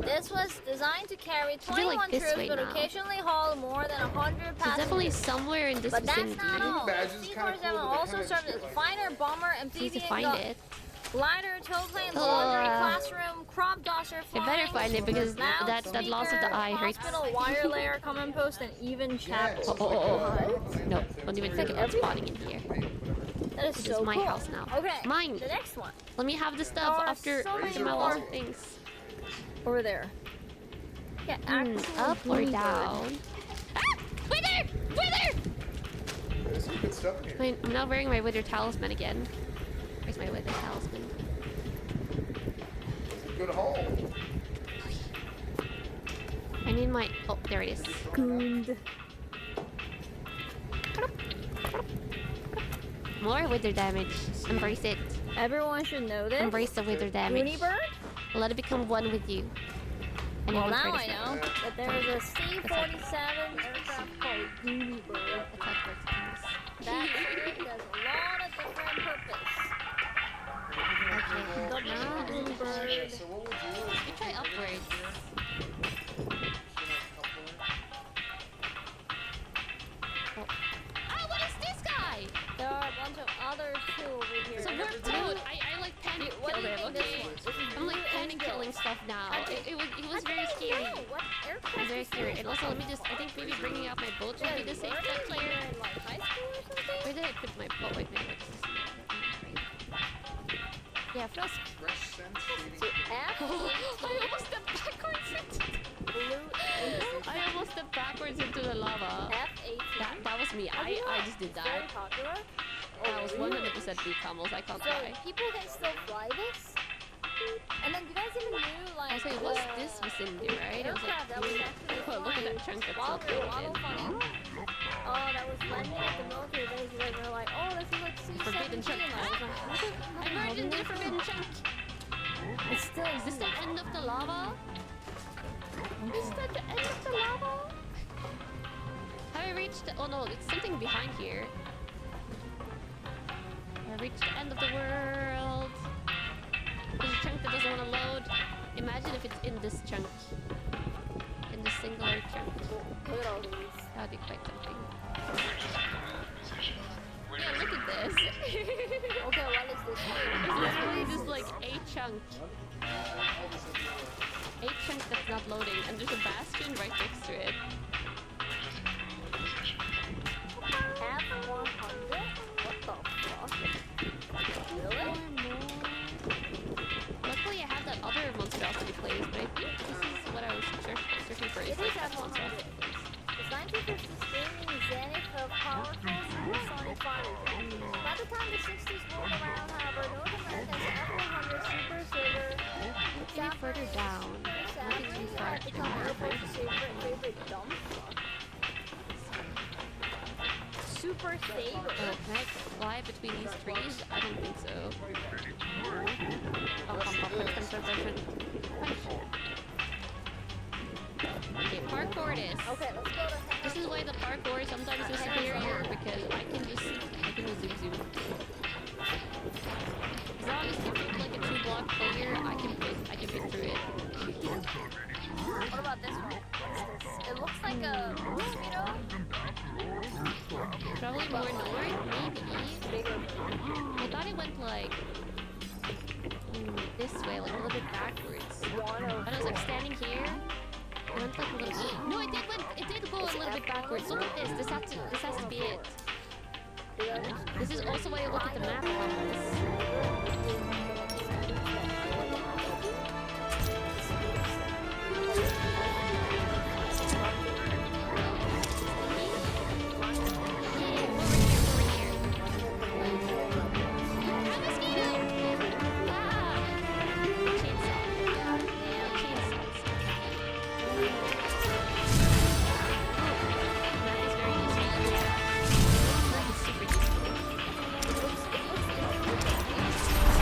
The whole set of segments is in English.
This was designed to carry Should be 21 like this troops, way but now. occasionally haul more than 100 It's passengers. definitely somewhere in this But that's vicinity. not all. Badge is kinda C-47 cool, but also they kinda serves as shit like fighter, bomber, Need to amphibian, find it. glider, tow plane, laundry, Ugh. classroom, crop dusher, I better find it because loud that loss of the eye hurts. hospital, wire layer, command post, and even chapel. No, don't even think about spawning in here. That is This so is my cool. house now. Okay, Mine. the next one. Let me have the stuff There are after so many my more. lost things. Over there. Yeah, actual Up or green down? bird. Ah! Wither! Wither! There's some good stuff in here. Wait, I'm not wearing my wither talisman again. Where's my wither talisman? Good haul. I need my... Oh, there it is. Good. More wither damage. Embrace it. Everyone should know this. Embrace the wither damage. Goonie bird? Let it become one with you. And Well, it won't now hurt I us know that there is a C-47 aircraft called Goonie bird. Attack birds. That bird does a lot of different purpose. Okay. The Goonie bird. So what we'll do is We try upwards. Ah, what is this guy? There are a bunch of others too over here. It's a warp toad. I like panic What do killed you him, think okay? this was? I'm like panic killing stuff now. It was very scary. What It aircraft was very is scary. this? And also, let me just, I think maybe bringing out my boat would be the safe bet Like here. in like high school or something? Where did I put my boat? Wait, maybe it's yeah, for us. fresh scent shading. To F I almost stepped backwards into blue I almost stepped backwards into the lava. F-18. That was me. I just did Very that. popular. That was 100% beat Camels. I can't So lie. people can still fly this. And then you guys even knew like I was like, the what's this vicinity, right? I was like, aircraft that was actually oh, look at that chunk that's not Waddle loaded. funny. That was landing at the military base. You guys were like, oh, this is like C-17. Forbidden chunk. I was like, what? I merged into the forbidden chunk. It's still Is this the end of the lava? Is that the end of the lava? Have I reached the... Oh no, it's something behind here. I reached the end of the world. There's a chunk that doesn't want to load. Imagine if it's in this chunk. In this singular chunk. Look at all these. That would be quite something. Yeah, look at this. Okay, what is this one? It's literally just like a chunk. A chunk that's not loading, and there's a bastion right next to it. F-100? What the fuck? Really? Luckily, I have that other monstrosity place, but I think this is what I was searching for. It Is is like that F-100. monstrosity place. The 1950s gaming zenith of powerful supersonic fighters. By the time the 60s rolled around, however, North America's F-100 Super Sabre Maybe further down. Maybe too far. had become Airforce's favorite dump truck. Super Sabre. Oh, can I fly between these trees? I don't think so. Okay, parkour it is. Okay, let's go to This is why the parkour sometimes is superior, because I can just zoom. As long as you pick like a 2-block player, I can fit through it. What about this one? What's this? It looks like a mosquito. Probably more north, maybe. Bigger. I thought it went like this way, like a little bit backwards. But I was like standing here. It went like a little bit. No, it did go a little bit backwards. Look at this. This has to be it. This is also why I look at the map always.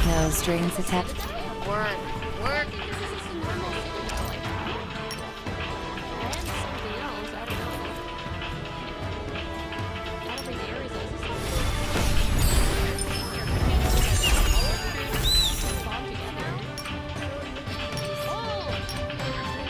No strings attached. Work. This is just a normal city though, like and something else, I don't know. I don't think the areas is this bomb together. Oh!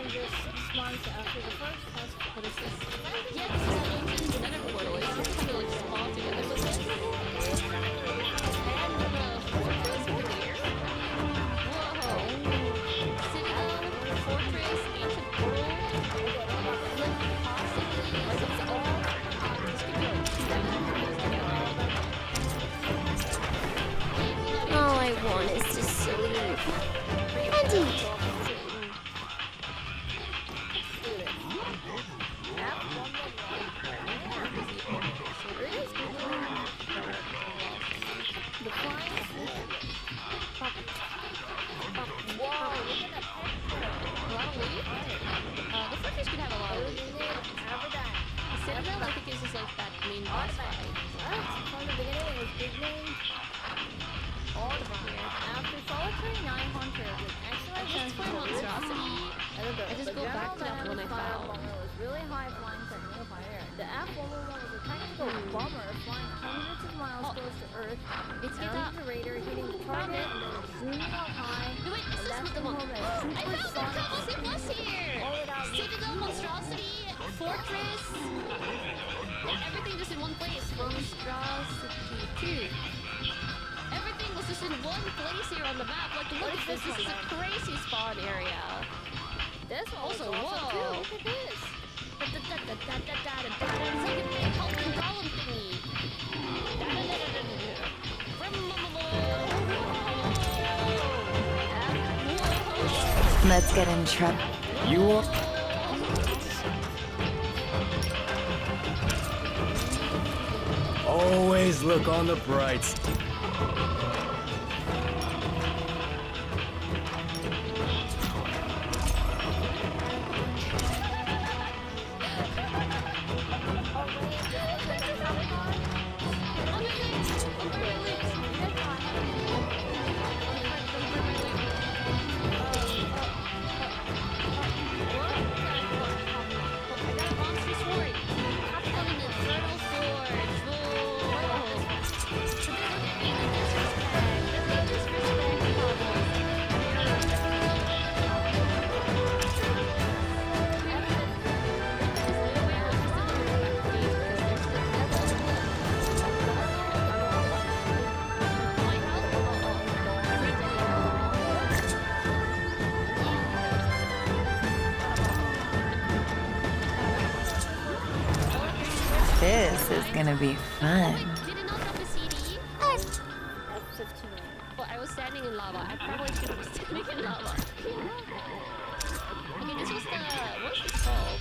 just 6 months after the first test. What is this? Yeah, this is how ancient the nether portal is. It's kind of like small together with it. And the fortress over here. Whoa. Citadel, fortress, ancient portal. Like, possibly, like, it's all, this could be like 2 episodes together. All I want is to sleep. And eat. The fortress could have a lot of loot. The Citadel, I think, is just like that main boss fight. From the beginning, it was big name. All the here. After Solitary 9 Hunter, which actually I just play Monstrosity. I just go back to that one I found. was really high flying technical fire. The F-111 was a technical bomber flying hundreds of miles close to Earth. It's And get up. the radar hitting the target and then zooming up high. No, wait, this is That's the one. home I as found the supersonic troubles. It was here. all without Citadel, Monstrosity, Fortress. Everything just in one place. Monstrosity 2. Everything was just in one place here on the map. Like, look at this. This is a crazy spawn area. This one Also, was awesome too. whoa. Look at this. It's like a big Hulk and Gollum thingy. Let's get in trouble. You are. Always look on the bright side. This is gonna be fun. Did it not drop a CD? F-15. Well, I was standing in lava. I probably should have been standing in lava. Okay, this was the... What's this called?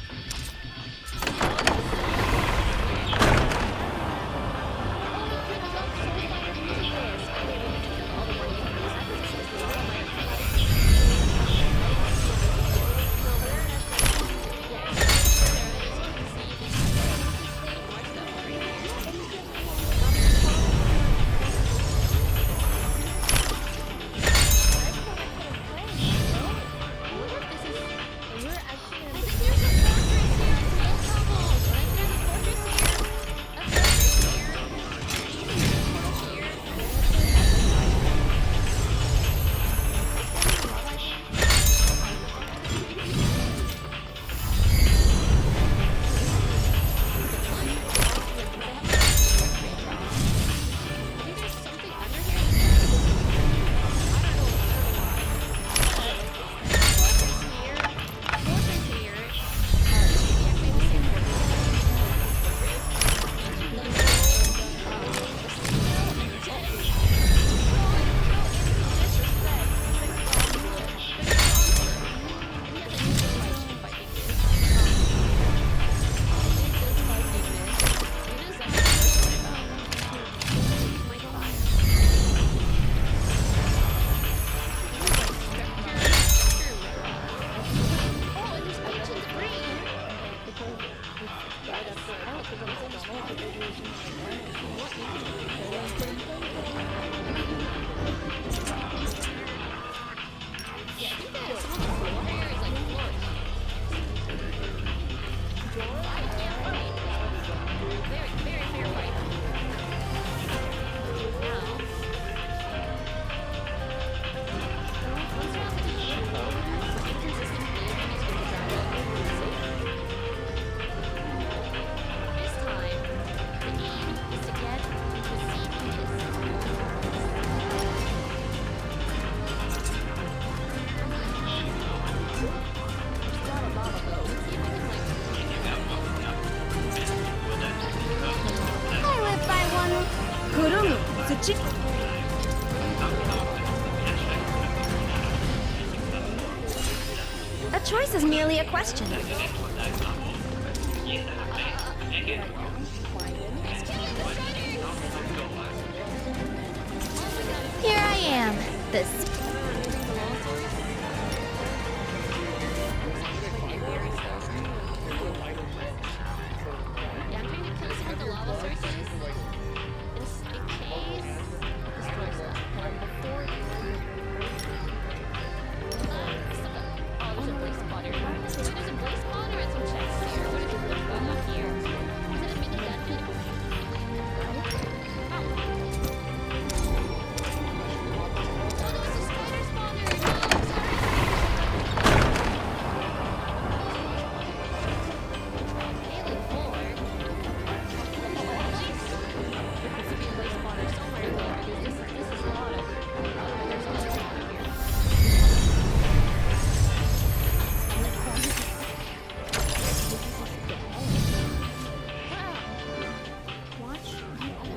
A choice is merely a question. Here I am, the Yeah, I'm trying to kill some of the lava sources. In case destroy stuff. Before you. Oh, there's a blaze spotter. Wait, there's a blaze spotter and some chests here. What is it going on here? Is it a mini dungeon? Oh. Oh, there was a spider spawner! No, sorry! Alien 4? There has to be a blaze spawner somewhere in here, because this is a lot of... there's another spawner here.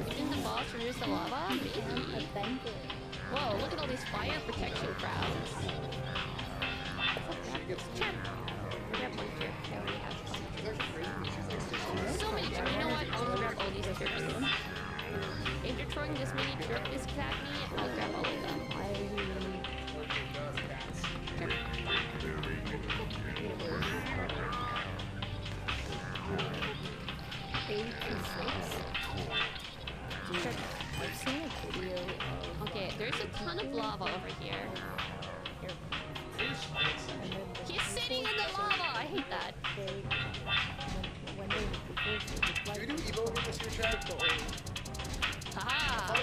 Didn't the boss reduce the lava? Maybe. Whoa, look at all these fire protection crowns. Sure. Grab one here. I already have some. So many tricks. You know what? I'll grab all these tricks. If you're throwing this many tricks at me, I'll grab all of them. Okay, there's a ton of lava over here. He's sitting in the lava! I hate that. Do we do Evo in this year, chat? Haha!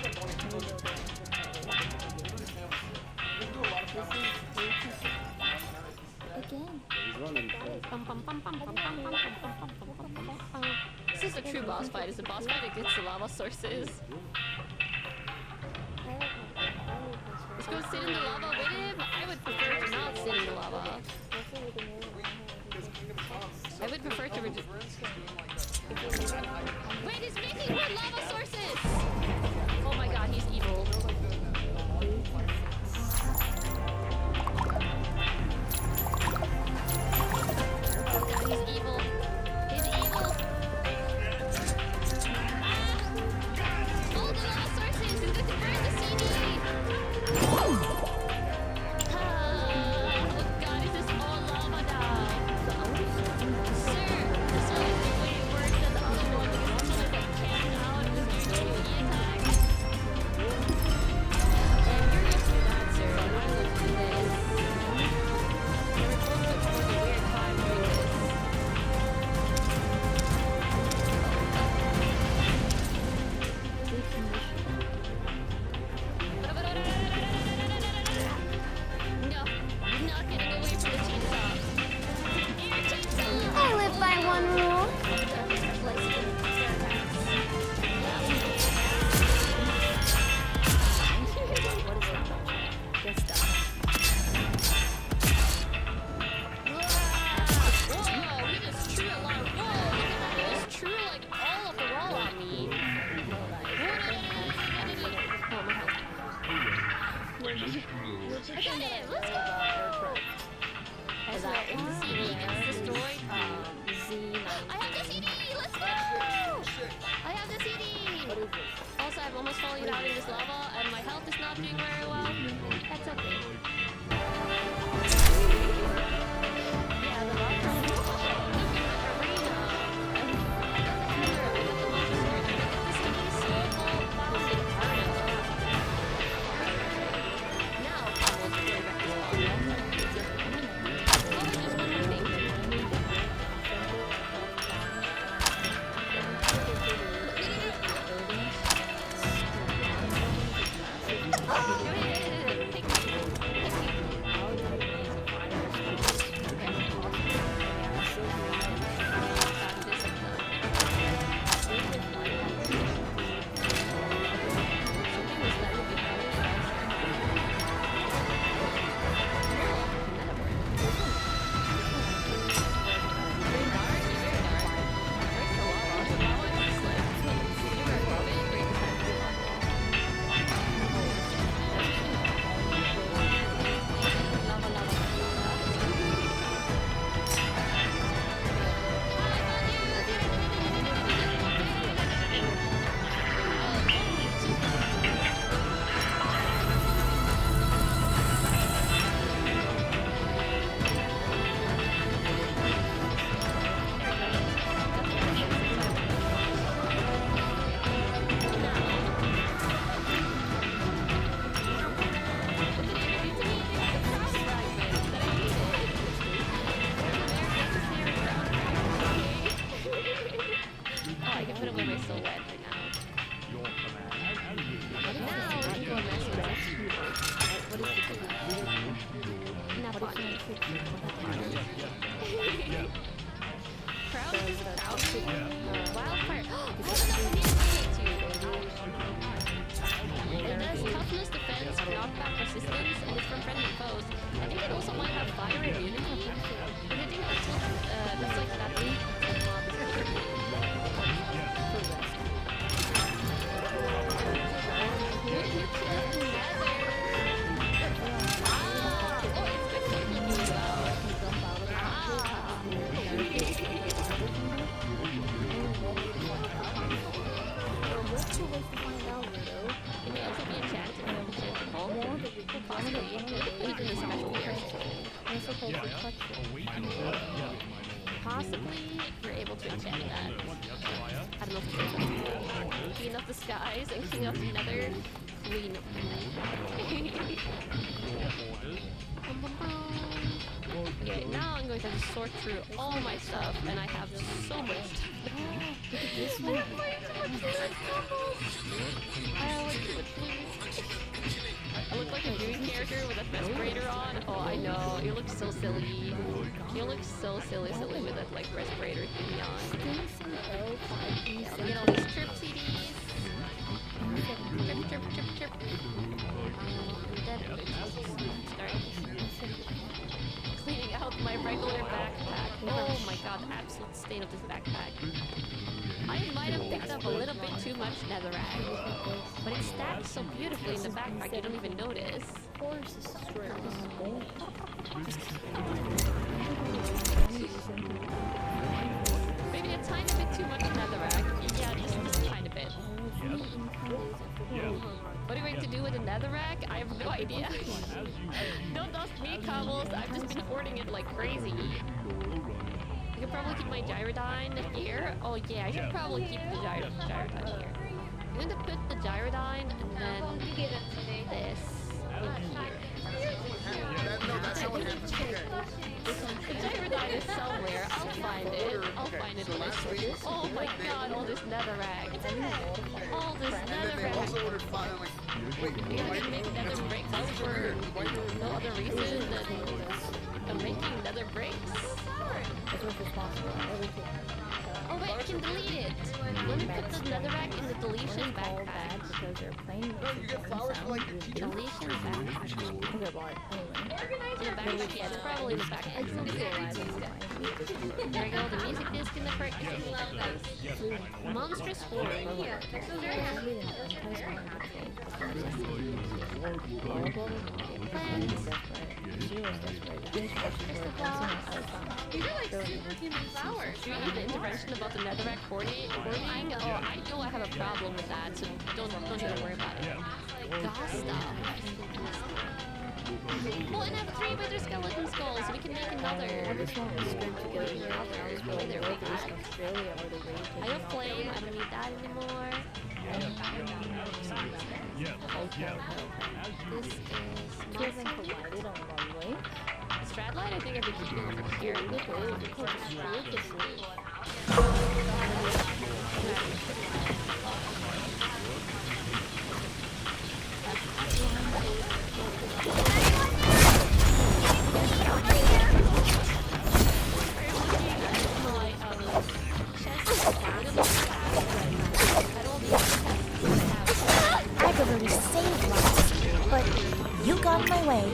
This is a true boss fight. It's a boss fight against the lava sources. Let's go sit in the lava with him. I would prefer to not sit in the lava. I would prefer to Wait, he's making more lava sources! Oh my god, he's evil. Oh god, he's evil. He's evil! All the lava sources! He's going to burn the CD! Oh god, is this all lava now? Sir, this one is way worse than the other one because this one got camped out and was doing 2E attacks. And you're used to that, sir. I was used to this. They were both having a weird time doing this. No, you're not getting away from the chainsaw. Air chainsaw! I live by one rule. Whoa, he just threw a lot of... Whoa, look at that. He just threw like all of the wall at me. Oh, my health. I got it! Let's go! The CD gets destroyed. I have the CD! Let's go! I have the CD! Also, I've almost fallen out in this lava, and my health is not doing very well. That's okay. Yeah, the lava arena. Now, I will go back to just one more thing. Go ahead. Possibly you're able to enchant that. I don't know if it's Queen of the Skies and King of the Nether. Queen of Okay, now I'm going to have to sort through all my stuff, and I have so much stuff. Look at this one. I look like a Dewey character with a respirator on. Oh, I know. You look so silly. You look so silly with that like respirator thingy on. Yeah, look at all these chirp CDs. Chirp. Cleaning out my regular backpack. Oh my god, the absolute state of this backpack. I might have picked up a little bit too much netherrack, but it stacks so beautifully in the backpack you don't even notice. Maybe a tiny bit too much netherrack. Yeah, just a tiny bit. What are we going to do with the netherrack? I have no idea. Don't ask me, Cobbles. I've just been hoarding it like crazy. I could probably keep my Gyrodyne here. Oh yeah, I should probably keep the Gyrodyne here. I'm going to put the Gyrodyne and then this in here. No, that's not what happens. Okay. The Gyrodyne is somewhere. I'll find it. I'll find it eventually. Oh my god, all this netherrack. All this And then they also netherrack. ordered 5. I'm like, wait, You guys can make nether bricks for no other reason than making nether bricks? Oh wait, I can delete it. Let me put the netherrack in the deletion backpack. no, you get flowers for like your teacher. Deletion backpack. In the backpack, yeah, it's probably in the backpack. There we go, the music disc in the correct position. Monstrous horde. These are like super cute flowers. Do you need the intervention about the netherrack hoarding? Oh, I know I have a problem with that, so don't even worry about it. Gosta. Well, and I have 3 wither skeleton skulls, so we can make another. I have flame, I don't need that anymore. This is Stradlight, I think I've been keeping over here. I could already saved lots, but you got in my way.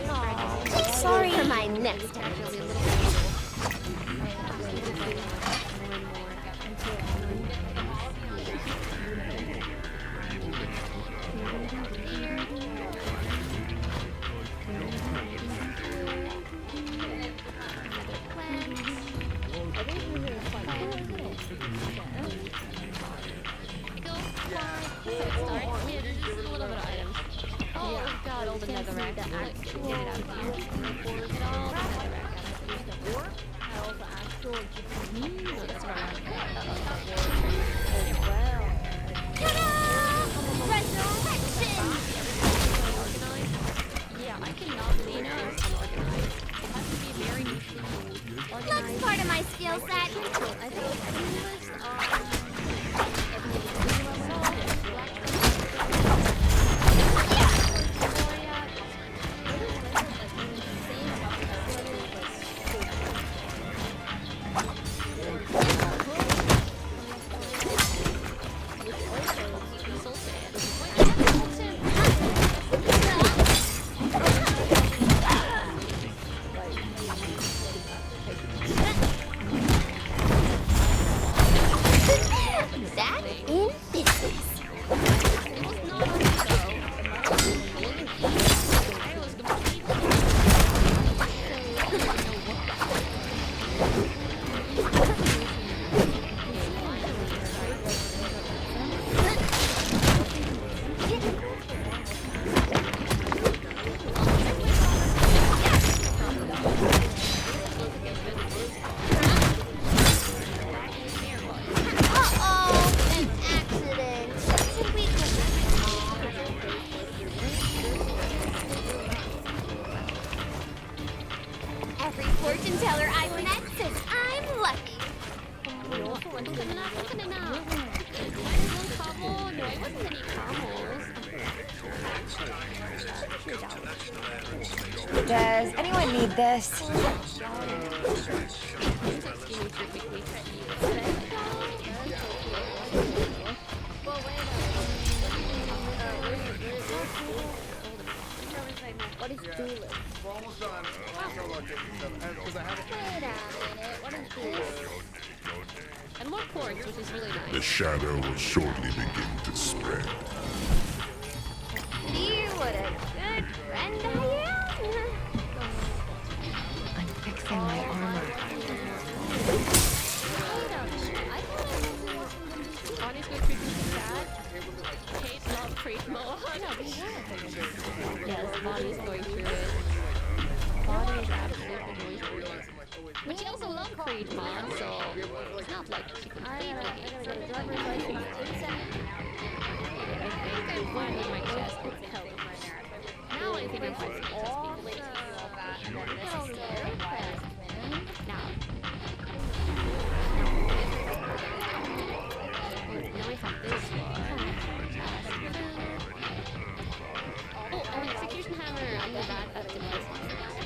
Sorry for my next time. Oh god, all the netherrack. Get it out of here. Get all the netherrack out of here. No, that's yeah, I cannot leave this unorganized. It has to be very organized. That's part of my skill set. I think Don't come na. Cobble? No, it wasn't any cobbles. Does anyone need this? What is Doolittle? We're almost done. Because I have Wait a minute. What is Doolittle? And more quartz, which is really nice. The shadow will shortly begin to spread. You what a good friend I am. I'm fixing my armor. Bonnie's going to be sad. Kate love creep mode. Yes, Bonnie's going through it. Bonnie is absolutely going through it. But she also loves Creed mod, so it's not like she can play the game. I think I'm fine with my chest. Now I think I'm fine with my chest being now. Now we have this one. Oh, an execution hammer. I know that's the best one.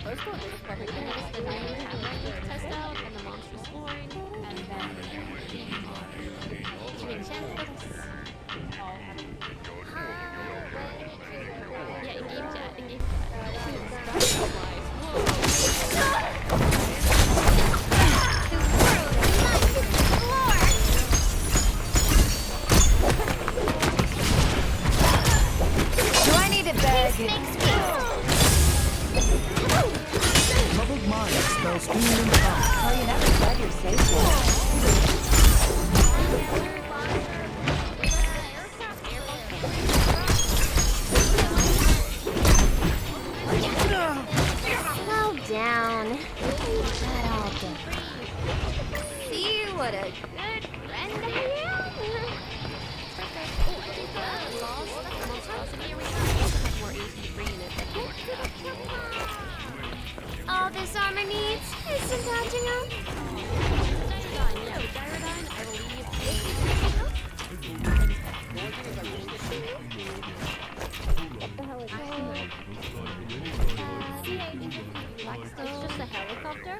First one is perfect. Then there's the new hammer to test out, and the monster scoring, and then you enchant books. Yeah, in game chat. Do I need a bag? Troubled mind spells doom and power. Oh, you never said you're safe. Slow down. See what a good friend I am. All this armor needs is some patching up. It's just a helicopter.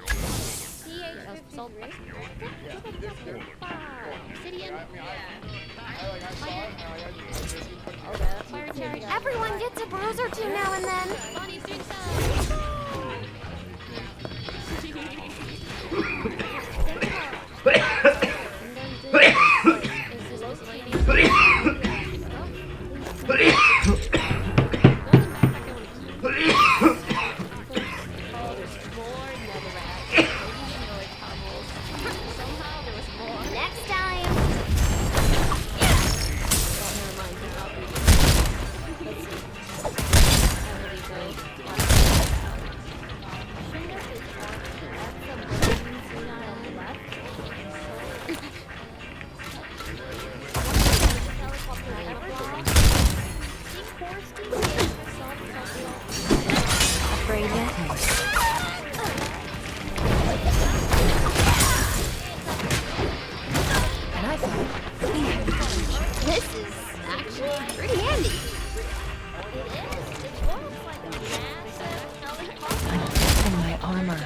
Everyone gets a bruise or two now and then. Bonnie's doing Next time. Afraid yet? And I thought, This is actually pretty handy. and my armor.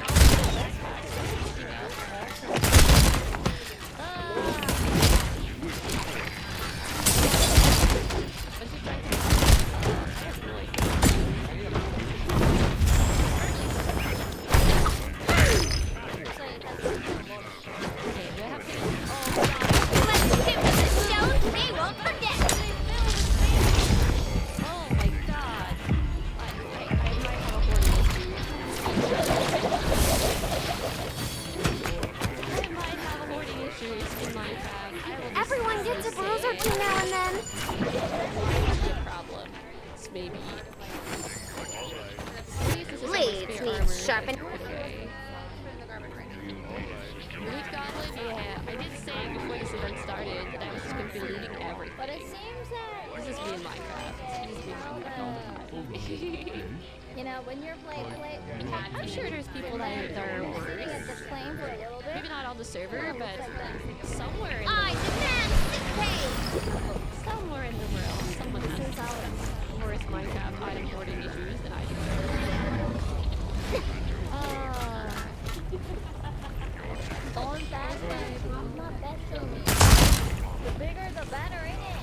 Let's hit with the stone, they won't forget. Oh my god. I might have a hoarding issue. I might have a hoarding issues in Minecraft. Everyone gets a bruise or two now and then. Problem. It's maybe. Blades need sharpened. Okay. Loot Goblin? Yeah. I did say before this event started that I was just going to be looting everything. But it seems that This is me in Minecraft. This is me in Minecraft all the time. you know when you're playing, I'm sure there's people that are sitting worse. at the plane for a little bit. Maybe not not on the server, but somewhere in the I demand sick pay! somewhere in the world, someone has worse Minecraft item hoarding issues than I do. Don't bad way. I'm not bettering. The bigger the better, innit?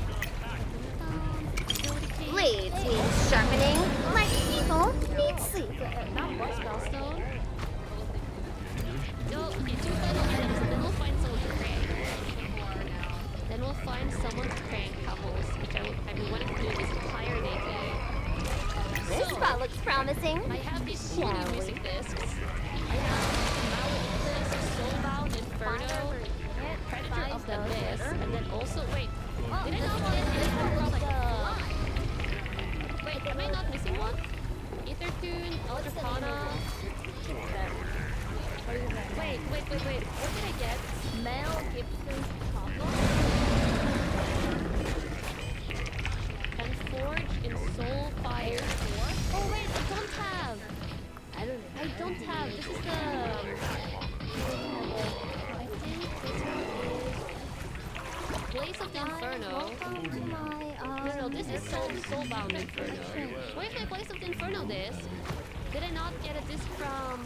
Blades need sharpening, like people need sleep. Not more spellstone. No, you do final items, and then we'll find someone to prank. Then we'll find someone to prank couples, which I've been wanting to do this entire day today. This spot looks promising. I have these shitty music discs. I have Maleficus, Soulbound, Inferno, Predator of the Abyss, and then also wait. Did I not get anything from the? Wait, am I not missing one? Ethertune, Ultrafana. Wait. What did I get? Mel Gibson's combo? And Forge in Soulfire 4. Oh wait, I don't have. I don't have. This is the. I think this one is Blaze of the Inferno. No, this is Soulbound Inferno. Where's my Blaze of the Inferno disc? Did I not get a disc from?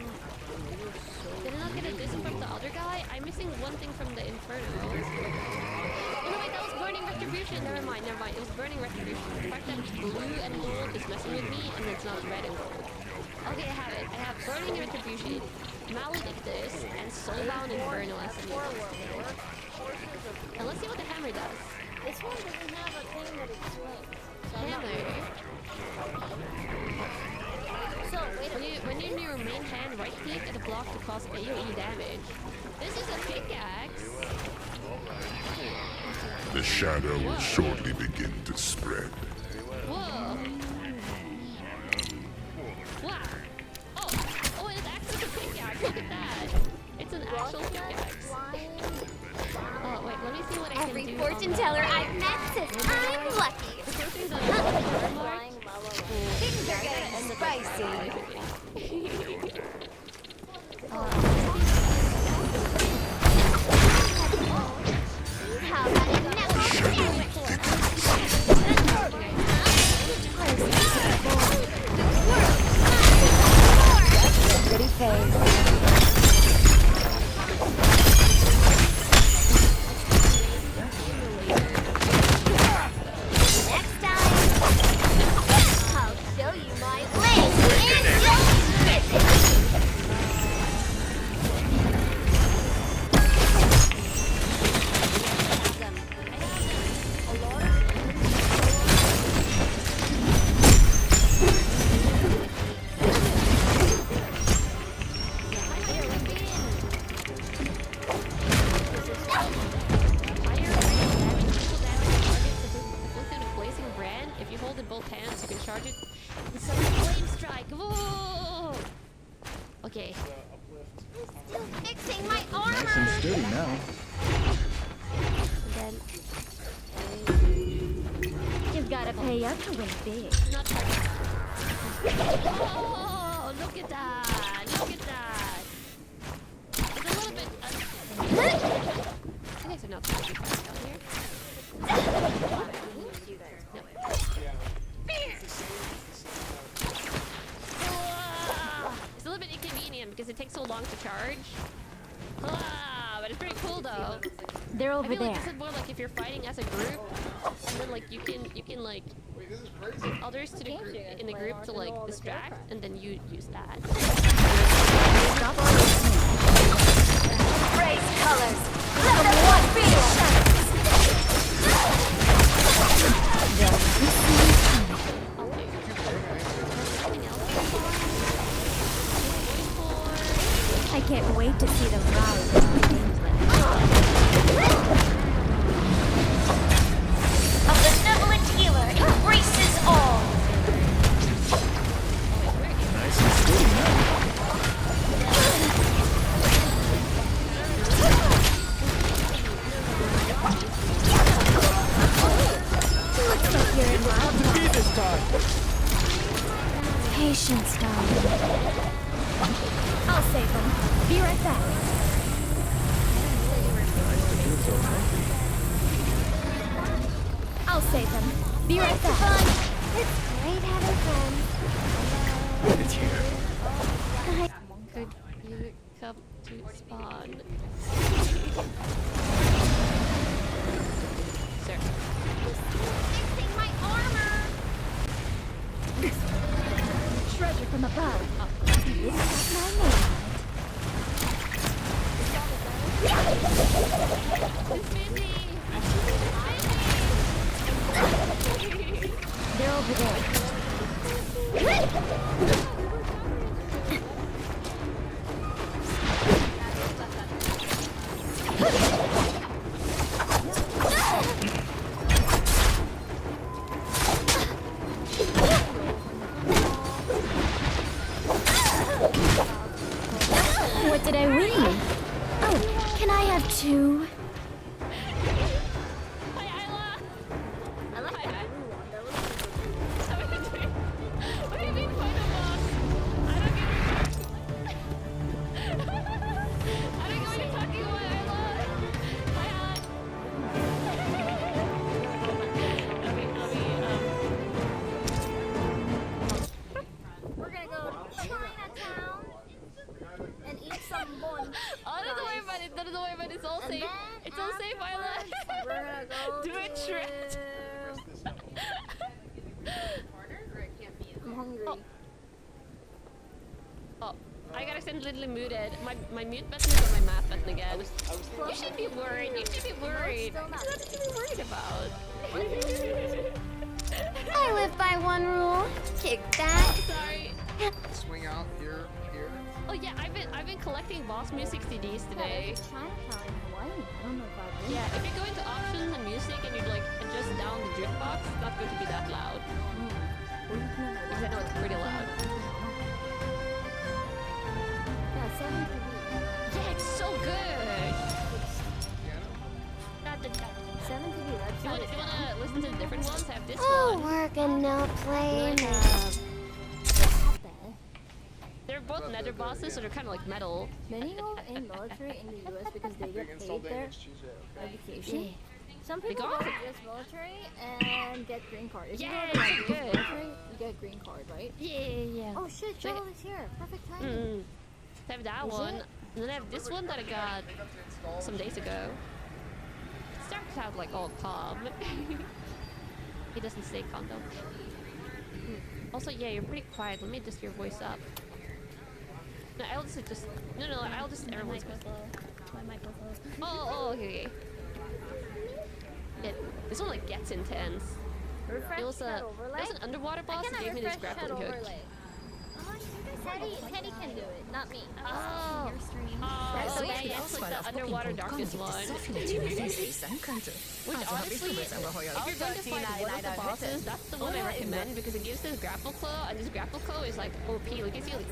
Did I not get a disc from the other guy? I'm missing one thing from the Inferno. Oh no, wait, that was Burning Retribution. Never mind. It was Burning Retribution. The fact that it's blue and gold is messing with me, and it's not red and gold. Okay, I have it. I have Burning Retribution, Maledictus, and Soulbound Inferno as a and let's see what the hammer does. This one doesn't have a thing that it swings. Hammer. So, wait When you in your main hand, right click at the block to cause AoE damage. This is a pickaxe. The shadow will shortly begin to spread. Whoa. Wow. Oh, it acts as a pickaxe. Look at that. It's an actual pickaxe. Oh, wait, let me see what I can do. Every fortune teller I've met says I'm lucky. Pushing the star mark. Things are getting spicy. How about a knuckle sandwich? Pretty face. Next time, I'll show you my blade and you'll miss it. If you hold in both hands, you can charge it. It's a flame strike. Whoa! Okay. Still fixing my Nice and armor. sturdy now. And You've got to pay up to win big. then not charging. Oh, look at that! Look at that! It's a little bit. You guys are not supposed to be fighting down here. No. It's a little bit inconvenient because it takes so long to charge. But it's pretty cool though. They're I over feel like there. this is more like if you're fighting as a group, and then like you can like get others to the group in the group to like distract, and then you use that. Race colors. Let them one feel. I can't wait to see them rise. A benevolent healer embraces all. Nice and sturdy now. having fun. It's here. Could you come to spawn? Sir. Fixing my armor. Treasure from above. This is my name. It's busy! They're over there. What did I win? Oh, can I have two? Hi, Isla! I like Hi, that hi. blue one. That was What do you mean final boss? I don't get it. I don't get what you're talking about, Isla. Hi, hi. We're gonna go to Chinatown and eat some bon. Oh, don't worry about it. Don't worry about it. It's all And safe. then It's all safe, Isla. afterwards, we're gonna go Do it, Shred. I'm hungry. Oh, I got accidentally muted. My mute button is on my map button again. You should be worried. You should be worried. still not. There's nothing to be worried about. I live by one rule. Kick back. Sorry. Swing out here, here. Oh yeah, I've been collecting boss music CDs today. Chinatown in Hawaii. I don't know if I've been. Yeah, if you go into options and music and you like adjust down the jukebox, it's not going to be that loud. Because I know it's pretty loud. Yeah, 7 TV. Yeah, it's so good. 7 TV. That's You wanna listen to the different ones? I have this Oh, one. work and no play. They're both nether bosses, so they're kind of like metal. Many go in military in the U.S. because they get Install paid there damage, choose it. Okay. education. Some people go? go to U.S. military and get green card. If Yeah, you go to it's US good. military, you get green card, right? Yeah. Oh shit, Joel is here. Perfect timing. Mm. I have that Is one. it? And then I have this one that I got some days ago. It starts out like all calm. It doesn't say condom. Also, yeah, you're pretty quiet. Let me adjust your voice up. No, I'll just I'll just everyone's voice. My microphone. Oh, okay. Yeah, this one like gets intense. Refresh It was that a overlay. underwater boss that gave me this grappling hook. Teddy can do it, not me. Oh, so yeah, it's like the underwater darkness one. Which honestly, if you're going to fight one of the bosses, that's the one I recommend because it gives this grapple claw, and this grapple claw is like OP. Like you see, like,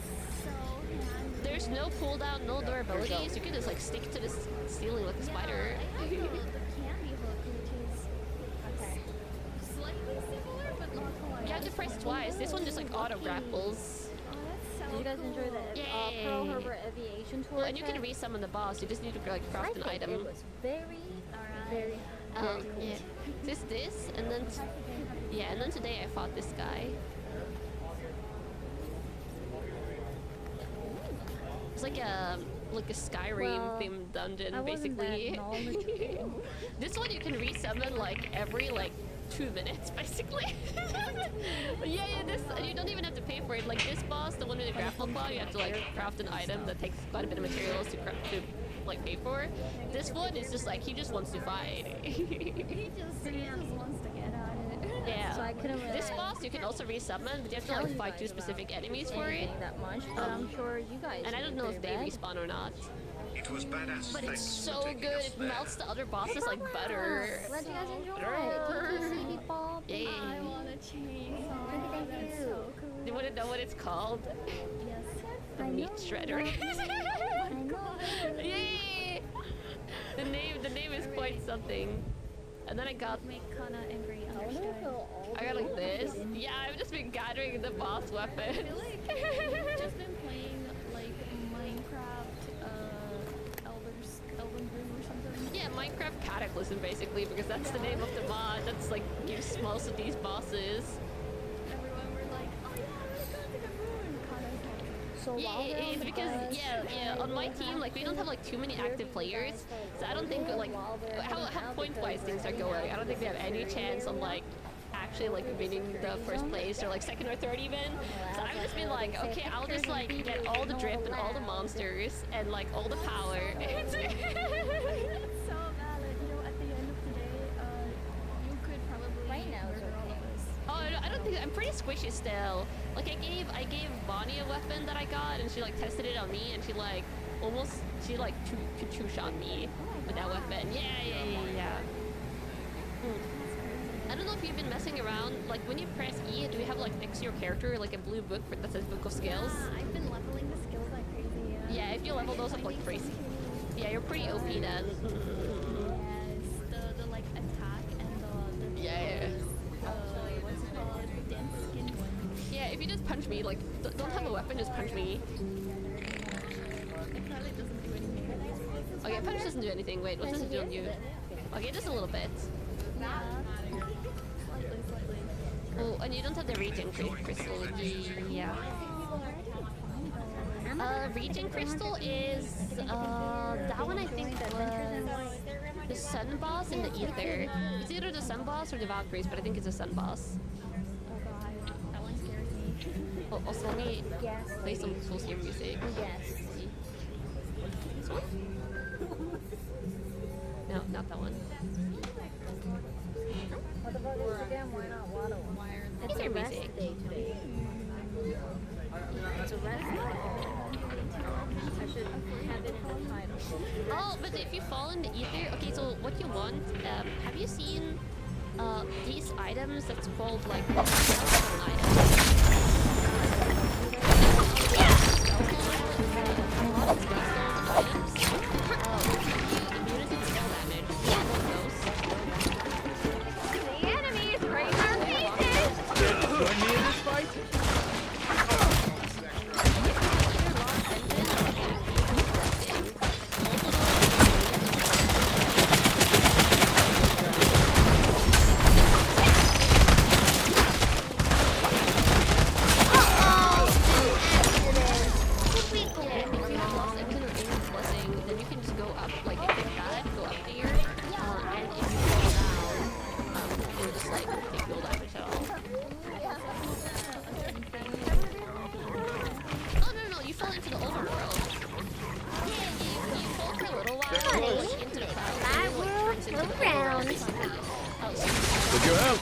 there's no cooldown, no durability, so you can just like stick to the ceiling like a spider. You have to press twice. This one just like auto grapples. Did you guys enjoy the Yay. Pearl Harbor Aviation Tour? And you can resummon the boss. You just need to like craft an item. It was very, very Yeah. This, and then yeah, and then today I fought this guy. It's like a Skyrim themed dungeon, basically. This one you can resummon like every 2 minutes, basically. yeah, this, and you don't even have to pay for it. Like this boss, the one with the grapple claw, you have to like craft an item that takes quite a bit of materials to like pay for. This one is just like he just wants to fight. He just wants to get at it. Yeah. So I couldn't really This boss you can also resummon, but you have to like fight 2 specific enemies for it. that much, but I'm sure you guys. And I don't know if they respawn or not. It was badass. But it's so good, it melts the other bosses like butter. Let you guys enjoy Brrr. it. Thank you, Bob. Yay. I want to change. Thank you. You wanna know what it's called? Yes. The meat shredder. I know. Yay! The name is quite something. And then I got Make Kana angry. I got like this. Yeah, I've just been gathering the boss weapons. Just been playing like Minecraft, Elden Ring or something. Yeah, Minecraft Cataclysm basically, because that's the name of the mod that's like gives most of these bosses. Everyone were So Yeah, while they're on it's the because bus, on my team, like we don't have like too many active players, so I don't think like how point-wise things are going. I don't think we have any chance on like actually like winning the first place or like second or third even. So I've just been like, okay, I'll just like get all the drip and all the monsters and like all the power. It's so valid. You know, at the end of the day, you could probably Right now is murder all of us. Oh, I don't think I'm pretty squishy still. Like I gave Bonnie a weapon that I got, and she like tested it on me, and she like two-shot me with that weapon. Yeah. I don't know if you've been messing around. Like when you press E, do you have like next to your character like a blue book that says Book of Skills? I've been leveling the skills like crazy. Yeah, if you level those up like crazy. Yeah, you're pretty OP then. Yes, the like attack and the Yeah. what's it called? The dense skin one. Yeah, if you just punch me, like don't have a weapon, just punch me. It probably doesn't do anything. Okay, punch doesn't do anything. Wait, what does it do on you? Okay, just a little bit. Yeah. Slightly. Oh, and you don't have the regen crystal. Yeah. Regen crystal is that one I think was the sun boss in the ether. It's either the sun boss or the Valkyries, but I think it's a sun boss. Oh god, that one scares me. Oh, also let me Yes. play some cool steer music. Yes. This one? No, not that one. What about Instagram? Why not Waddle? It's their music. Day today. It's a rest day. I should have it on title. Oh, but if you fall in the ether, okay, so what you want, have you seen these items that's called like The enemy is right in our faces! Join me in this fight? My world around. With your help.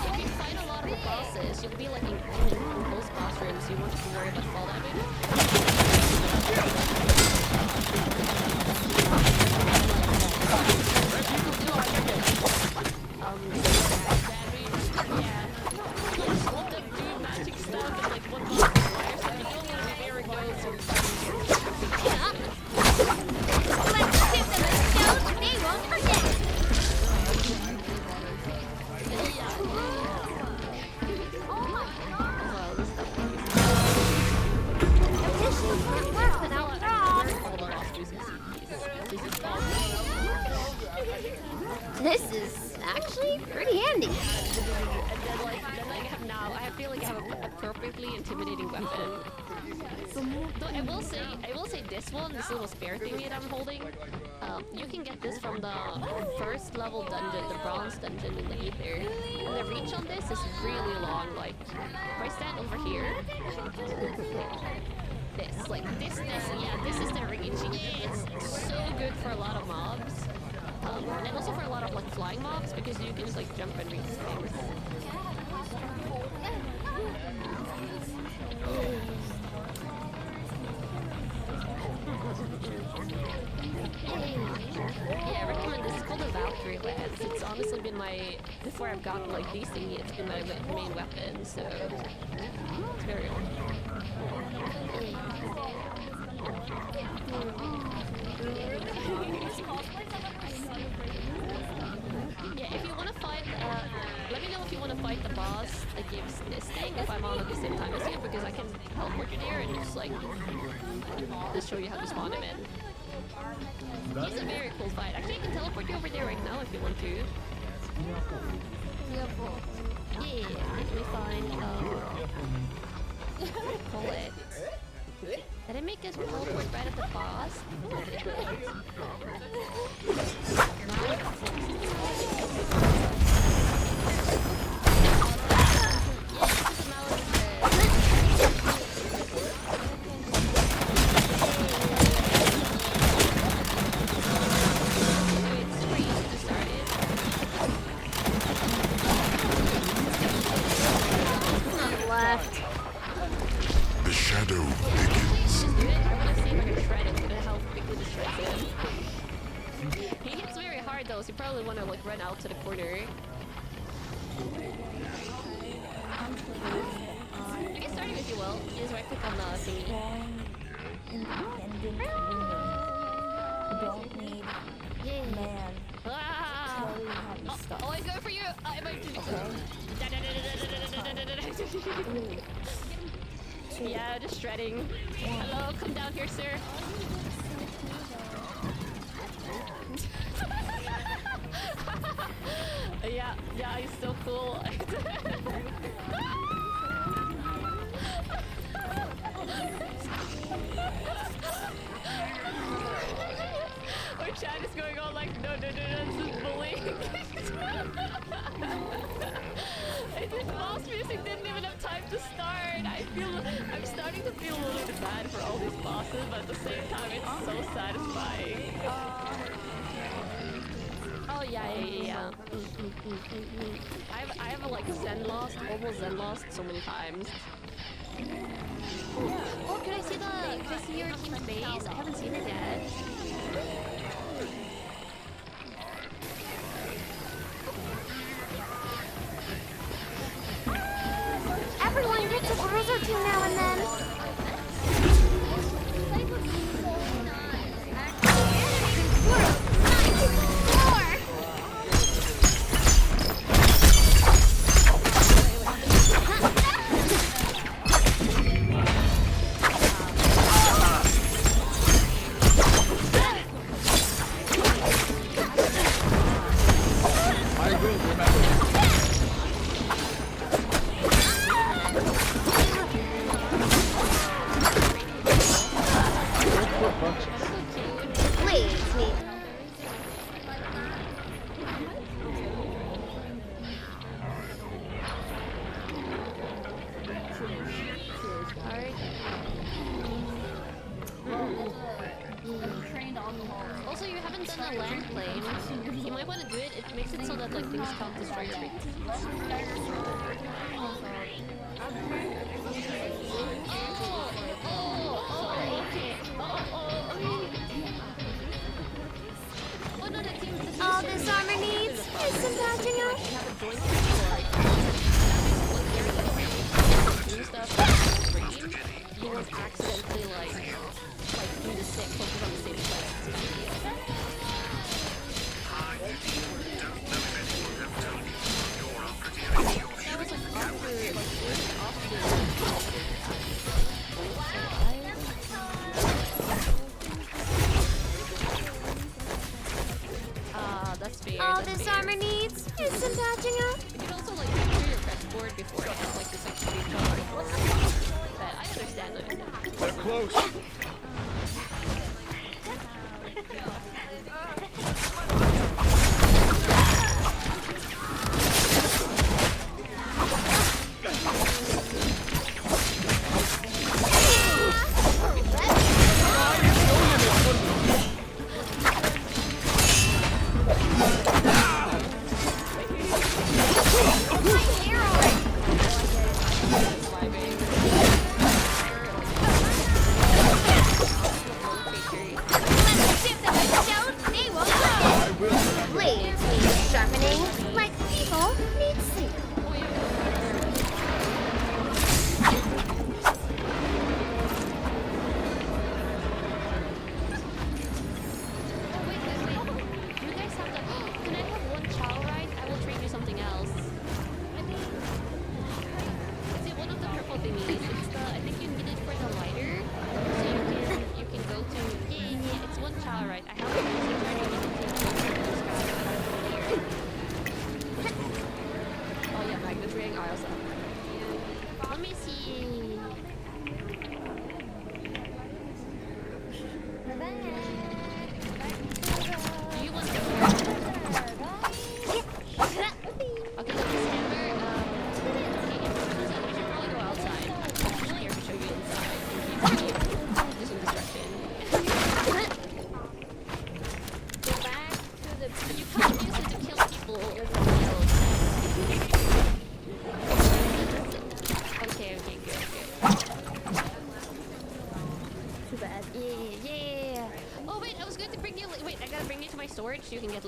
If you fight a lot of the bosses, you'll be like in close boss rooms, you won't have to worry about fall damage. Magic stuff and like one boss fire stuff. You don't want to very good. Let's give them a show they won't forget. Additions can't work without Rob. This is actually pretty handy. And then I feel like I have a perfectly intimidating weapon. Though I will say this one, this little spare thingy that I'm holding, you can get this from the first level dungeon, the bronze dungeon in the ether. And the reach on this is really long. Like, if I stand over here, this is the reach. It's so good for a lot of mobs. And also for a lot of like flying mobs because you can just like jump and reach things. Yeah, I recommend this. It's called the Valkyrie Lance. It's honestly been my, before I've gotten like these thingy, it's been my main weapon, so it's very old. Yeah, if you want to fight, let me know if you want to fight the boss that gives this thing. thing if I'm on at the same time as you because I can teleport you there and just like just show you how to spawn him in. He's a very cool fight. Actually, I can teleport you over there right now if you want to. Yeah, let me find pull it. Did it make us teleport right at the boss? Left. The shadow thickens. He hits very hard though, so you probably want to like run out to the corner. You can start him if you will. Just right click on the thingy. Independent woman. Don't need man. Ah! Tell you how to stop. Oh, I go for you! I might Yeah, just shredding. Hello, come down here, sir. Yeah, he's so cool. Our chat is going on like, no, this is bullying. This boss music didn't even have time to start. I'm starting to feel a little bit bad for all these bosses, but at the same time, it's so satisfying. Oh yeah. I have like Zen lost, almost Zen lost so many times. Oh, can I see your team's base? I haven't seen it yet. Everyone gets a bruise or two now and then. Also, you haven't done a land plane. You might want to do it. It makes it so that like things count as strike rate. All this armor needs is some patching up. You won't accidentally like do the same focus on the same planet. That was like that's fair. All this armor needs is some patching up. You can also like clear your press board before it has like this extra before. But I understand. They're close.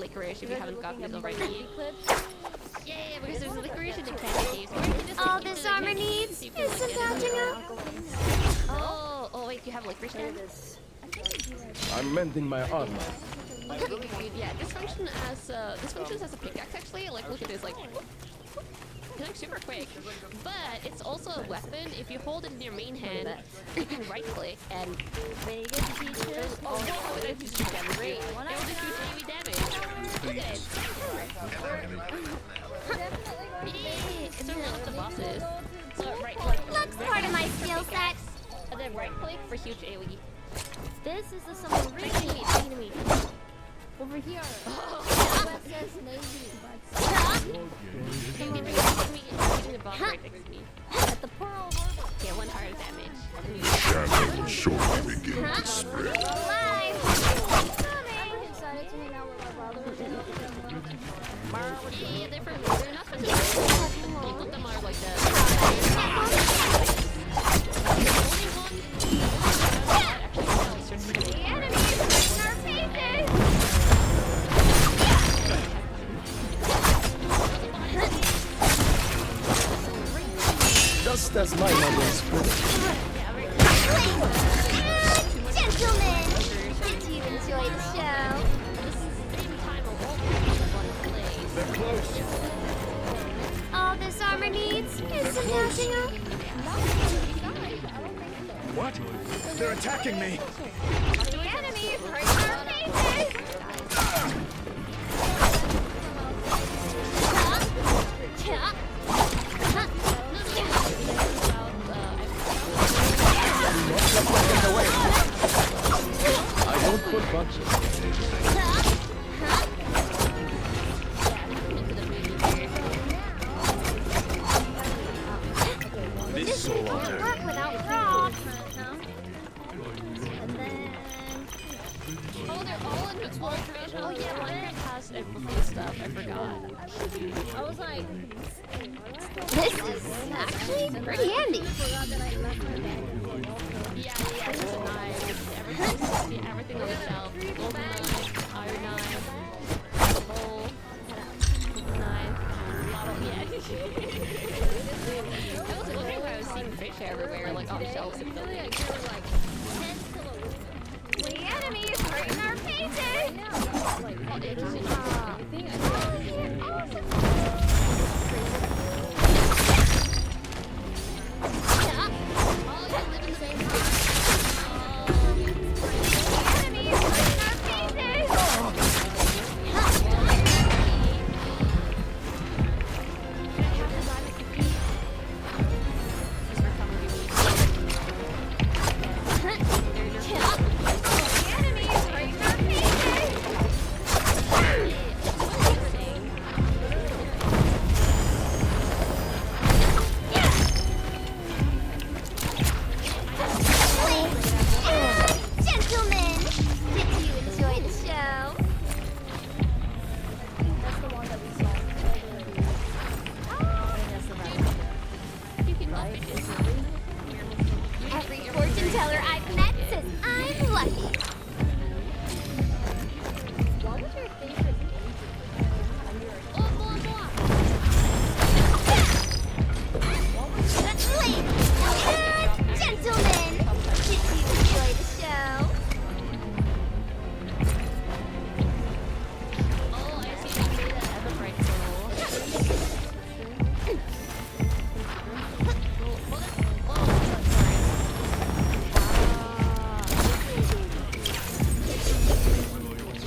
licorice if you haven't gotten it already. Yeah, because there's licorice in the candy caves. Or you can just All eat this the armor candy needs caves, is some you can get it. patching up. Oh, wait, do you have licorice then? I'm mending my armor. Okay, good. Yeah, this functions as a pickaxe actually. Like, look at this, like, it's like super quick. But it's also a weapon. If you hold it in your main hand, you can right click and oh, that just shoot damage. Great. It will just shoot AoE damage. Look at it. Yeah, it's over with the bosses. So right click. That's part of my skill set. And then right click for huge AoE. This is the submarine. Enemy. Over here. USS Navy. Give me the boss right next to me. At the Pearl Harbor. Okay, 1 heart of damage. Shadow will shortly begin to spread. Alive. I'm excited to hang out with my brother. Yeah, they're not supposed to be. Both of them are like the only one actually sells The enemy's in our faces. Just as my mother's foot. Gentlemen, did you enjoy the show? They're close. All this armor needs is some patching up. What? They're attacking me. The enemy is right in our faces. I don't put bunches. This soul on Can't earth. work without props. And then... Oh, they're all in the 12 version. Oh yeah, Minecraft has everything stuff. I forgot. I was like... This is actually pretty handy. forgot that I left my bag. Yeah, there's a knife. Everything on the shelf. Golden knife, iron knife, bowl, knife, bottle. Yeah. I was wondering why I was seeing fish everywhere, like on shelves and buildings. The enemy is right in our faces. Oh, interesting. Oh, you live in the same house. The enemy is right in our faces. The enemy is right in our faces. Gentlemen, did you enjoy the show? That's the one that we saw. You can love fishes. Every fortune teller I've met says I'm lucky. What was your favorite Gentlemen, did you enjoy the show? Oh, I see you say that as a bright soul.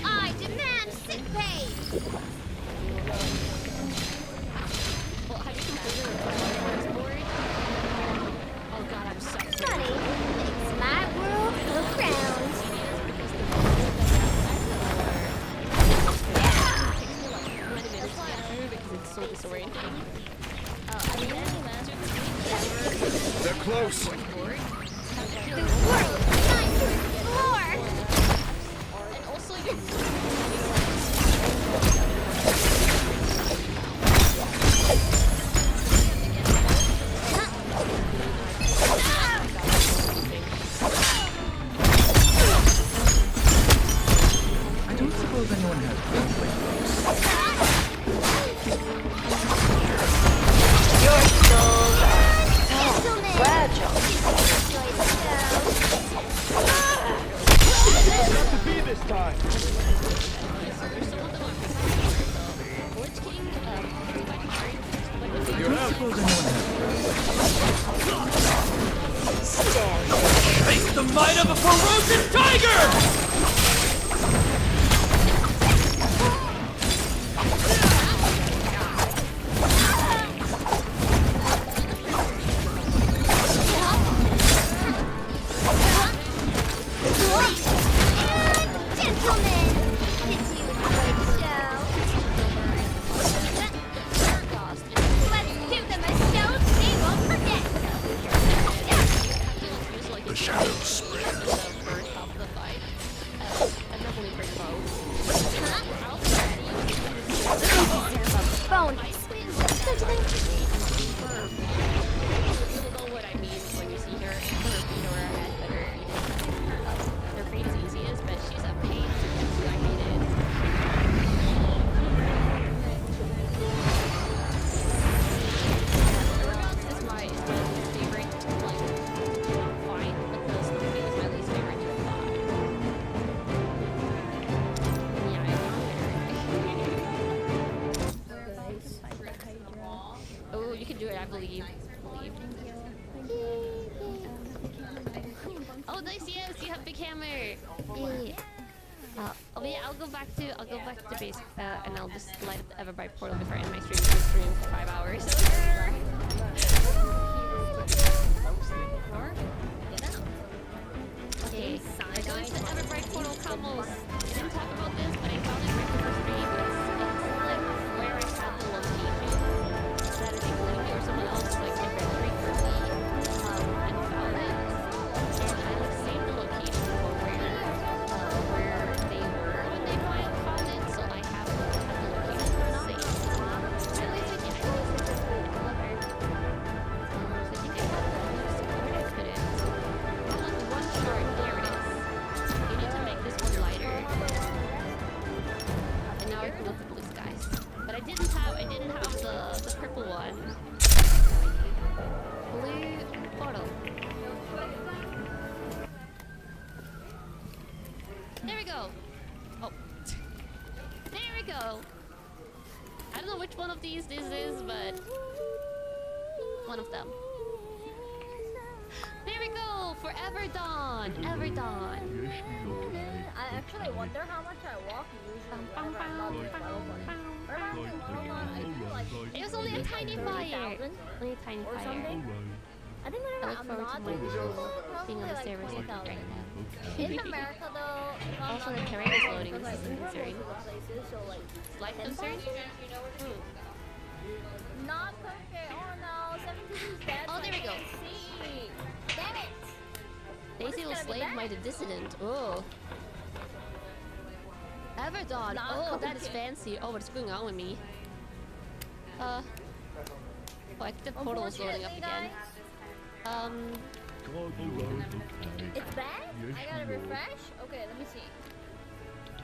I demand sick pay. Well, have you completed the progress board? Oh god, I'm so Money makes my world go round. because it's so disorienting. They're close. The world is time to explore. And also you I don't suppose anyone has been believe. Oh, nice! Yes, you have big hammer. Yay. Oh yeah, I'll go back to base, and I'll just light up the Everbright portal before I end my stream. I stream for 5 hours. Okay, we're going to the Everbright portal combos. I didn't talk about this, but I found it right before stream. It's like where I have the location that is including me or someone else like inventory for me, and found it. And I like saved the location for where they were when they found it, so I have the location saved. At least I think I love her. So I think I have the where did I put it? Oh, look, one shard. There it is. You need to make this one lighter. And now I can look the blue skies. But I didn't have the purple one. Blue portal. There we go. Oh. There we go. I don't know which one of these this is, but one of them. There we go! Forever Dawn! Ever Dawn! I actually wonder how much I walk usually whenever I'm not with Level Bunny. Whenever I'm with Level Bunny, I do like It was only a tiny fire! 30,000 Only a tiny or fire. something. I think I whenever look I'm forward to not more doing visuals Level being on the like servers like 20,000. right now. In America though, if I'm Also, not the doing terrain is Level, loading, because, this is like, Uber concerning. goes to the places, so like Slight 10,000? concern? Not perfect. Oh no, 17 is dead. Oh, so there we I go. can't see. Damn it! Daisy will gonna be slay back? by the dissident. Oh. Everdawn. Not Oh, that is complicated. fancy. Oh, what's going on with me? Oh, I think the portal is loading up Unfortunately, again. It's back? I gotta refresh? Okay, let me see.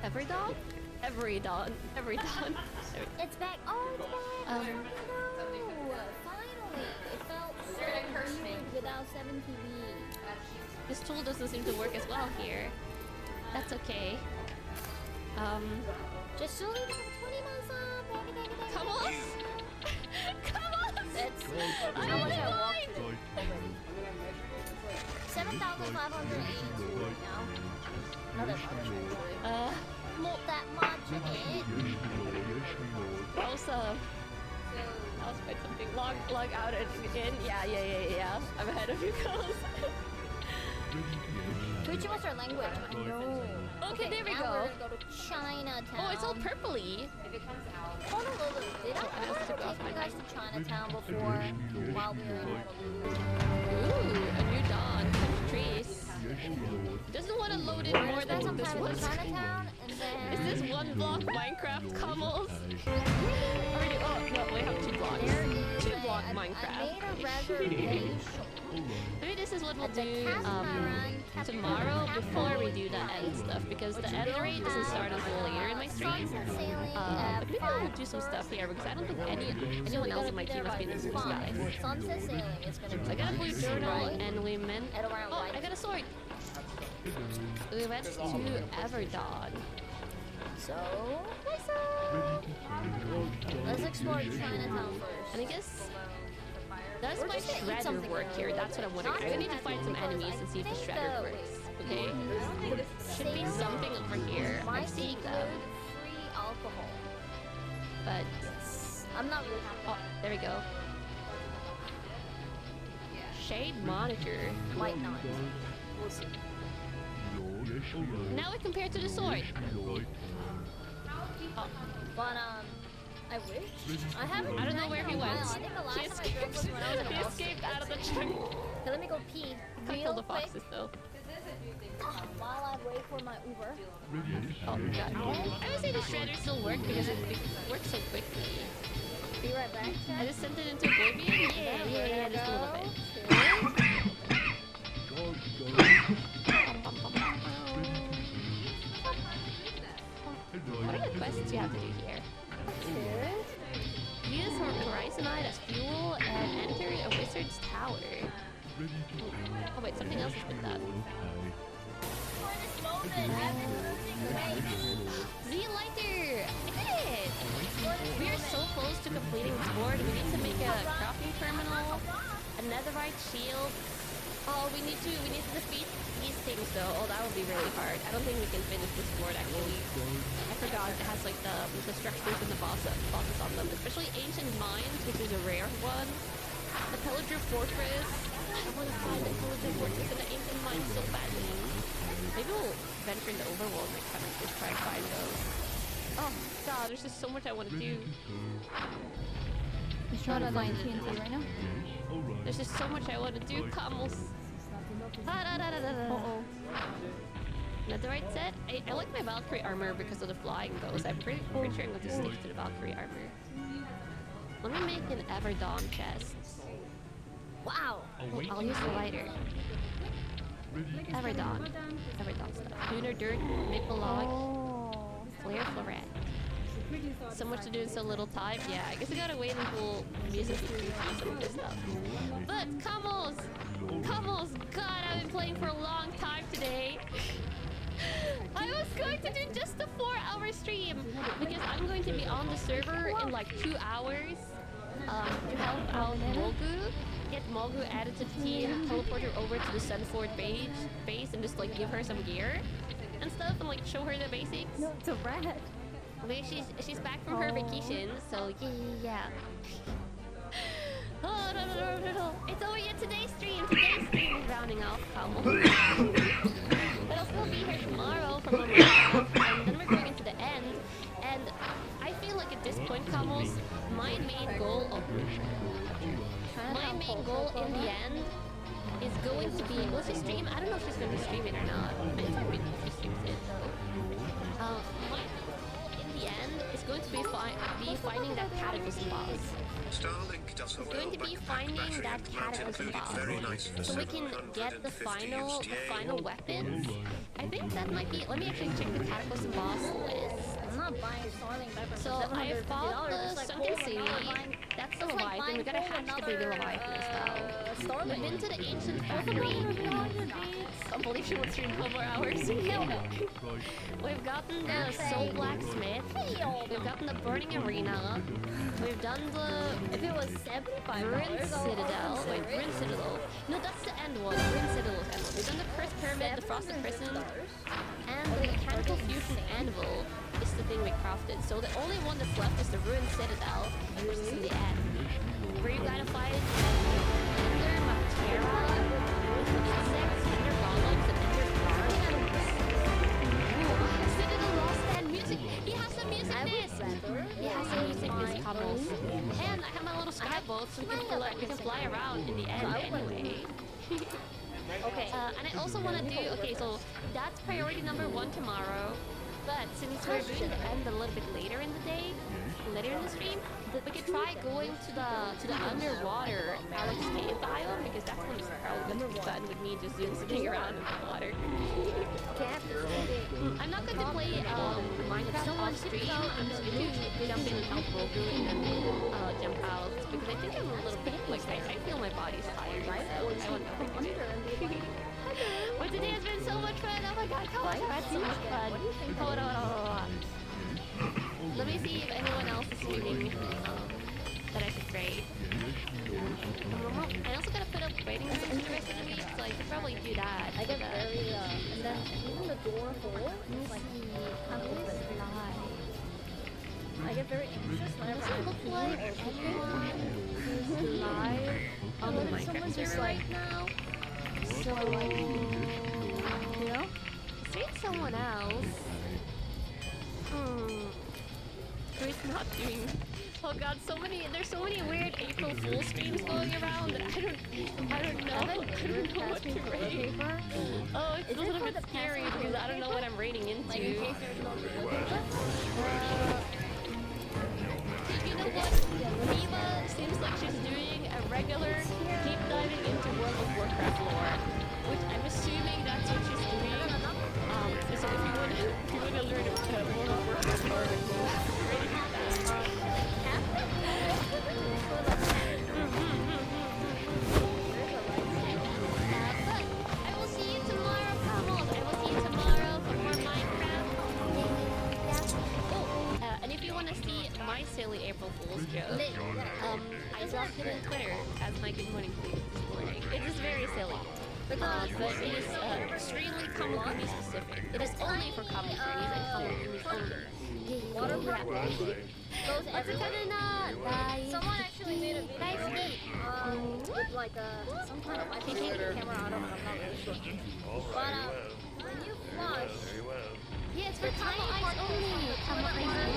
Every dawn? Every dawn. Every dawn. It's back. Oh, it's back. Um, No, finally. It felt so weird without 7 TV. This tool doesn't seem to work as well here. That's okay. Just so you know, 20 months up, baby. Come on! Come on! That's I how don't much I mind! walked already. 7,582 right now. Not that much, actually. Not that much in it. Awesome. That was quite something. Log out and in. Yeah. I'm ahead of you girls. Twitch was our language. I know. Okay, there we now go. we're gonna go to Chinatown. Oh, it's all purpley. Honolulu. Did I has to ever go take for you guys to Chinatown before while we were in Honolulu? Ooh, a new dawn. Touch trees. Doesn't want to load in more Spend than some this time one. in Chinatown and then... Is this one block Minecraft Camels? Already, oh, no, we have 2 blocks. There is 2 a- block I Minecraft. made a reservation. Maybe this is what we'll At the do Catamaran tomorrow before we Cafe. do the end stuff, because the end raid doesn't start until later in my stream. Sunset sailing But maybe I'll do some stuff here because I don't think anyone else in my team has been in blue sky. Sunset sailing is gonna be I got a blue journal right? and we meant. At around Oh, like I got a sword. We went to Everdawn. so. Let's explore Chinatown first. And I guess does We're my just gonna eat shredder something work real here? quick. That's what I'm wondering. I need to find some enemies and see if the shredder works. Okay? Should be something over here. I'm seeing them, Free alcohol. but I'm not really. oh, there we go. Shade monitor. Might not. We'll see. Now we compare to the sword. Oh, But I wish. I haven't. I don't know drank where in he a went. while. I think the last He time I drank was when I was in he house. escaped out of the chunk. Okay, let me go pee. Can't kill Real the quick. foxes though. While I wait for my Uber. Oh god. I would say the shredder still worked because it works so quickly. Be right back. I just sent it into Oblivion. Yeah, just a little bit. What are the quests you have to do here? Use Horizonite as fuel and enter a wizard's tower. Oh wait, something else has been done. Z Lighter! I did it! We are so close to completing this board. We need to make a crafting terminal, a netherite shield. Oh, we need to defeat these things though. Oh, that would be really hard. I don't think we can finish this board actually. I forgot it has like the structures and the bosses on them, especially Ancient Mines, which is a rare one. The Pillager Fortress. I want to find the Pillager Fortress and the Ancient Mines so badly. Maybe we'll venture into Overworld next time and just try and find those. Oh god, there's just so much I want to do. He's trying to find TNT right now. There's just so much I want to do, Camels. Uh-oh. Netherite set? I like my Valkyrie armor because of the flying though, so I'm pretty sure I'm going to stick to the Valkyrie armor. Let me make an Everdawn chest. Wow. I'll use the lighter. Everdawn stuff. Lunar dirt, maple log, flare floret. So much to do in so little time. Yeah, I guess I gotta wait until music improves some of this stuff. But Camels! God, I've been playing for a long time today. I was going to do just a 4-hour stream because I'm going to be on the server in like 2 hours to help out Mogu, get Mogu added to the team, teleport her over to the Sunford base and just like give her some gear and stuff and like show her the basics. No, it's a rat. Maybe she's back from her vacation, so yeah. Oh no. It's over yet today's stream. Today's stream is rounding off, Camel. But I'll still be here tomorrow for one more and then we're going into the end. And I feel like at this point, Camels, my main goal in the end is going to be, will she stream? I don't know if she's going to be streaming or not. Maybe if she streams it though. My in the end is going to be finding that Cataclysm boss. It's going to be finding that Cataclysm boss, so we can get the final weapons. I think that might be. Let me actually check the Cataclysm boss list. I'm not buying Starling Viper for So I $750. fought the It's like Sunken gold. City. I'm not buying- That's the it's like Leviathan. buying We gotta gold hatch the baby another, Leviathan as well. Starling. We've been to the Ancient Factory. Can't believe she wants to stream 12 more hours. We've gotten the Soul Blacksmith. We've gotten the Burning Arena. We've done the If it was $75, Ruined I'll Citadel. Wait, consider it. Ruined Citadel. No, that's the end one. Ruined Citadel's end one. We've done the Cursed Pyramid, the Frosted Prison, and the Mechanical Fusion Anvil is the thing we crafted. So the only one that's left is the Ruined Citadel, which is in the end. Where you gotta fight Ender Matera with insects, Ender Golems, and Ender Guardians. Ooh, Citadel lost that music. He has some music disc. He has some music disc combos. And I have my little skyboat so we can fly around in the end anyway. Okay. And I also want to do, okay, so that's priority number 1 tomorrow. But since we're doing the end a little bit later in the day, later in the stream, we could try going to the underwater Alex Cave biome because that's going to be probably fun with me just sitting around in the water. I'm not going to play Minecraft on stream. I'm just going to jump in and help Rogu and then jump out because I think I'm a little bit like I feel my body's tired. So I want to do it. But today has been so much fun. Oh my god, come on, I've had so much fun. Hold on. Let me see if anyone else is streaming that I should trade. I also gotta put up rating systems the rest of the week, so I should probably do that. I get very, and then even the door hole, like, I get very anxious whenever Does it look I like everyone is live on the Minecraft server right now? So, You know? stream someone else. Who's not doing? Oh god, there's so many weird April Fool streams going around that I don't know what to rate. Oh, it's a little bit scary because I don't know what I'm rating into. You know what? Viva seems like she's doing a regular deep diving into World of Warcraft lore, which I'm assuming that's what she's doing. So if you want to learn World of Warcraft lore, then go ready for that. But I will see you tomorrow, Camels. I will see you tomorrow for more Minecraft. Oh, and my silly April Fool's joke. I dropped it on Twitter as my good morning tweet this morning. It is very silly. But it is extremely Kamogumi specific. It is only for Kamogumis and Kamogumis only. Water park goes everywhere. Someone actually made a video with like some kind of camera. I don't know. I'm not really sure. But when you flush, Yeah, it's for tiny parts only. it goes everywhere.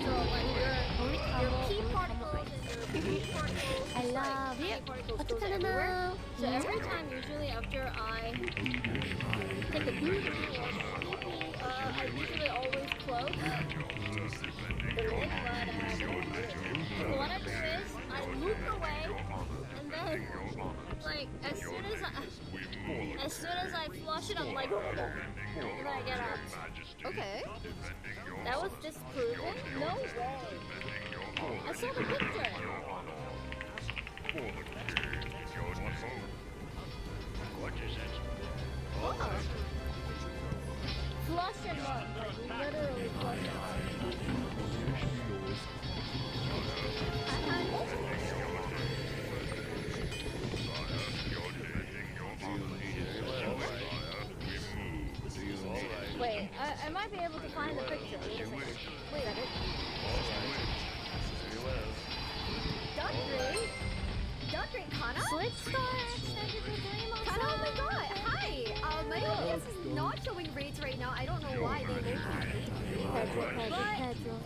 So like your pee particles and your pee particles, I love tiny it. particles goes everywhere. So every time, usually after I take a pee, I usually always close the lid, but what I do is I look away, and then like as soon as I flush it, I'm like, and then I get up. Okay. That was disproven? No way. I saw the picture. Flush and run, like literally flush and run. Wait, I might be able to find the picture. Wait a second. Wait a minute. Duck Green Kana? Slitstar extended the dream on Kana, oh my god, hi! My audience is not showing rates right now. I don't know why they don't But,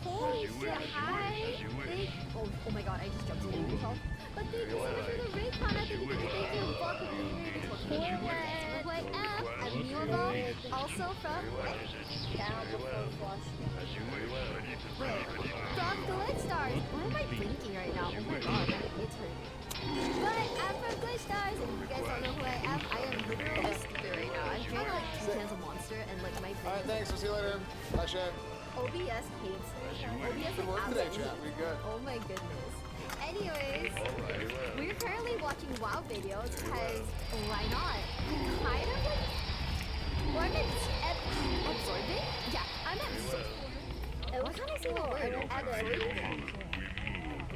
holy shit, hi! Oh my god, I just jumped to myself. But thank you so much for the rate, Kana. Thank you. Fuck Wait, I'm Murgo, also from... From Glitch Stars. Why am I blinking right now? Oh my god, it's hurting. But I'm from Glitch Stars, and if you guys don't know who I am literally stupid right now. I'm trying to like chance a monster, and like my Alright, thanks. We'll see you later. Bye, Shay. OBS hates me. OBS Good work is today, absolutely- chat. We good. Oh my goodness. Anyways, we're currently watching WoW videos because why not? Kind of like, well, I'm absorbing. Yeah, I'm absorbing. What can I say the word? Absorbing.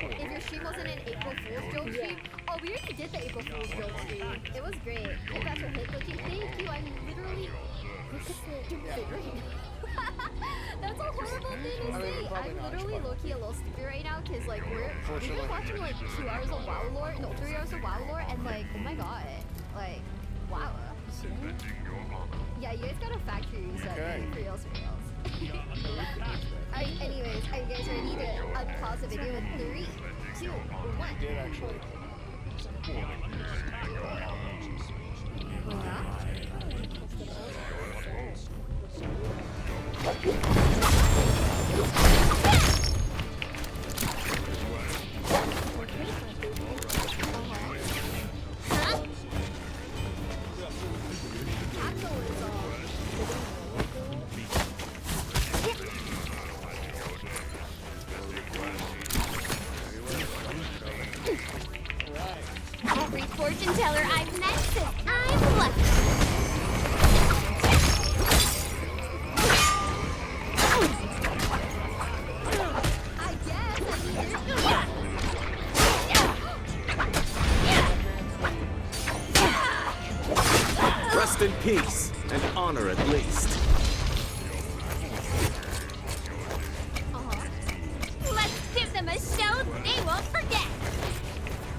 If your stream wasn't an April Fool's joke stream, oh, we already did the April Fool's joke stream. It was great. I got your hit, Loki. Thank you. I'm literally considering. That's a horrible thing to say. I'm literally low-key a little stupid right now because like we've been watching like 2 hours of WoW lore, no 3 hours of WoW lore, and like oh my god, like wow. Yeah, you guys got a factory reset. Okay. For reals. Alright, anyways, are you guys ready to unpause the video in 3, 2, 1? Did actually. Every fortune teller I've met since I'm lucky. I guess Rest in peace and honor at least. Let's give them a show they won't forget.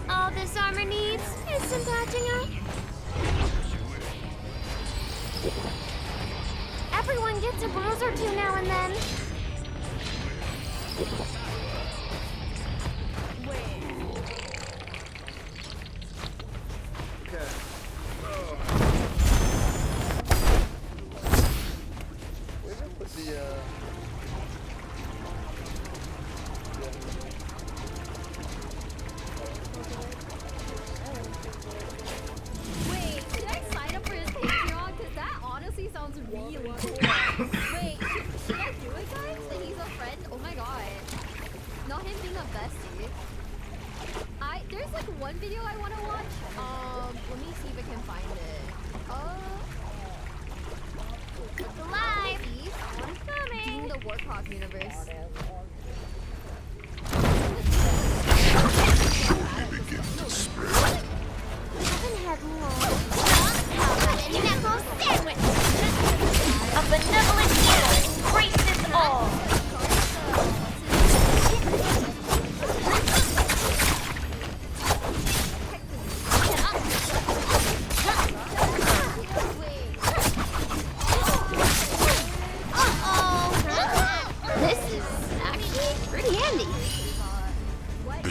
All this armor needs is some patching up. Everyone gets a bruise or two now and then. Okay. Where did I put the Wait, should I sign up for his Patreon? Because that honestly sounds really cool. Wait, should I do it, guys? That he's a friend? Oh my god. Not him being a bestie. There's like one video I want to watch. Let me see if I can find it. It's alive! I'm coming! In the Warcraft universe.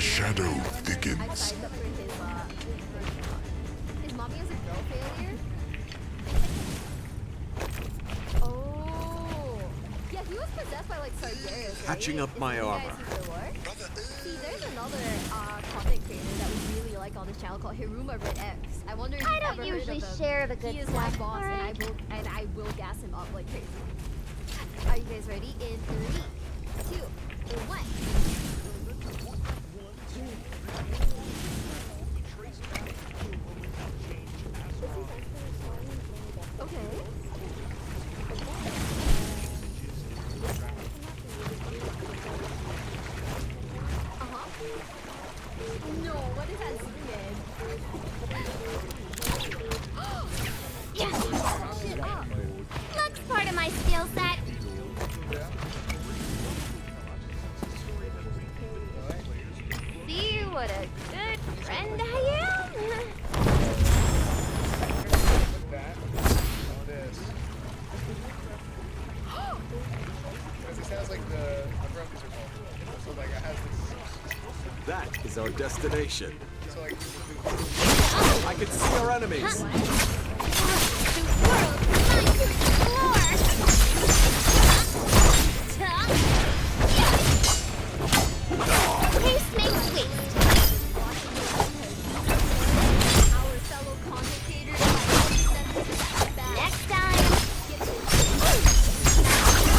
shadow I thickens. signed up for his mommy is a girl failure. Oh, yeah, he was possessed by like Sargeras, right? Patching up my Is it you guys armor. who the lore? See, there's another content creator that we really like on this channel called Hiruma Red X. I wonder if I you've don't ever usually heard of him. share the good He is stuff, my boss, alright? and I will gas him up like crazy. Are you guys ready? In 3, 2, 1. Okay. No, what is that zoom in? Yes! Shit up. Looks part of my skill set. See what a good friend I am? That. This. This has like the. I forgot what these are called. So like it has this. That is our destination. So like. I can see our enemies. The world is mine to explore. Haste makes waste. Our fellow commentators might notice that this is bad. Next time.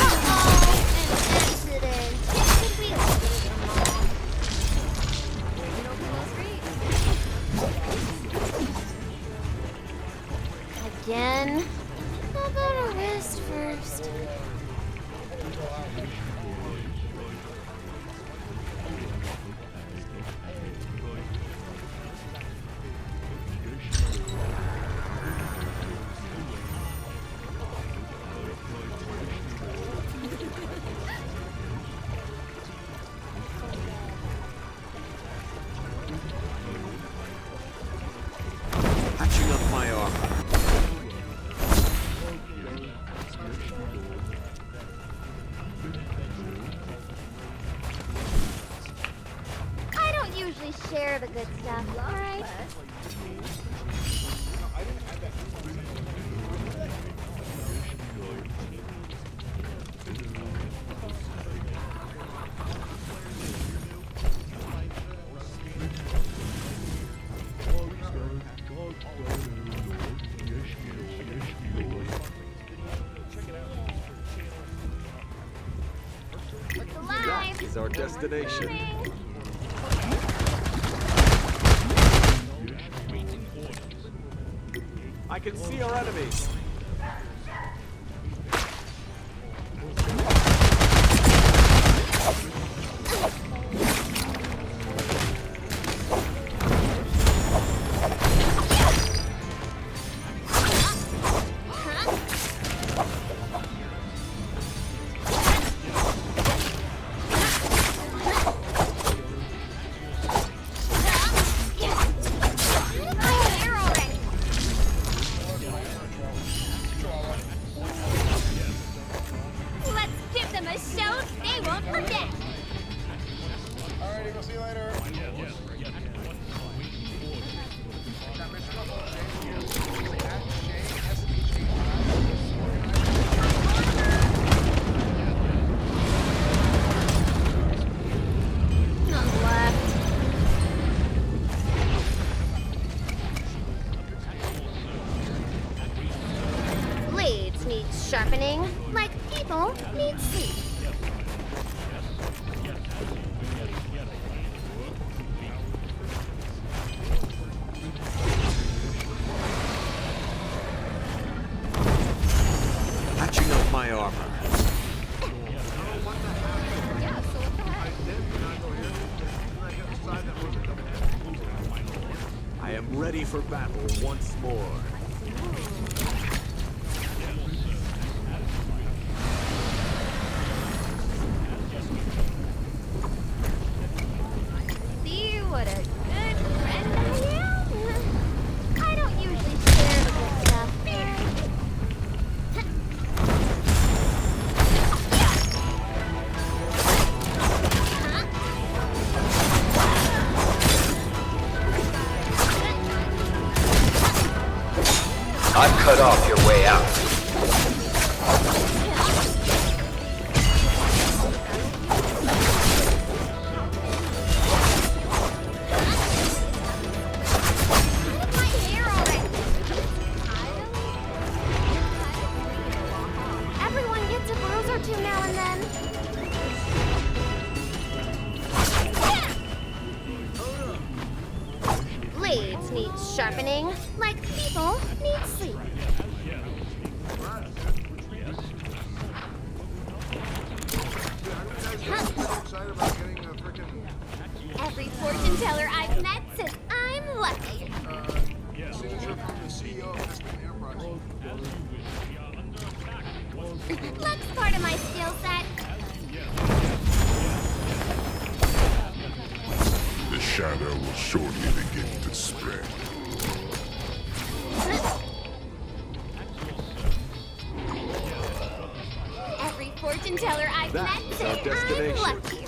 Uh-oh, an accident. Could we all get along? You know who else great? Again? How about a rest first? Patching up my armor. I don't usually share the good stuff, alright? Look alive! That is our destination. Moving. I can see our enemies. Here already. Let's give them a show they won't forget. Alrighty, we'll see you later. None left. Blades need sharpening, like people need sleep. Patching up my armor. Yeah, so what the heck? I am ready for battle once more. See what a good friend I am? I don't usually share the good stuff. Huh? cut off your way out. My hair already. Everyone gets a bruise or two now and then. Blades need sharpening, like people need sleep. Every fortune teller I've met says I'm lucky. Signature from the CEO of Aspen Enterprise. Luck's part of my skill set. The shadow will shortly begin to spread. Every fortune teller I've met says I'm lucky.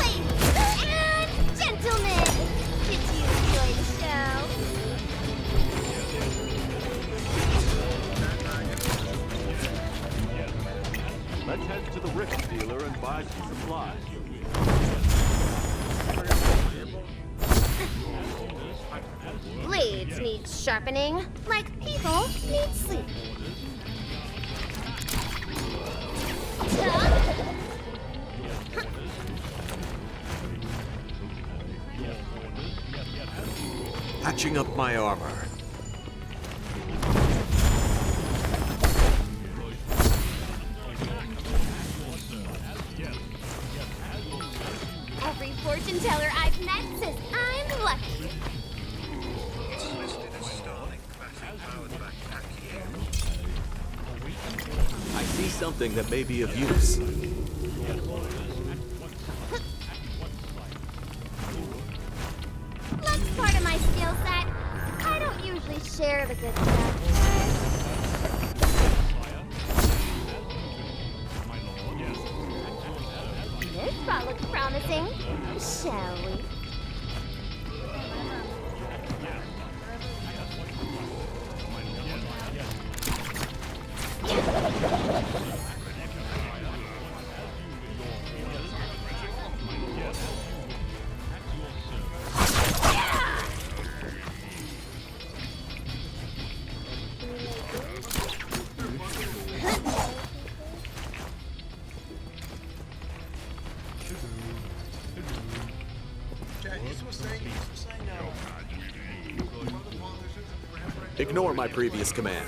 Ladies and gentlemen, did you enjoy the show? Let's head to the Rift dealer and buy some supplies. Blades need sharpening, like people need sleep. Patching up my armor. Every fortune teller I've met says I'm lucky. I see something that may be of use. Luck's part of my skill set. I don't usually share the good stuff. This spot looks promising. Shall we? Ignore my previous command.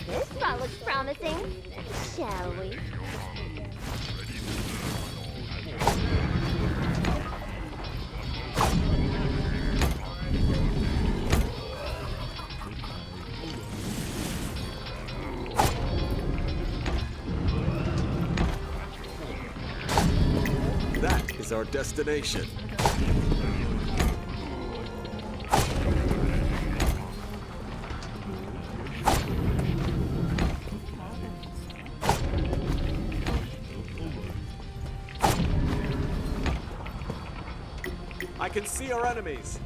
This spot looks promising. Shall we? That is our destination. I can see our enemies.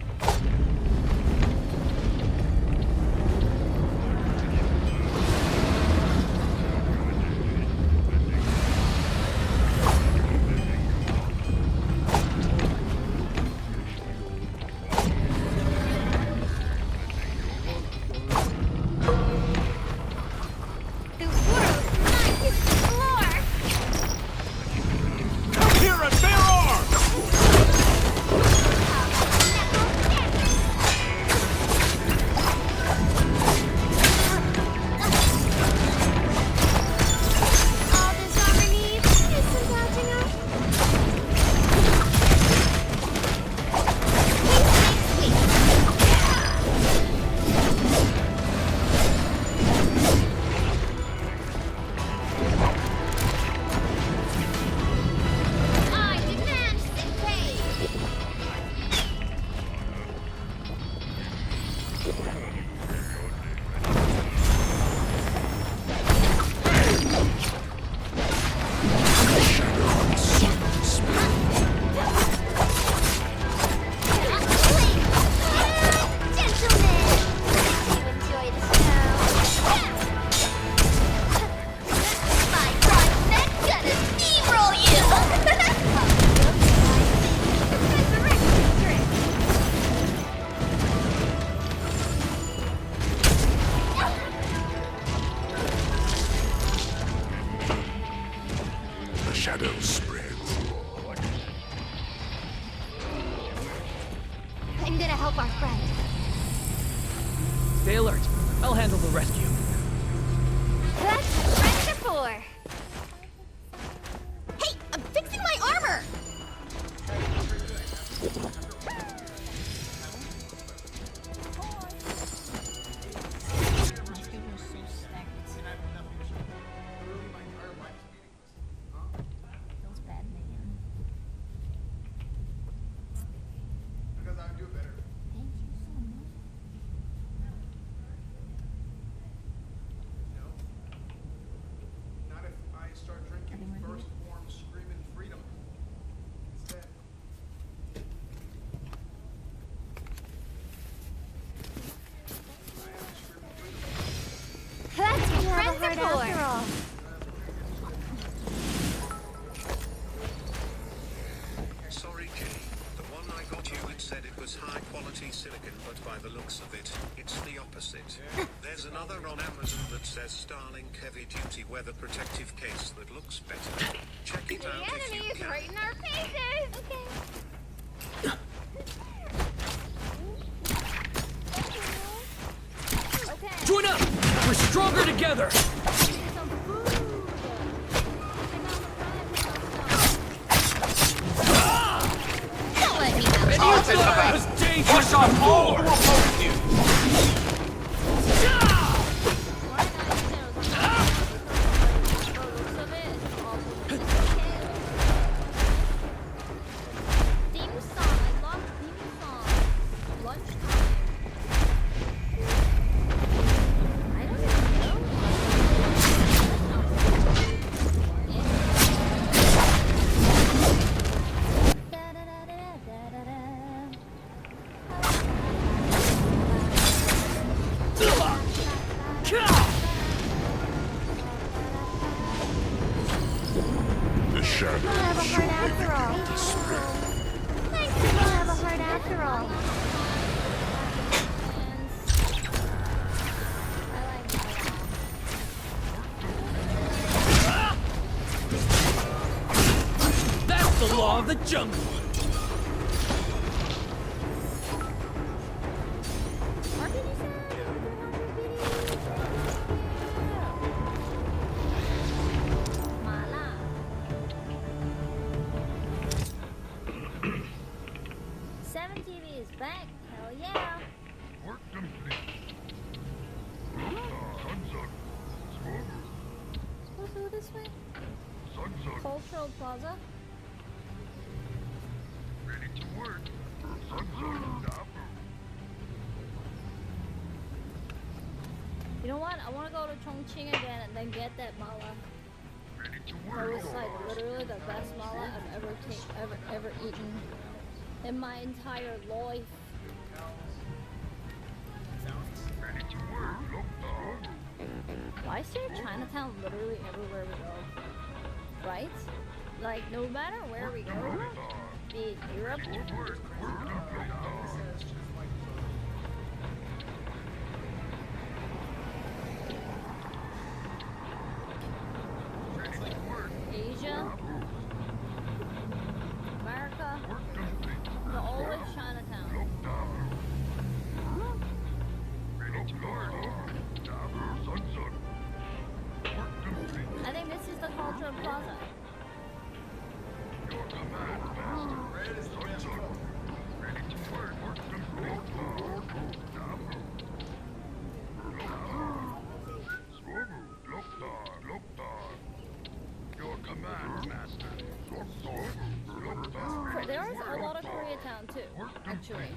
The world might explore. Here and bear arms! shadow spreads. I'm gonna help our friend. Stay alert. I'll handle the rescue. That's what friends are for. Hey, I'm fixing my armor. Because I would do it better. No. Not if I start drinking first form screaming freedom. Instead. That's what friends are for. After all. Sorry, Kenny. The one I got you, it said it was high quality silicon, but by the looks of it, it's the opposite. There's another on Amazon that says Starlink Heavy Duty Weather Protective Case that looks better. Check it The out if enemy you is can. right in our faces. Okay. Join up! We're stronger together! Don't let me down. That was dangerous on board! Theme song, I love theme song. Lunchtime. I don't even know. The shadows have a heart shortly after all. begin to spread. Nice to have a heart after all. That's the law of the jungle! Mala. Seven TV is back. Hell yeah. Supposed to go this way? Cultural Plaza? You know what? I want to go to Chongqing again and then get that mala. That was like literally the best mala I've ever eaten in my entire life. Why is there Chinatown literally everywhere we go? Right? Like no matter where we go, be it Europe. Asia, America, the always Chinatown. I think this is the Cultural Plaza. There's a lot of Koreatown too, actually.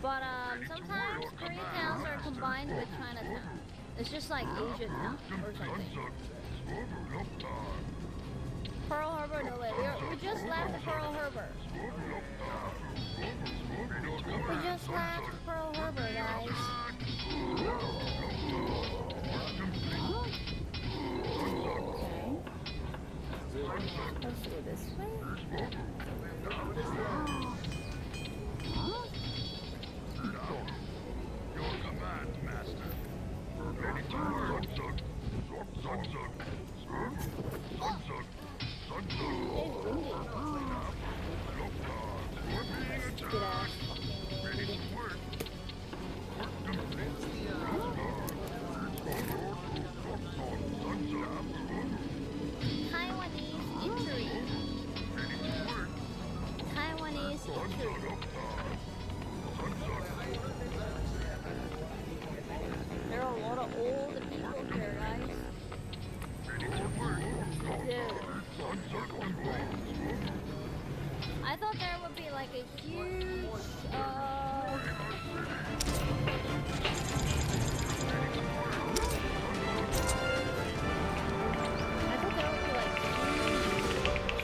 But sometimes Koreatowns are combined with Chinatown. It's just like Asia Town or something. Pearl Harbor, no way. We just left Pearl Harbor. We just left Pearl Harbor, guys. Let's go this way. Stupid ass fucking wind. Taiwanese eatery. Taiwanese eatery. There are a lot of old people here, guys. Dude. I thought there would be like a huge,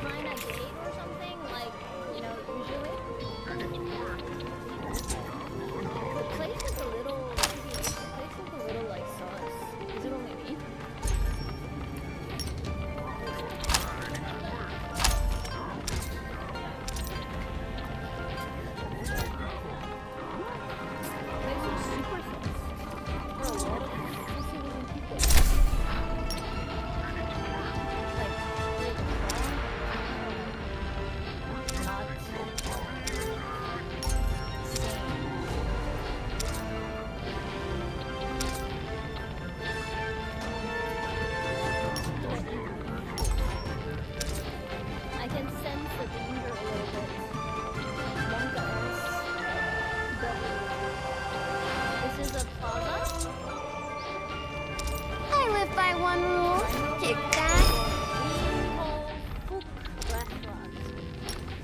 China Gate or something, like, you know, usually. The place is a little, like, sus. Is it only me? I can sense the danger a little bit. Among us. This is a plaza. I live by one rule. Kick that.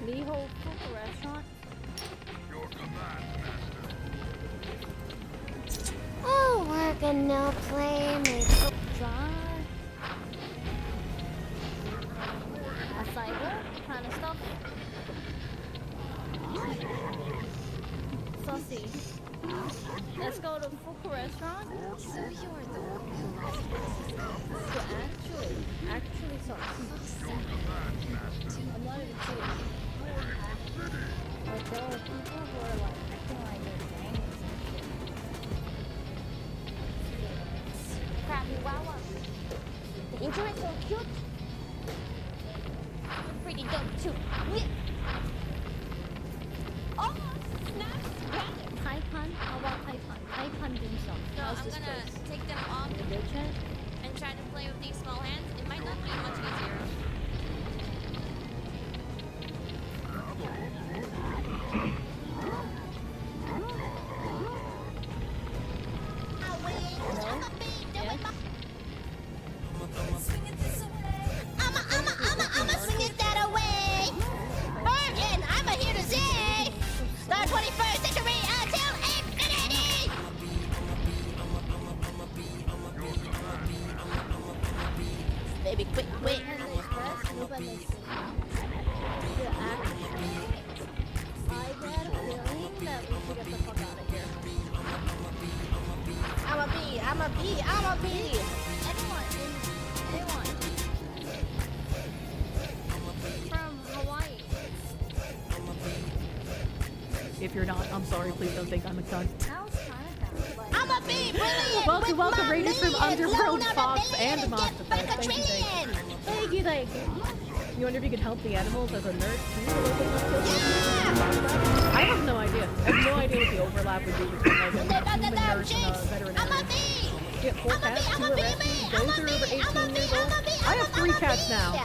Miho Fook Restaurant. Oh, work and no play makes a Acai kind of stuff. Saucy. Let's go to Fook Restaurant. So you're the one who lost So actually saucy. I'm not even kidding. Like there are people who are like acting like they're gangs and shit. crappy wawa. The intro is so cute. Pretty dope too. Oh, snap! Taipan? How about Taipan? Taipan dim sum. So How's I'm this gonna place? take them off Religion? and try to play with these small hands. It might not be much easier. I'ma swing it that away. And I'm here to say, the 21st century until infinity. Baby, quick, quick. I get a feeling that we should get the fuck out of here. I'm a bee. Anyone from Hawaii. If you're not, I'm sorry. Please don't think I'm a cunt. How's Chinatown? Like, I'm a bee, brilliant. Welcome, welcome, Raiders from Underworld, Fox Fox, and Monster. Thank you, thank you. Thank you. You wonder if you could help the animals as a nurse? I have no idea. I have no idea what the overlap would be between like a human nurse and a veterinarian. Get 4 cats, 2 are rescued, those are over 18 years old. I have 3 cats now.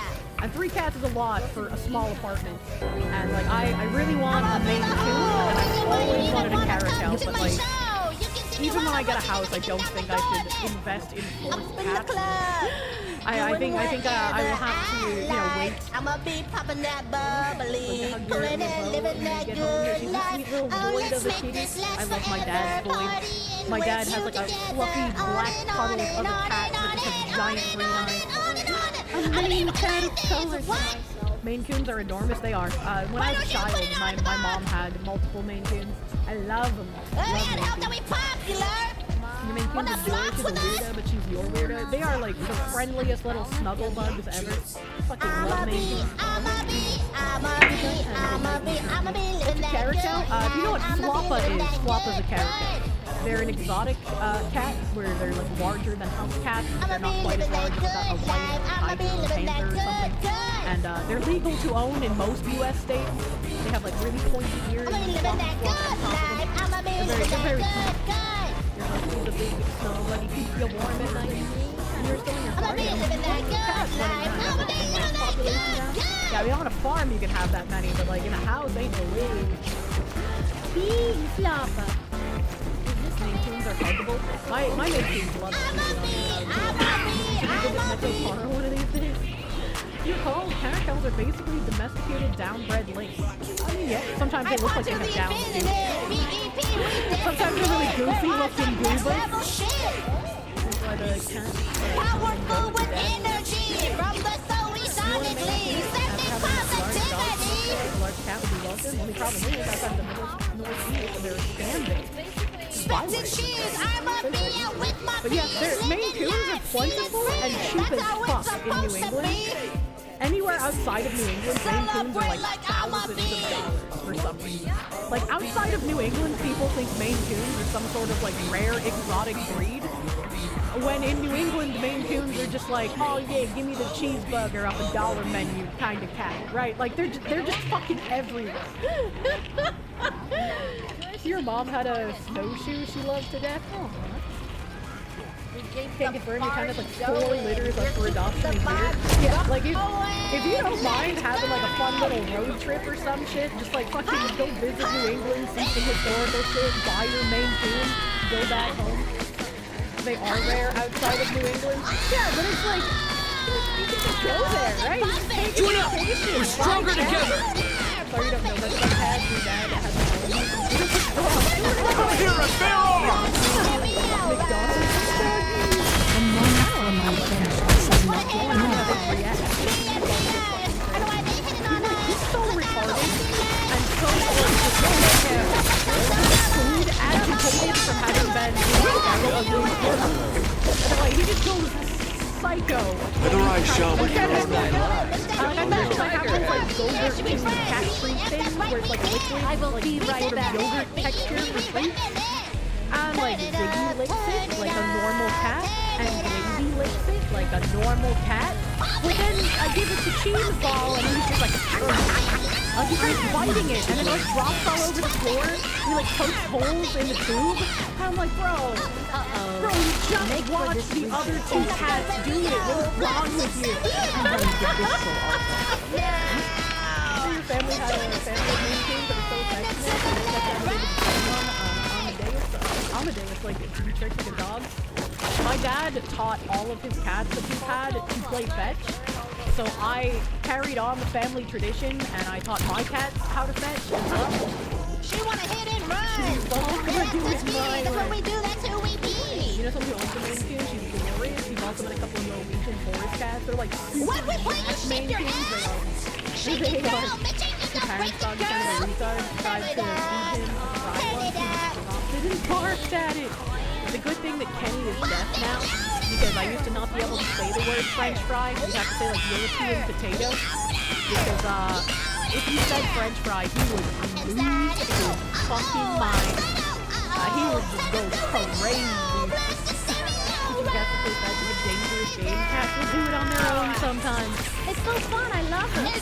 And 3 cats is a lot for a small apartment. And like I really want a Maine Coon, and I've always wanted a Caracal, but like even when I get a house, I don't think I should invest in 4 cats. I think I will have to, you know, wait. I'ma be popping that bubbly, pulling and living that good life. Oh, let's make this last I love my dad's voice. My dad has like a fluffy black puddle of a cat with just a giant green eye. A Maine cat of colors. Maine Coons are enormous. They are. When I was a child, my mom had multiple Maine Coons. I love them. How are we popular? Your Maine Coon's a joy. She's a weirdo, but she's your weirdo. They are like the friendliest little snuggle bugs ever. Fucking love Maine Coons. I'm a bee, living that Caracal? Do you know what Floppa is? Floppa's a caracal. they're an exotic cat where they're like larger than house cats. They're not quite as large as a white tiger or panther or something. And they're legal to own in most U.S. states. They have like really pointy ears and they're very cute. Your husky's a big snuggle buddy, keeps you warm at night. And you're still in your car. Yeah, I mean, on a farm you can have that many, but like in a house, ain't no way. Big flopper. Maine Coons are huggable. My Maine Coons love it. One of these days. You call caracals are basically domesticated downbred lynx. I mean, yeah, sometimes they look like they have down too. Sometimes they're really goofy looking goobers. Why the cat? Powerful with energy from the soul sonic leaves. A large cat would be welcome. Only problem is outside the middle northeast, they're expanding. But yeah, Maine Coons are plentiful and cheap as fuck in New England. Anywhere outside of New England, Maine Coons are like thousands of dollars for some reason. Like outside of New England, people think Maine Coons are some sort of like rare exotic breed. When in New England, Maine Coons are just like, oh yeah, give me the cheeseburger off a dollar menu kind of cat, right? Like they're just fucking everywhere. Your mom had a snowshoe she loves to death. Oh, can't confirm you kind of like 4 litters up for adoption a year. Yeah, like if you don't mind having like a fun little road trip or some shit, just like fucking go visit New England, see some historical shit, buy your Maine Coon, go back home. They are rare outside of New England. Yeah, but it's like you can just go there, right? Join up! We're stronger together! Sorry you don't know, but my dad, your dad has a Here at Pharaoh! He's so retarded and so food agitated from having been like he just goes psycho. Whether I shall I have those like yogurt cat treat things where it's like liquid, I will be right back. Yogurt texture for treats. And like Ziggy licks it like a normal cat, and Lady licks it like a normal cat. But then I give it to Cheese Ball, and he's just like, he keeps biting it, and it like drops all over the floor. He like pokes holes in the tube. And I'm like, bro, you just watched the other 2 cats do it. What's wrong with you? Your family had a family of Maine Coons that were so affectionate. Amadeus, like, to be tricked like a dog. My dad taught all of his cats that he's had to play fetch. So I carried on the family tradition and I taught my cats how to fetch as well. She wanna hit and run! That's what we do, that's who we be! You know somebody who owns the Maine Coon? She's glorious. He's also been a couple of Norwegian forest cats. They're like What we play, you shake your ass! Shake it down, bitch, shake it the parents' dog is kind of a retard. Tried to feed him they didn't bark at it. It's a good thing that Kenny is deaf now, because I used to not be able to say the word French fry. We'd have to say like European potato. Because if you said French fry, he would lose his fucking mind. He would just go crazy. You have to play that with a dangerous game. Cats will do it on their own sometimes. It's so fun, I love it. We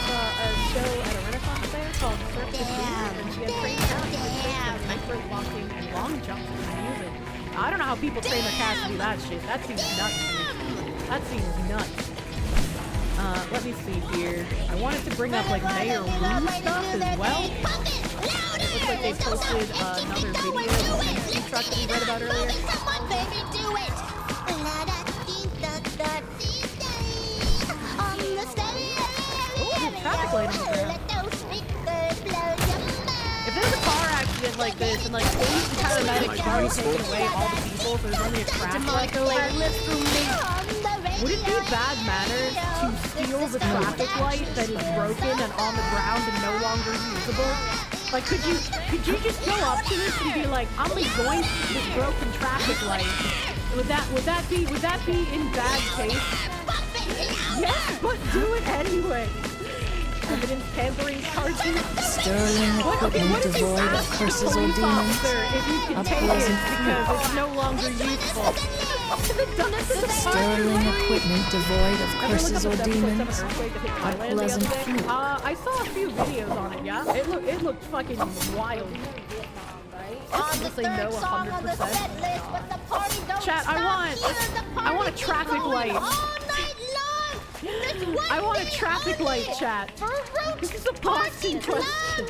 saw a show at a Renaissance fair called Circus Booth, and she had trained cats with tightrope walking and long jumps and music. I don't know how people train their cats to do that shit. That seems nuts to me. That seems nuts. Let me see here. I wanted to bring up like Mayor Wu stuff as well. It looks like they posted another video of the MC truck that we read about earlier. Traffic light on the ground. If there's a car accident like this and like police and paramedics have already taken away all the people, so there's only a traffic light over, would it be bad manners to steal the traffic light that is broken and on the ground and no longer usable? Like, could you just go up to this and be like, I'm going to this broken traffic light? Would that be in bad taste? Yes, but do it anyway. evidence tampering charges. Sterling equipment devoid of curses or demons. If you can A take it pleasant because it's no longer useful. Sterling equipment devoid of curses or demons. A pleasant fluke. I saw a few videos on it, yeah? It looked fucking wild. Honestly, no, 100%. Chat, I want a traffic light. I want a traffic light, chat. This is a boxing question.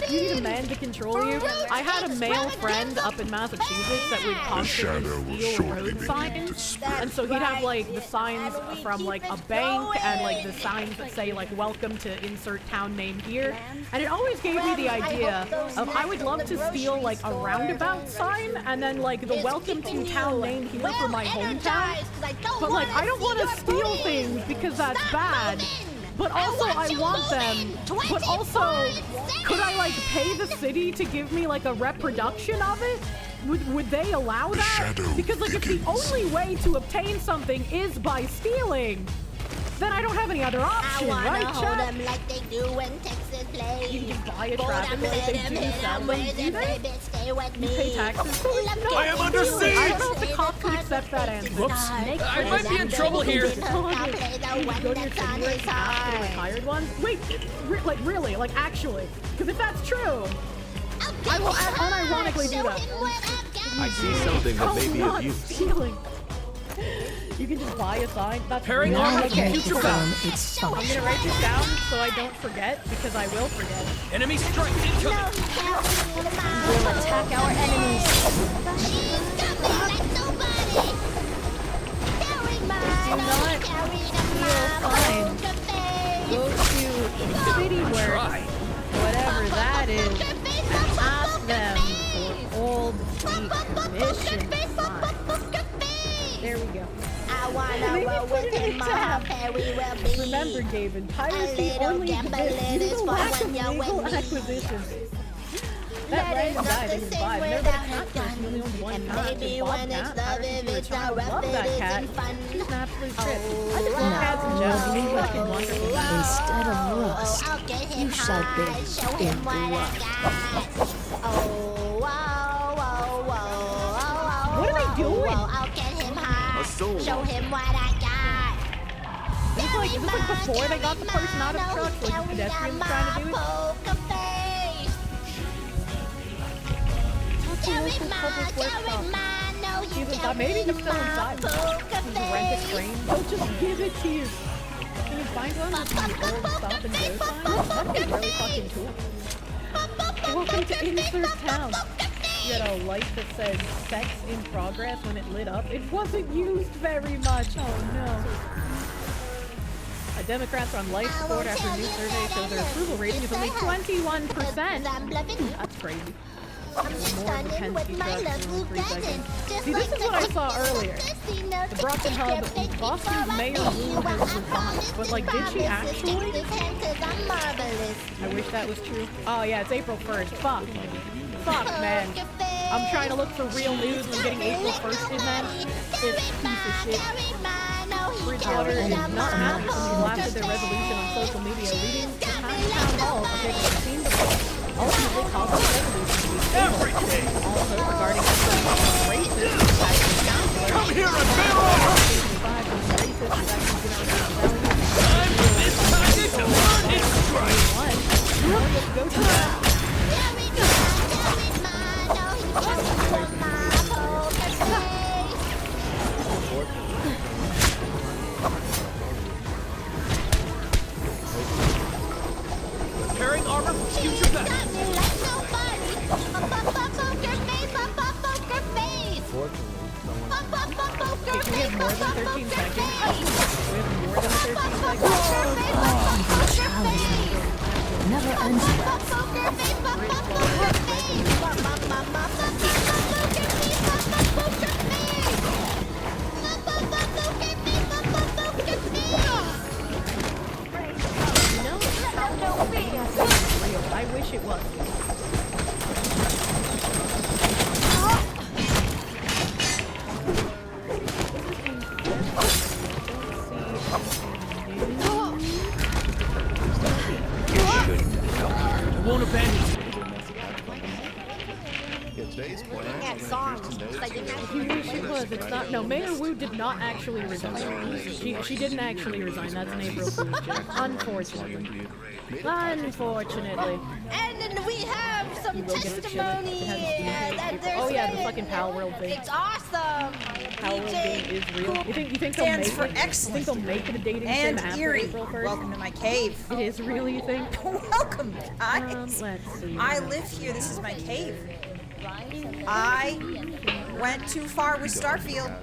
You need a man to control you? I had a male friend up in Massachusetts that would constantly steal road signs. And so he'd have like the signs from like a bank and like the signs that say like welcome to insert town name here. And it always gave me the idea of I would love to steal like a roundabout sign and then like the welcome to town name here for my hometown. But like I don't want to steal things because that's bad. But also I want them. But also, could I like pay the city to give me like a reproduction of it? Would they allow that? Because like if the only way to obtain something is by stealing, then I don't have any other option, right, chat? Like they do when Texas plays. You can buy a traffic light, they do sell them, do they? You pay taxes? I am under siege! I don't know if the cops would accept that answer. Whoops. I might be in trouble here. You go to your city and ask for the retired ones? Wait, like really, like actually. Because if that's true, I will unironically do that. I see something that may be of use. Stealing. You can just buy a sign. That's Pairing really armor okay. future bound. Its I'm function. gonna write this down so I don't forget, because I will forget. Enemy strike incoming. We'll attack our enemies. Do not feel fine. Go to City Works, whatever that is, and ask them for old decommission signs. There we go. Remember, Gavin, piracy only exists due to lack of legal acquisition. That random guy didn't survive. Never got a cat person. He only owns one cat. The Bobcat. Pirates for a child. Love that cat. She's an absolute trip. I just love cats in general. She's fucking wonderful. Instead of rust, you shall bathe in blood. What are they doing? A soul. Show him what I got. Is this like before they got the person out of the truck? Like the pedestrians trying to do it? Maybe he's still inside. Just rent a train. They'll just give it to you. Can you find one with the old stop and go sign? That'd be really fucking cool. Welcome to Insert Town. You had a light that says sex in progress when it lit up. It wasn't used very much. Oh no. Democrats are on life support after a new survey shows their approval rating is only 21%. That's crazy. See, this is what I saw earlier. The Brockton Hub, Boston's mayor Wu has resigned. But like, did she actually? I wish that was true. Oh yeah, it's April 1st. Fuck. Fuck, man. I'm trying to look for real news and I'm getting April 1st in that. This piece of shit. Bridgewater is not happy when they blasted their resolution on social media, leading to town hall of taking a scene before. Ultimately caused the resolution to be tabled. Also regarding racist Come here and bear arms! This time it's a burning strike! Go to that. Repairing armor for future battle. That song. Like, She was. It's not. No, Mayor Wu did not actually resign. She didn't actually resign. That's an April Fool's joke. Unfortunately. Unfortunately. And then we have some testimony that there's Oh yeah, the fucking Pal World thing. It's awesome. Pal World thing is real. You think they'll Stands make for it? excellent. You think they'll make it a dating And sim after eerie. April 1st? Welcome to my cave. It is really, you think? Welcome, guys. Let's see. I live here. This is my cave. I went too far with Starfield.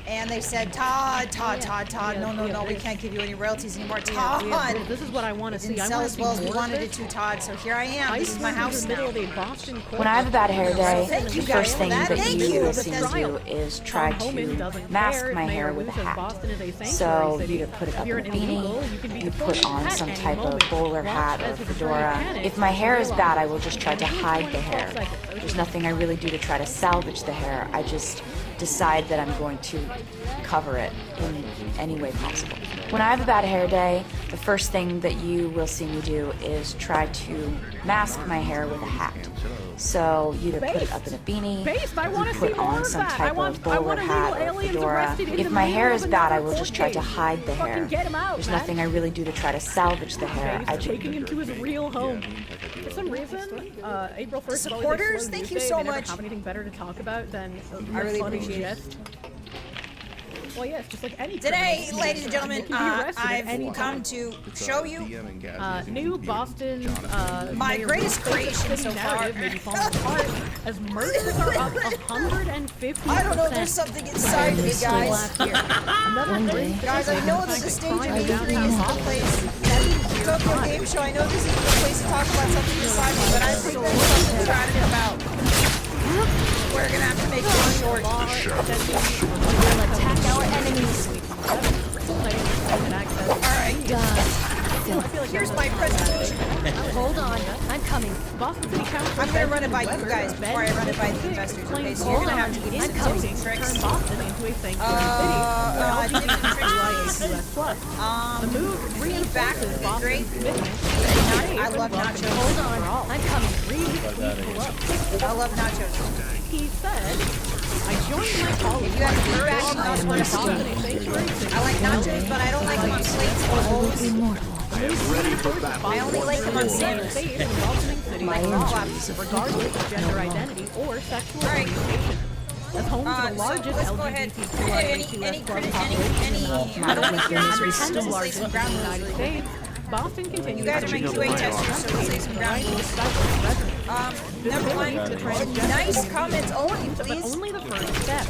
And they said, Todd, no, we can't give you any royalties anymore. Todd! Yeah, this is what I want to see. Didn't I sell want as to well as see we more wanted of it this. to, Todd. So here I am. This is my house in the now. middle of a Boston When I have a bad hair day, Thank you the guys first for thing that. that Thank you you. will see me do is try to mask my hair with a hat. So you either put it up in a beanie, you put on some type of bowler hat or fedora. If my hair is bad, I will just try to hide the hair. There's nothing I really do to try to salvage the hair. I just decide that I'm going to cover it in any way possible. When I have a bad hair day, the first thing that you will see me do is try to mask my hair with a hat. So you either put it up in a beanie, you put on some type of bowler hat or fedora. If my hair is bad, I will just try to hide the hair. There's nothing I really do to try to salvage the hair. I just taking him to his real home. For some reason, April 1st is always a Supporters, slow thank news you day. so They never much. have anything better to talk about than I really funny appreciate it. jest. Well, yeah, it's just like any Today, criminal. ladies and gentlemen, They can be arrested at I've any come time. to show you New Boston's my mayor greatest Rose creation City so far. narrative may be falling apart as murders are up 150%. I don't know, there's something inside me, guys. Guys, I know that the stage of E3 isn't the place. Tokyo Game Show, I know this isn't the place to talk about something inside me, but I think there's something tragic about. We're gonna have to make this short. Attack our enemies. Alright. Here's my presentation. Hold on, I'm coming. Boston City Council. I'm gonna run it by you guys before I run it by the investors. Okay, so you're gonna have to give me some tips and tricks. Turn Boston into a sanctuary city. The move feedback would be great. I love nachos. Hold on, I'm coming. I love nachos. He said, I joined my colleagues. You have feedback, you also want to see. I like nachos, but I don't like them on plates or bowls. I am ready for battle. I only like them on sandwiches. Like regardless of gender identity or sexual orientation. As home to the largest LGBTQIA2S plus population, not only here in the 10th largest in the United States, Boston continues You guys are my QA testers, so let's say some ground rules. Number one, nice comments only, but please. only the first step.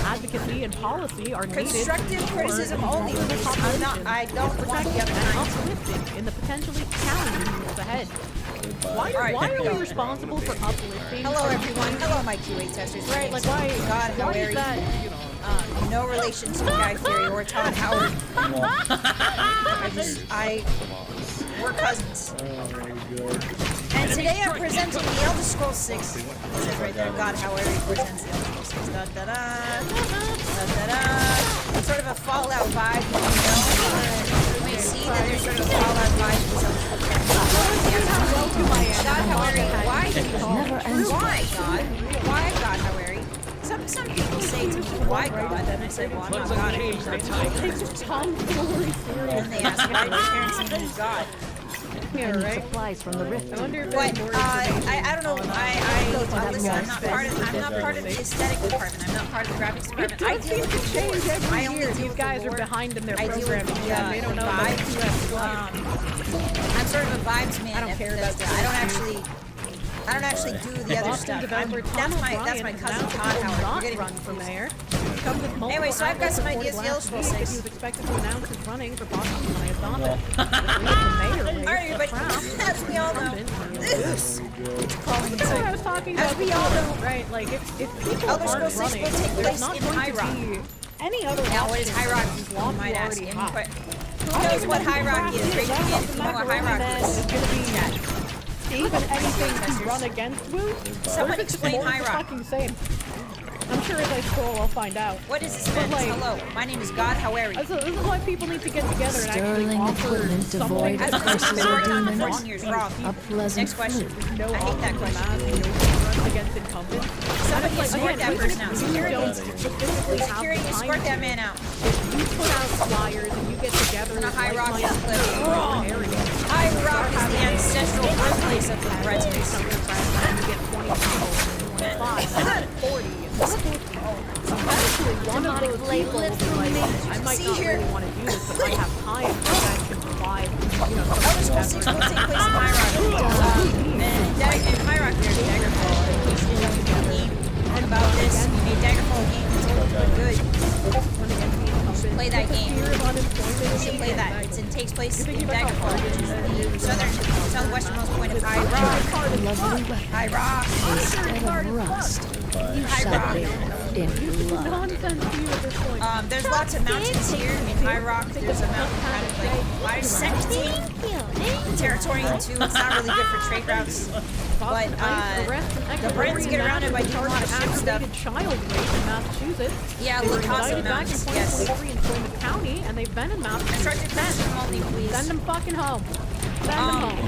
Advocacy and policy are needed. Constructive criticism only, please. I don't want the other and kind. uplifted in the potentially challenging years ahead. Why are we responsible for uplifting? Hello, everyone. Hello, my QA testers. Right, like why? God, how Why is that? no relation to Guy Fieri or Todd Howard. We're cousins. And today I'm presenting the Elder Scrolls 6. It says right there, God Howard presents the Elder Scrolls 6. Da da da, da da da. It's sort of a Fallout vibe, you know. You may see that there's sort of a Fallout vibe to the Elder Scrolls 6. God Howard, why God? Why God Howard? Some people say to me, why God? And I say, well, I'm not God. And they ask, why did your parents name you God? Yeah, right. Supplies from the rift. I wonder if But I don't know. Listen, I'm not part of the aesthetic department. I'm not part of the graphics department. I deal with the change I every only year. deal These with guys the are lore. behind in their I deal with programming. They don't know about I'm sort of a vibes man. I don't care about that. I don't actually do the other stuff. That's my cousin Todd Howard. We're run for mayor. Anyway, so I've got some ideas. Yellow Scrolls 6. He was expected to announce his running for Boston's highest office. Alright, everybody, as we all know, this I was talking about. As we all know, right? Like if people Elder aren't Scrolls 6 running, will take there's place not in going High to Rock. be any other. Now, what is High Rock? You might ask. Who knows what High Rock is? Raise your hand if you know what High Rock is. Even anything to run against Woo? Someone explain High Rock. Fucking same. I'm sure as I scroll, I'll find out. What is this, man? Hello, my name is God Howari. This is why people need to get together and actually Sterling offer equipment devoid of curses or demons. Years, wrong. A pleasant Next question. flute. No I hate that question. protest against incumbents. Somebody Like, escort again, that we person out. don't Security. specifically have Security, the escort time that to. man out. If you put out flyers and you get together On a with High Rock like-minded cliff. people in Wrong. your area, High Rock is the ancestral birthplace of the Bretons. and you get 20 people, and you want 5, and then 40. Actually, one of those people will be like, I might not really want to do this, but I have time because I can provide, you know, Elder Scrolls 6 will take place in High Rock. And in High Rock there's Daggerfall. In case you didn't know the game about this, we made Daggerfall a game that's really good. You should play that game. You should play that. It takes place in Daggerfall, which is the southwesternmost point of High Rock. High Rock. Instead of rust, you settle in blood. There's lots of mountains here in High Rock. There's a mountain kind of like bisecting the territory in two. It's not really good for trade routes. But the Britons get around it by doing a lot of ship stuff. Child rape in Massachusetts. Yeah, they were Lhasa indicted back in Mountains, yes. 2023 in Plymouth County, and they've been in Massachusetts. Send them fucking home. Send them home.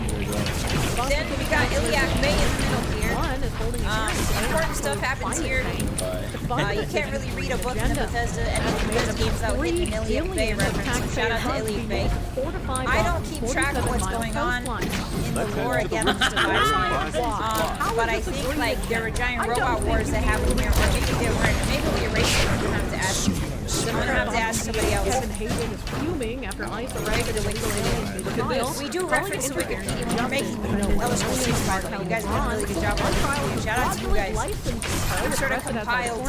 Then we got Iliac Bay in the middle here. One is holding important stuff happens here. You can't really read a book in the Bethesda games without hitting an Iliac Bay reference. So shout out to Iliac Bay. I don't keep track of what's going on in the lore again. I'm just a but I think like there were giant robot wars that happened here, or maybe they were. Maybe we erased it. We're gonna have to ask. I'm gonna have to ask somebody else. Kevin Hayden is fuming after ICE arrested illegal aliens in trial. We do reference to Wikipedia when we're making Elder Scrolls 6 part. You guys did a really good job on Wikipedia. Shout out to you guys. We sort of compiled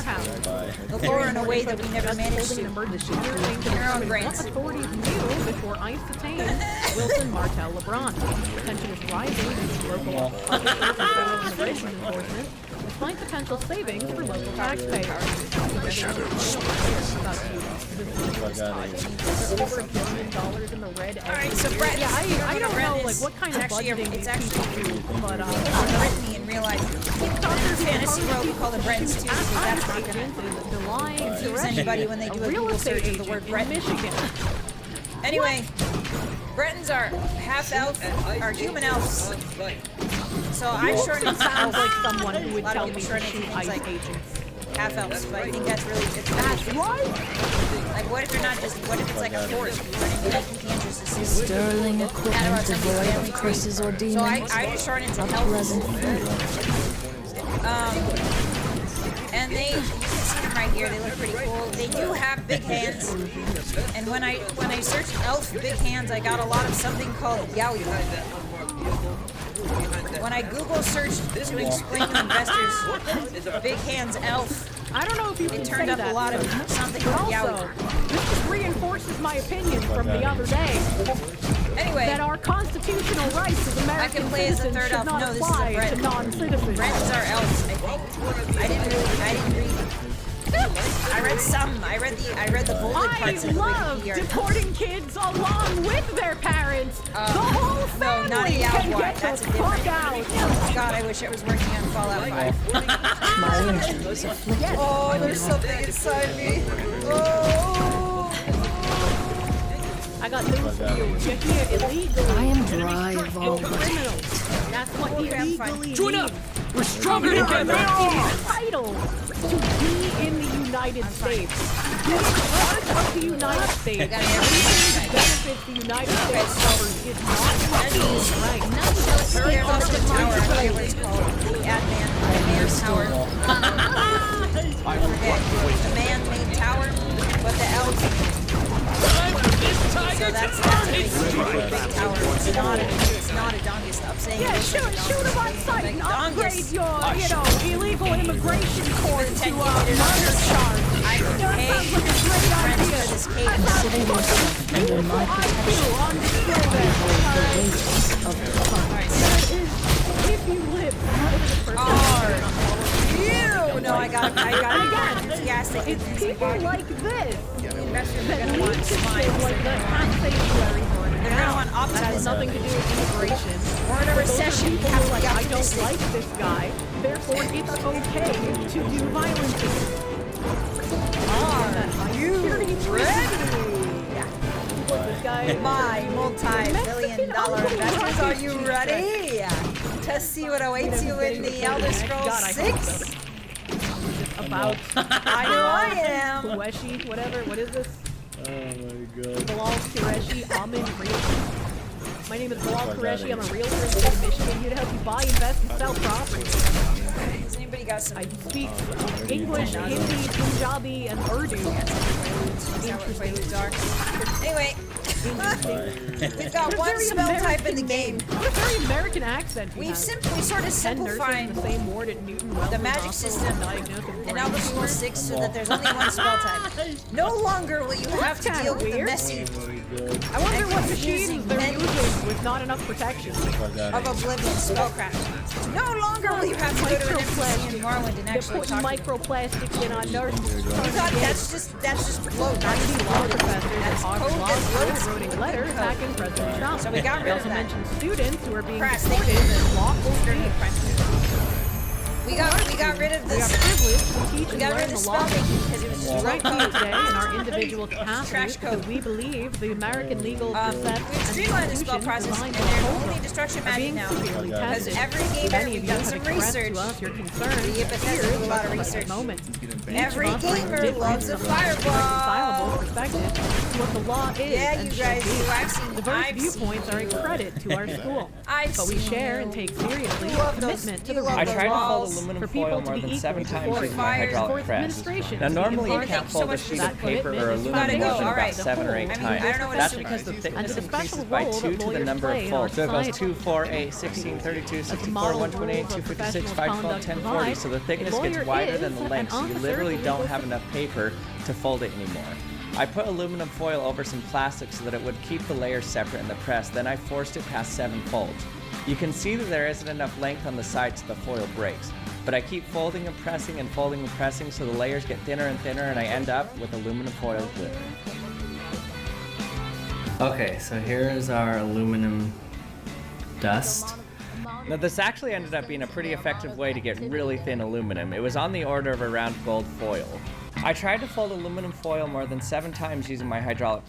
the lore in a way that we never managed to. Your own brains. Authorities knew before ICE detained Wilson Martel LeBron. Tension is rising between local officials and federal immigration enforcement, despite potential savings for local taxpayers. Over $1 billion in the red. Alright, so Brett, yeah, I don't know like what kind of actually budgeting it's these actually people do, but written in real life. Fantasy World we call the Bretons too, because that's not gonna confuse anybody when they do a Google search of the word Breton. Michigan. Anyway, Bretons are half elf, are human elves. So I'm sure it sounds like someone who would a lot tell of me people to shoot ICE agents. half elves, but I think that's really that's right. Like, what if they're not just? What if it's like a force? You know what I mean? Like, you can't just assume. Sterling equipment devoid of curses or demons. So I just shortened to A health. pleasant And they, you can see them right here. They look pretty cool. They do have big hands. And when I searched elf big hands, I got a lot of something called yaoi. When I Google searched to explain to investors big hands elf, I don't know if you can it turned say up that, a lot of something but called also, yaoi. this just reinforces my opinion from the other day. Anyway, that our constitutional rights as American I can play as a citizens third should elf. not No, this is a apply Bret. to non-citizens. Bretons are elves, I think. I didn't read. I read the bolded parts of the love Wikipedia. deporting kids along with their parents. The whole family no, not a can Yaoi. get That's the a different. fuck out. God, I wish I was working on Fallout 5. My engines afflicted. Oh, there's something inside me. Oh. I got news for you. You're here illegally. I am dry of all but That's what illegally Join up! We're stronger together! Entitled to be in the United States. Being part of the United States. Benefits the United States covers is not fucking right. There's also a tower. I forget what it's called. The Adman Tower. I forget. The man-made tower, but the elves. So that's a big tower. It's not a donkey. Stop saying yeah, shoot him on sight and upgrade your, illegal immigration court to murder charge. I would pay friends for this cave. consider yourself under my protection. Behold the wages of the fun. If you live No, I got it. Yes, it's people like this investors that are gonna lead want to swine. shit like the cat sanctuary for an They're gonna want that has optimism. nothing to do with immigration. We're in a recession. People Have to like, be I don't optimistic. like this guy, therefore it's okay to do violence. Are you ready? This guy, My multi-billion-dollar investors, are you ready to to see what awaits you in the Elder Scrolls 6? About I know I am. Qureshi, whatever. What is this? Oh my god. Bilal Qureshi, I'm in realtor. My name is Bilal Qureshi. I'm a realtor in the state of Michigan, here to help you buy, invest, and sell property. Has anybody got some? I speak English, Hindi, Punjabi, and Urdu. Anyway, we've got one spell type in the game. What a very American accent. We've sort of simplified the magic system in Elder Scrolls 6 so that there's only one spell type. No longer will you have to deal with the messy. I wonder what machines they're using with not enough protection. Of Oblivion spellcraft. No longer will you have to go to an NPC in Morrowind and actually talk to them. Microplastics in our nurse. That's just float, not just law professors. That's code that floats. Writing letters back in President Trump. So we got rid of also that. mentioned students who are being Crass, deported as lawful citizens. We got rid of this. We got rid of the spell making because it was just right wrong code. today in our individual capacities Trash code. because we believe the American legal precepts We've streamlined the spell process and there's only destruction magic now. Because every gamer, we've done some research. Yeah, but that's a lot of research. Every gamer loves a fireball. What the law is yeah, and you guys do. I've seen diverse viewpoints are a credit to our school. But we share and take seriously our commitment to the rule I of tried to law fold aluminum foil more than 7 times using my hydraulic press. Now normally you can't fold a sheet of paper or aluminum more than about 7 or 8 times. That's because the thickness increases by 2 to the number of folds. So it goes 2, 4, 8, 16, 32, 64, 128, 256, 512, 1040. So the thickness gets wider than the length, so you literally don't have enough paper to fold it anymore. I put aluminum foil over some plastic so that it would keep the layers separate in the press, then I forced it past 7 folds. You can see that there isn't enough length on the sides so the foil breaks, but I keep folding and pressing and folding and pressing so the layers get thinner and thinner and I end up with aluminum foil glitter. Okay, so here's our aluminum dust. Now this actually ended up being a pretty effective way to get really thin aluminum. It was on the order of around gold foil. I tried to fold aluminum foil more than 7 times using my hydraulic.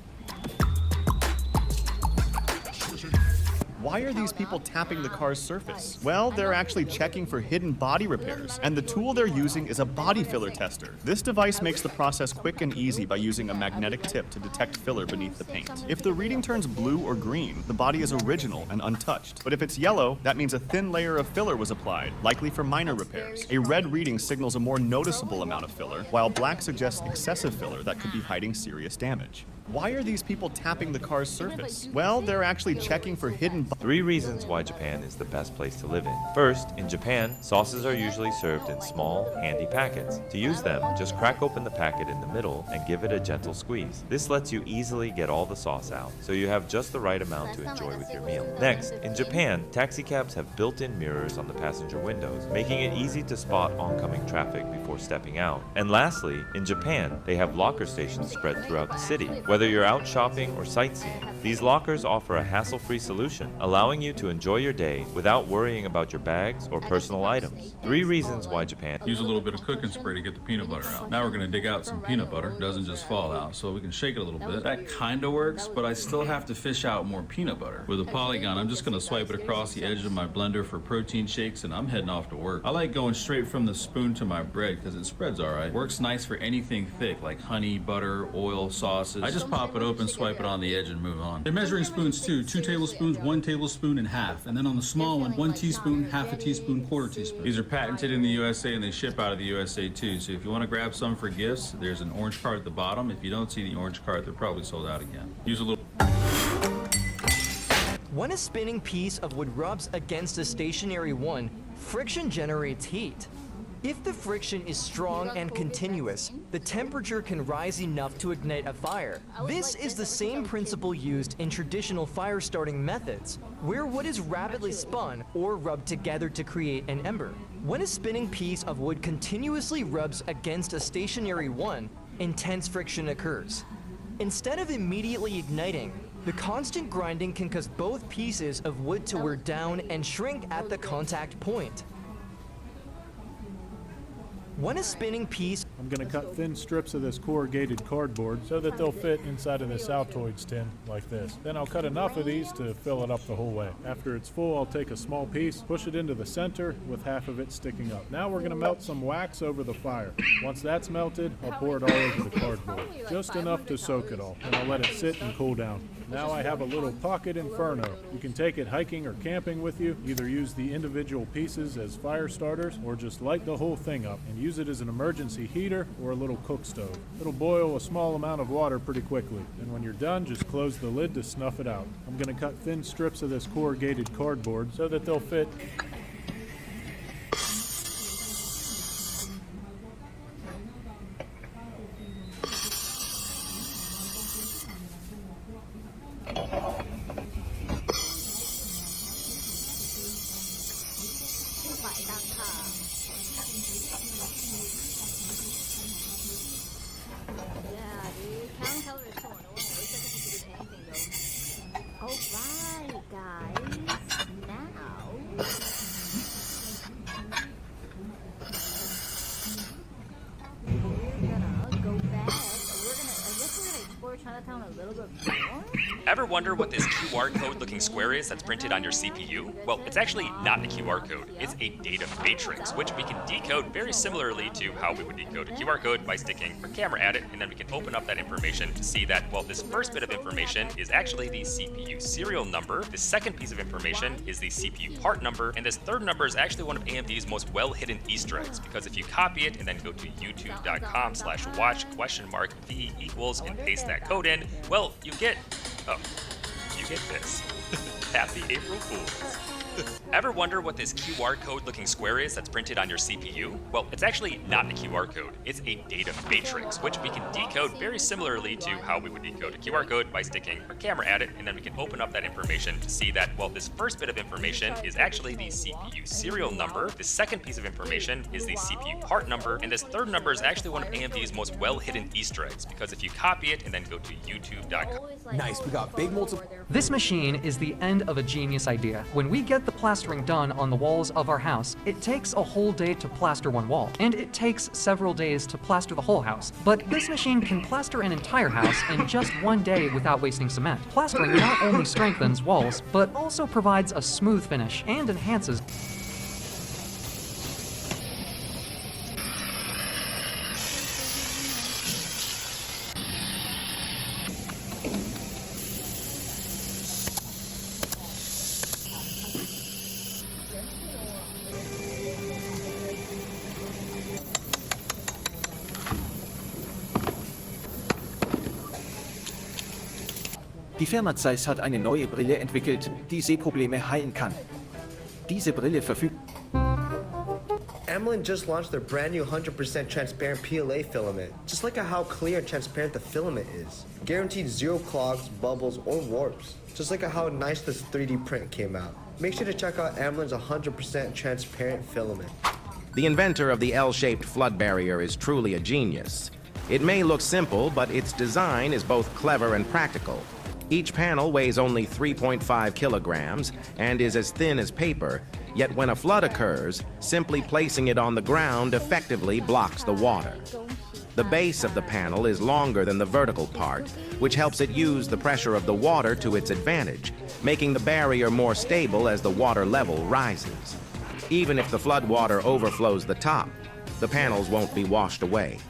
Why are these people tapping the car's surface? Well, they're actually checking for hidden body repairs, and the tool they're using is a body filler tester. This device makes the process quick and easy by using a magnetic tip to detect filler beneath the paint. If the reading turns blue or green, the body is original and untouched. But if it's yellow, that means a thin layer of filler was applied, likely for minor repairs. A red reading signals a more noticeable amount of filler, while black suggests excessive filler that could be hiding serious damage. Why are these people tapping the car's surface? Well, they're actually checking for hidden... 3 reasons why Japan is the best place to live in. First, in Japan, sauces are usually served in small, handy packets. To use them, just crack open the packet in the middle and give it a gentle squeeze. This lets you easily get all the sauce out, so you have just the right amount to enjoy with your meal. Next, in Japan, taxicabs have built-in mirrors on the passenger windows, making it easy to spot oncoming traffic before stepping out. And lastly, in Japan, they have locker stations spread throughout the city. Whether you're out shopping or sightseeing, these lockers offer a hassle-free solution, allowing you to enjoy your day without worrying about your bags or personal items. 3 reasons why Japan. Use a little bit of cooking spray to get the peanut butter out. Now we're going to dig out some peanut butter. It doesn't just fall out, so we can shake it a little bit. That kind of works, but I still have to fish out more peanut butter. With a Polygon, I'm just going to swipe it across the edge of my blender for protein shakes, and I'm heading off to work. I like going straight from the spoon to my bread because it spreads all right. Works nice for anything thick like honey, butter, oil, sauces. I just pop it open, swipe it on the edge, and move on. They're measuring spoons too. 2 tablespoons, 1 tablespoon, and half. And then on the small one, 1 teaspoon, half a teaspoon, quarter teaspoon. These are patented in the USA and they ship out of the USA too. So if you want to grab some for gifts, there's an orange card at the bottom. If you don't see the orange card, they're probably sold out again. Use a little. When a spinning piece of wood rubs against a stationary one, friction generates heat. If the friction is strong and continuous, the temperature can rise enough to ignite a fire. This is the same principle used in traditional fire starting methods, where wood is rapidly spun or rubbed together to create an ember. When a spinning piece of wood continuously rubs against a stationary one, intense friction occurs. Instead of immediately igniting, the constant grinding can cause both pieces of wood to wear down and shrink at the contact point. When a spinning piece... I'm going to cut thin strips of this corrugated cardboard so that they'll fit inside of this Altoids tin, like this. Then I'll cut enough of these to fill it up the whole way. After it's full, I'll take a small piece, push it into the center with half of it sticking up. Now we're going to melt some wax over the fire. Once that's melted, I'll pour it all over the cardboard. Just enough to soak it all, and I'll let it sit and cool down. Now I have a little pocket inferno. You can take it hiking or camping with you, either use the individual pieces as fire starters, or just light the whole thing up and use it as an emergency heater or a little cook stove. It'll boil a small amount of water pretty quickly, and when you're done, just close the lid to snuff it out. I'm going to cut thin strips of this corrugated cardboard so that they'll fit Ever wonder what this QR code looking square is that's printed on your CPU? Well, it's actually not a QR code, it's a data matrix, which we can decode very similarly to how we would decode a QR code by sticking our camera at it, and then we can open up that information to see that, well, this first bit of information is actually the CPU serial number, the second piece of information is the CPU part number, and this third number is actually one of AMD's most well-hidden Easter eggs, because if you copy it and then go to youtube.com/watch?v equals and paste that code in, well, you get this. Happy April Fools. Ever wonder what this QR code looking square is that's printed on your CPU? Well, it's actually not a QR code, it's a data matrix, which we can decode very similarly to how we would decode a QR code by sticking our camera at it, and then we can open up that information to see that, well, this first bit of information is actually the CPU serial number, the second piece of information is the CPU part number, and this third number is actually one of AMD's most well-hidden Easter eggs, because if you copy it and then go to youtube.com... Nice, we got big multiple... This machine is the end of a genius idea. When we get the plastering done on the walls of our house, it takes a whole day to plaster one wall, and it takes several days to plaster the whole house. But this machine can plaster an entire house in just one day without wasting cement. Plastering not only strengthens walls, but also provides a smooth finish and enhances Die Firma Zeiss hat eine neue Brille entwickelt, die Sehprobleme heilen kann. Diese Brille verfügt... Amlin just launched their brand new 100% transparent PLA filament. Just look at how clear and transparent the filament is. Guaranteed zero clogs, bubbles, or warps. Just look at how nice this 3D print came out. Make sure to check out Amlin's 100% transparent filament. The inventor of the L-shaped flood barrier is truly a genius. It may look simple, but its design is both clever and practical. Each panel weighs only 3.5 kilograms and is as thin as paper, yet when a flood occurs, simply placing it on the ground effectively blocks the water. The base of the panel is longer than the vertical part, which helps it use the pressure of the water to its advantage, making the barrier more stable as the water level rises. Even if the flood water overflows the top, the panels won't be washed away.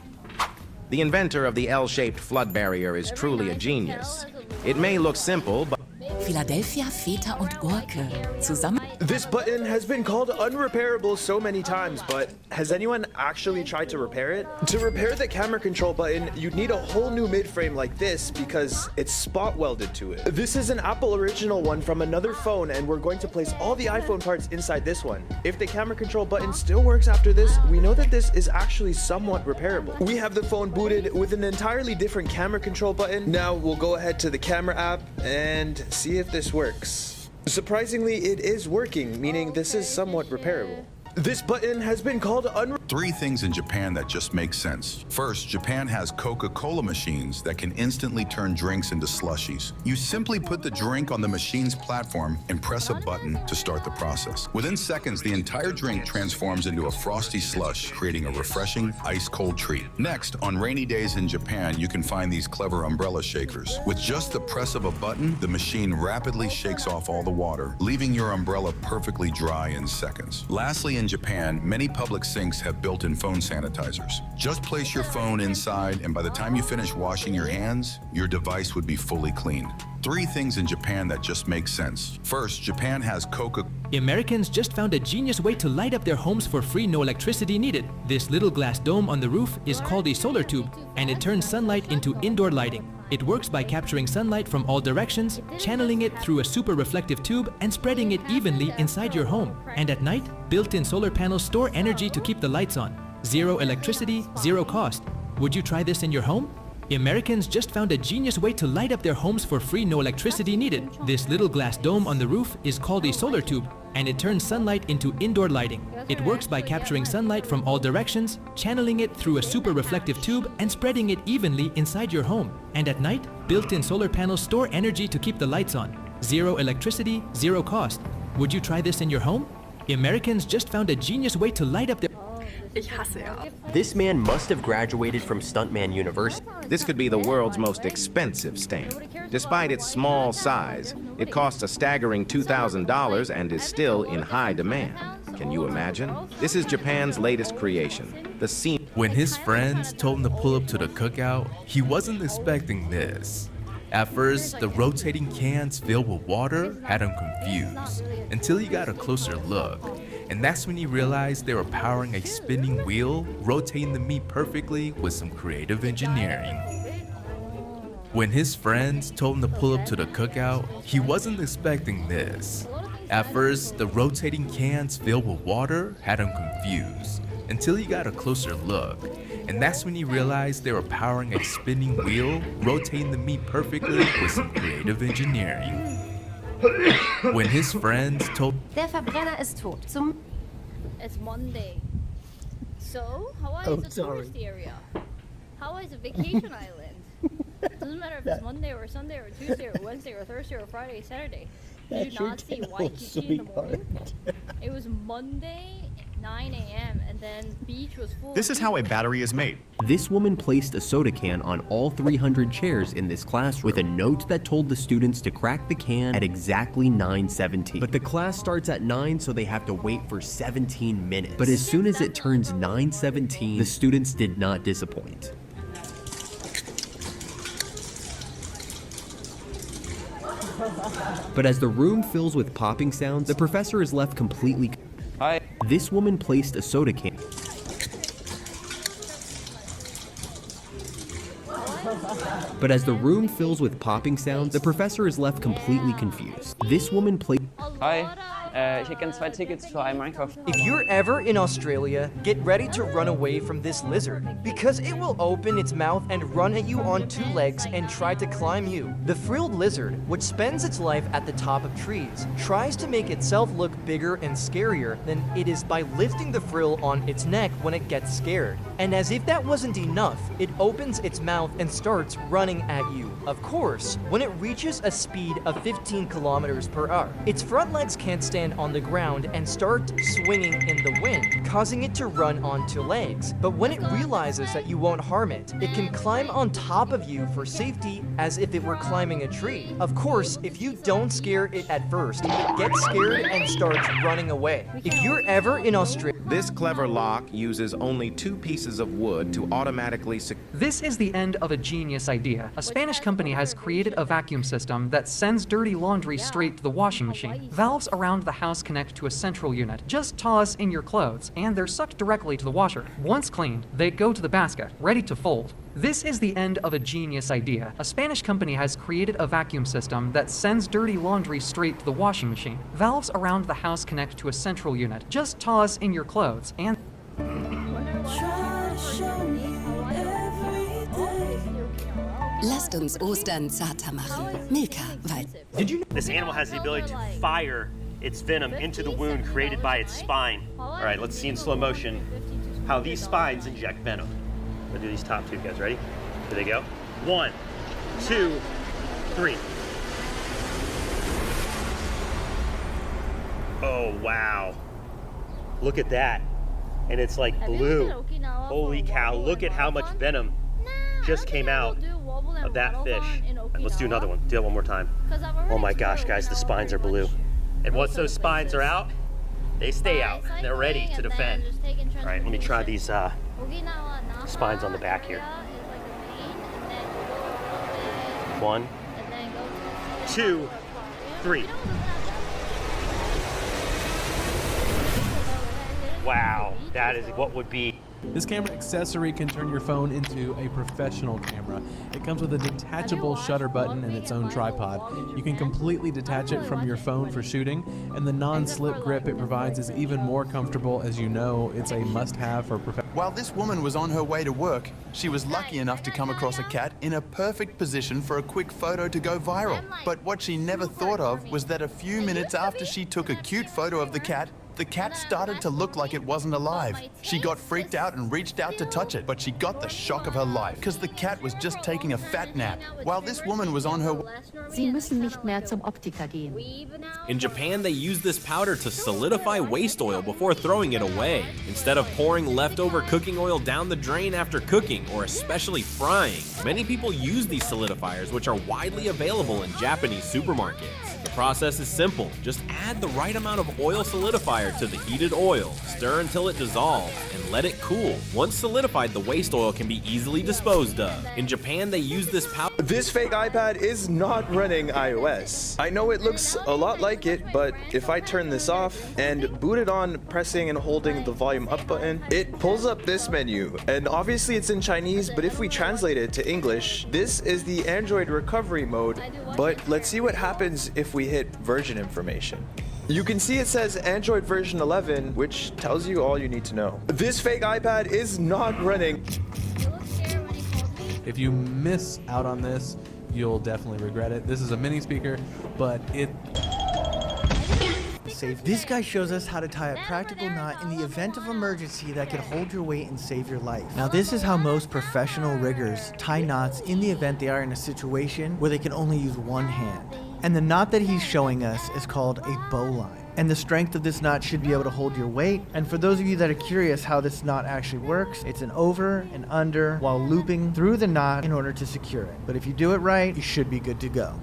The inventor of the L-shaped flood barrier is truly a genius. It may look simple, but... Philadelphia, Feta und Gurke. Zusammen... This button has been called unrepairable so many times, but has anyone actually tried to repair it? To repair the camera control button, you'd need a whole new mid-frame like this because it's spot welded to it. This is an Apple original one from another phone, and we're going to place all the iPhone parts inside this one. If the camera control button still works after this, we know that this is actually somewhat repairable. We have the phone booted with an entirely different camera control button. Now we'll go ahead to the camera app and see if this works. Surprisingly, it is working, meaning this is somewhat repairable. This button has been called Three things in Japan that just make sense. First, Japan has Coca-Cola machines that can instantly turn drinks into slushies. You simply put the drink on the machine's platform and press a button to start the process. Within seconds, the entire drink transforms into a frosty slush, creating a refreshing, ice-cold treat. Next, on rainy days in Japan, you can find these clever umbrella shakers. With just the press of a button, the machine rapidly shakes off all the water, leaving your umbrella perfectly dry in seconds. Lastly, in Japan, many public sinks have built-in phone sanitizers. Just place your phone inside, and by the time you finish washing your hands, your device would be fully clean. Three things in Japan that just make sense. First, Japan has Americans just found a genius way to light up their homes for free, no electricity needed. This little glass dome on the roof is called a solar tube, and it turns sunlight into indoor lighting. It works by capturing sunlight from all directions, channeling it through a super reflective tube, and spreading it evenly inside your home. And at night, built-in solar panels store energy to keep the lights on. Zero electricity, zero cost. Would you try this in your home? Americans just found a genius way to light up their homes for free, no electricity needed. This little glass dome on the roof is called a solar tube, and it turns sunlight into indoor lighting. It works by capturing sunlight from all directions, channeling it through a super reflective tube, and spreading it evenly inside your home. And at night, built-in solar panels store energy to keep the lights on. Zero electricity, zero cost. Would you try this in your home? Americans just found a genius way to light up their... This man must have graduated from Stuntman University. This could be the world's most expensive stand. Despite its small size, it costs a staggering $2,000 and is still in high demand. Can you imagine? This is Japan's latest creation, the scene. When his friends told him to pull up to the cookout, he wasn't expecting this. At first, the rotating cans filled with water had him confused, until he got a closer look. And that's when he realized they were powering a spinning wheel, rotating the meat perfectly with some creative engineering. When his friends told him to pull up to the cookout, he wasn't expecting this. At first, the rotating cans filled with water had him confused, until he got a closer look. And that's when he realized they were powering a spinning wheel, rotating the meat perfectly with some creative engineering. When his friends told... Der Verbrenner ist tot. It's Monday. So, Hawaii is a tourist area. Hawaii is a vacation island. Doesn't matter if it's Monday or Sunday or Tuesday or Wednesday or Thursday or Friday, Saturday. Did you not see Waikiki in the morning? It was Monday, 9 a.m. and then beach was full. This is how a battery is made. This woman placed a soda can on all 300 chairs in this classroom with a note that told the students to crack the can at exactly 9:17. But the class starts at 9, so they have to wait for 17 minutes. But as soon as it turns 9:17, the students did not disappoint. But as the room fills with popping sounds, the professor is left completely... Hi. This woman placed a soda can... But as the room fills with popping sounds, the professor is left completely confused. This woman placed... Hi. Ich hätte gerne 2 Tickets für einen Minecraft. If you're ever in Australia, get ready to run away from this lizard, because it will open its mouth and run at you on 2 legs and try to climb you. The frilled lizard, which spends its life at the top of trees, tries to make itself look bigger and scarier than it is by lifting the frill on its neck when it gets scared. And as if that wasn't enough, it opens its mouth and starts running at you. Of course, when it reaches a speed of 15 kilometers per hour, its front legs can't stand on the ground and start swinging in the wind, causing it to run on 2 legs. But when it realizes that you won't harm it, it can climb on top of you for safety as if it were climbing a tree. Of course, if you don't scare it at first, it gets scared and starts running away. If you're ever in Australia... This clever lock uses only 2 pieces of wood to automatically This is the end of a genius idea. A Spanish company has created a vacuum system that sends dirty laundry straight to the washing machine. Valves around the house connect to a central unit. Just toss in your clothes, and they're sucked directly to the washer. Once cleaned, they go to the basket, ready to fold. This is the end of a genius idea. A Spanish company has created a vacuum system that sends dirty laundry straight to the washing machine. Valves around the house connect to a central unit. Just toss in your clothes, and... Lasst uns Ostern zarter machen. Milka, weil... Did you know this animal has the ability to fire its venom into the wound created by its spine. All right, let's see in slow motion how these spines inject venom. We'll do these top two guys. Ready? Here they go. 1, 2, 3. Oh, wow. Look at that. And it's like blue. Holy cow, look at how much venom just came out of that fish. Right, let's do another one. Do it one more time. Oh my gosh, guys, the spines are blue. And once those spines are out, they stay out. They're ready to defend. All right, let me try these spines on the back here. 1, 2, 3. Wow, that is what would be. This camera accessory can turn your phone into a professional camera. It comes with a detachable shutter button and its own tripod. You can completely detach it from your phone for shooting, and the non-slip grip it provides is even more comfortable. As you know, it's a must-have for professional. While this woman was on her way to work, she was lucky enough to come across a cat in a perfect position for a quick photo to go viral. But what she never thought of was that a few minutes after she took a cute photo of the cat started to look like it wasn't alive. She got freaked out and reached out to touch it, but she got the shock of her life because the cat was just taking a fat nap. While this woman was on her Sie müssen nicht mehr zum Optiker gehen. In Japan, they use this powder to solidify waste oil before throwing it away, instead of pouring leftover cooking oil down the drain after cooking or especially frying. Many people use these solidifiers, which are widely available in Japanese supermarkets. The process is simple. Just add the right amount of oil solidifier to the heated oil, stir until it dissolves, and let it cool. Once solidified, the waste oil can be easily disposed of. In Japan, they use this powder. This fake iPad is not running iOS. I know it looks a lot like it, but if I turn this off and boot it on pressing and holding the volume up button, it pulls up this menu. And obviously it's in Chinese, but if we translate it to English, this is the Android recovery mode. But let's see what happens if we hit version information. You can see it says Android version 11, which tells you all you need to know. This fake iPad is not running. If you miss out on this, you'll definitely regret it. This is a mini speaker, but it... This guy shows us how to tie a practical knot in the event of emergency that could hold your weight and save your life. Now this is how most professional riggers tie knots in the event they are in a situation where they can only use one hand. And the knot that he's showing us is called a bowline. And the strength of this knot should be able to hold your weight. And for those of you that are curious how this knot actually works, it's an over and under while looping through the knot in order to secure it. But if you do it right, you should be good to go.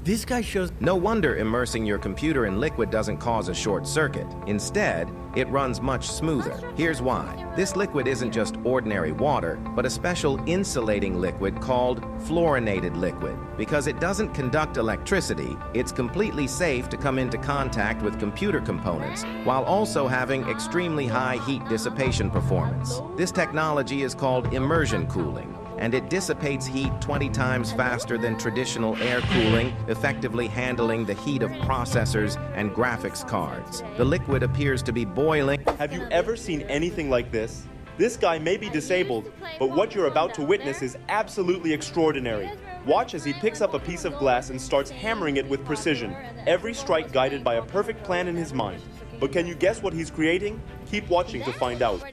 This guy shows... No wonder immersing your computer in liquid doesn't cause a short circuit. Instead, it runs much smoother. Here's why. This liquid isn't just ordinary water, but a special insulating liquid called fluorinated liquid. Because it doesn't conduct electricity, it's completely safe to come into contact with computer components, while also having extremely high heat dissipation performance. This technology is called immersion cooling, and it dissipates heat 20 times faster than traditional air cooling, effectively handling the heat of processors and graphics cards. The liquid appears to be boiling. Have you ever seen anything like this? This guy may be disabled, but what you're about to witness is absolutely extraordinary. Watch as he picks up a piece of glass and starts hammering it with precision, every strike guided by a perfect plan in his mind. But can you guess what he's creating? Keep watching to find out.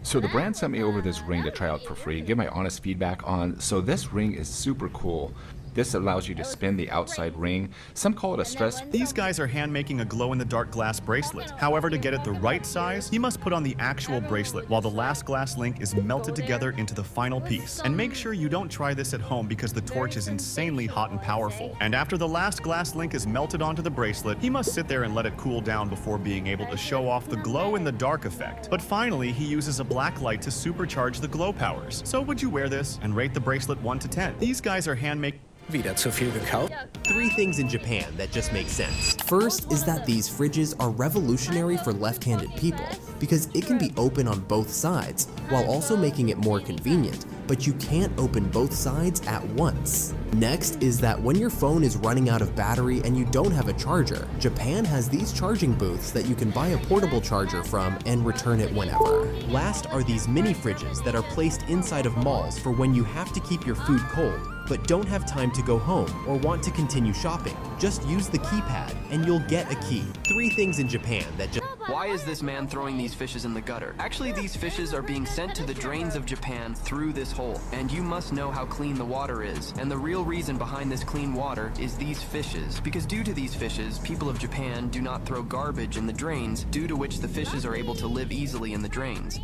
So the brand sent me over this ring to try out for free, give my honest feedback on. So this ring is super cool. This allows you to spin the outside ring. Some call it a stress. These guys are hand making a glow-in-the-dark glass bracelet. However, to get it the right size, he must put on the actual bracelet while the last glass link is melted together into the final piece. And make sure you don't try this at home because the torch is insanely hot and powerful. And after the last glass link is melted onto the bracelet, he must sit there and let it cool down before being able to show off the glow-in-the-dark effect. But finally, he uses a black light to supercharge the glow powers. So would you wear this and rate the bracelet 1 to 10? These guys are hand making. Wieder zu viel gekauft. 3 things in Japan that just make sense. First is that these fridges are revolutionary for left-handed people because it can be open on both sides while also making it more convenient, but you can't open both sides at once. Next is that when your phone is running out of battery and you don't have a charger, Japan has these charging booths that you can buy a portable charger from and return it whenever. Last are these mini fridges that are placed inside of malls for when you have to keep your food cold. but don't have time to go home or want to continue shopping. Just use the keypad and you'll get a key. 3 things in Japan that just... Why is this man throwing these fishes in the gutter? Actually, these fishes are being sent to the drains of Japan through this hole. And you must know how clean the water is. And the real reason behind this clean water is these fishes. Because due to these fishes, people of Japan do not throw garbage in the drains, due to which the fishes are able to live easily in the drains.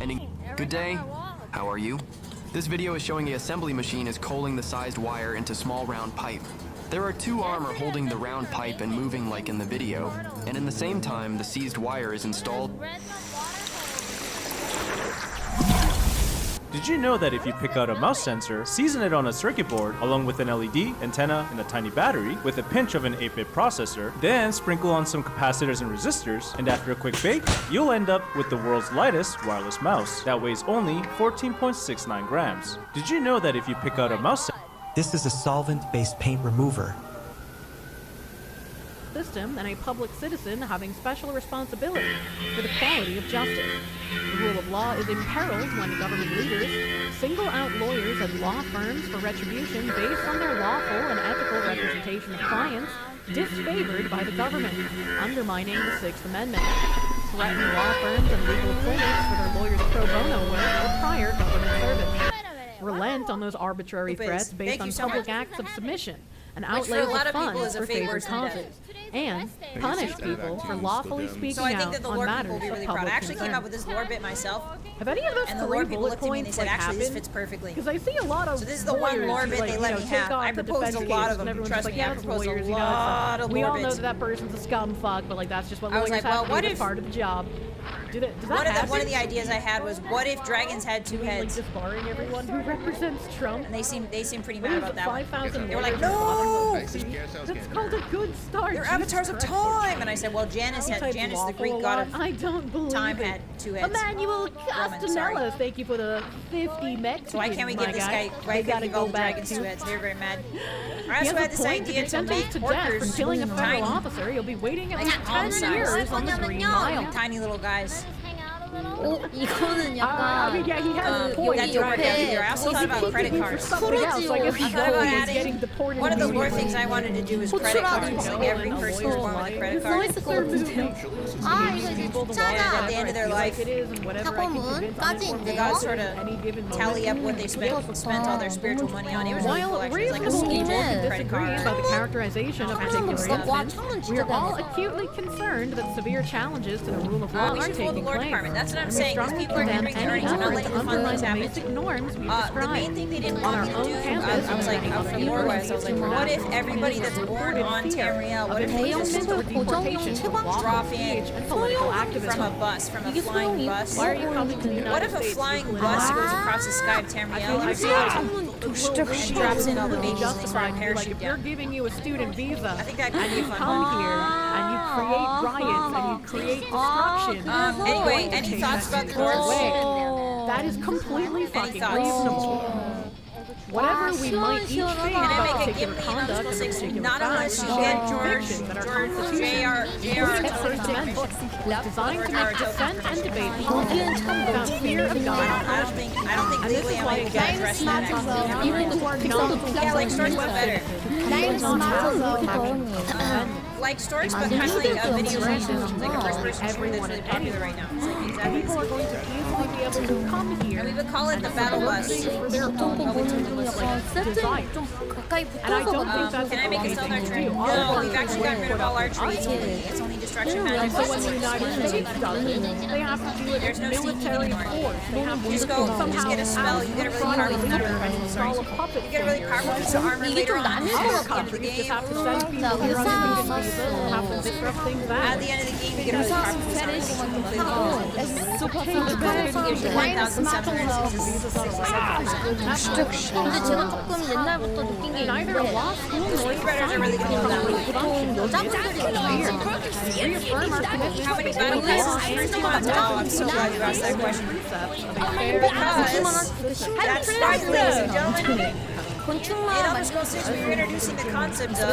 Good day. How are you? This video is showing the assembly machine is coaling the sized wire into small round pipe. There are 2 armor holding the round pipe and moving like in the video, and in the same time the seized wire is installed. Did you know that if you pick out a mouse sensor, season it on a circuit board along with an LED, antenna, and a tiny battery with a pinch of an 8-bit processor, then sprinkle on some capacitors and resistors, and after a quick bake, you'll end up with the world's lightest wireless mouse that weighs only 14.69 grams. Did you know that if you pick out a mouse sensor... This is a solvent-based paint remover. System and a public citizen having special responsibility for the quality of justice. The rule of law is imperiled when government leaders single out lawyers and law firms for retribution based on their lawful and ethical representation of clients disfavored by the government, undermining the 6th Amendment. Threaten law firms and legal clinics for their lawyers' pro bono work or prior government service. Relent on those arbitrary threats based on public acts of submission and outlays of funds for favored causes, and punish people for lawfully speaking out on matters of public concern. I actually came up with this lore bit myself. Have any of those and the 3 lore people bullet looked at me and they points said, like actually, this happened? fits perfectly. Because I see a lot of So this is the one lore bit they let me have. I proposed a lot of them. Trust me, I proposed a lot of we lore all know bits. that that person's a scum fuck, but like that's just what I was lawyers like, well, have to what do as if- part of the job. Does that One happen? of the ideas I had was, what if dragons had 2 heads? Like disbarring everyone who represents Trump. And they seem pretty mad about that one. 5,000 They were like, lawyers. no! That's called a good start. They're avatars of time! And I said, well, Janus, the Greek god of I don't believe time, it. had 2 heads. Emmanuel Roman, sorry. Castanella, thank you for the 50 Mexicans. So why can't we give this guy, why can't we give all the dragons 2 heads? They're very mad. I also had this idea to make to death porkers for killing a federal tiny. officer. You'll be waiting at least Like 10 years on the Green Mile. Tiny little guys. 이거는 I mean, yeah, he has a point. That did work out here. I also thought about credit cards. I thought about adding, one of the lore things I wanted to do is credit cards. Like every person was born with a credit card. 아 이거 이제 At the end of their life, 탁구문까지 the gods sort of tally up what they spent all their spiritual money on. It was really cool, actually. It was like a skateboard credit Disagree card. about the characterization of particular 와 incidents. 창문 We 진짜 are all 대단하다. acutely concerned that severe challenges to the rule of law We are should hold the taking Lord place. Department. That's what I'm And we saying, 'cause strongly people are condemn bringing any earnings and not effort letting to the fun undermine things the happen. basic norms we The described. main thing they didn't On want our me to own do, campus, I was like, from lore wise, I was like, what if everybody that's born on Tamriel, what if they just drop in from a bus, from a flying bus? Why are you coming to the United What if a States? flying bus goes across the sky of Tamriel and drops in all the babies and they start Like parachute if you're down? giving you a student visa, I think that could and be you fun. come here and you create riots and you create destruction. Anyway, any thoughts about the lore? That is completely fucking thoughts? reasonable. Whatever we might each think Can I about make a particular Gimli conduct Unusable and 6? particular Not unless facts, you we get have convictions that our Constitution J.R. First Amendment was designed to make dissent and debate without fear of God. I don't think legally I'm able to address that actually. People who are not Yeah, like Storks, but better. Like Storks, but kind of like a video game, like a first-person shooter that's really popular right now. It's like exactly people are going to easily be able to come here. And we would call it the Battle Bus. For their own desire. And I don't think that's Can I make a the stealth thing to archery? do. No, we've actually gotten rid of all archery. It's only destruction And magic. so when the United States does it, they have to do it There's with no military steam anymore. force. They have to Just go, somehow just get a spell. You get a really outsmart powerful leader leader. and install a puppet. You get a really powerful piece of armor later on. At Other the end of the countries just game. have to send people who run student visas and have to disrupt things At out. the end of the game, you get a really powerful piece of armor. Gives you 1,766. 근데 제가 조금 옛날부터 느낀 게 Neither a law school nor Predators are really good at that. reaffirm our commitment How many to battle law passes and first you want to know? I'm so glad you asked that question. Because that's right, ladies and gentlemen. In Elder Scrolls 6, we were introducing the concept of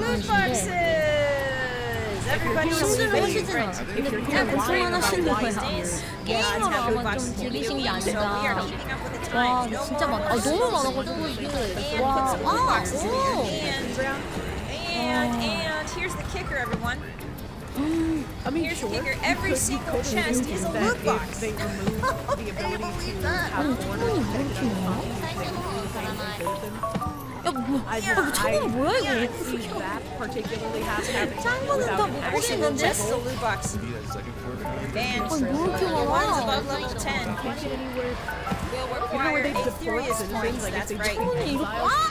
loot boxes. everybody should be making friends. If you're here lying about why 게임을 하면 좀 즐기신 게 아닌가. 와, 진짜 많아. 너무 많아가지고 이게. And here's the kicker, everyone. I mean, here's sure, the kicker. Every single chest is a loot box. They remove the ability to have I see that particularly happening. Every single chest is a loot box. And the ones above level 10 will require Aetherius points. That's right.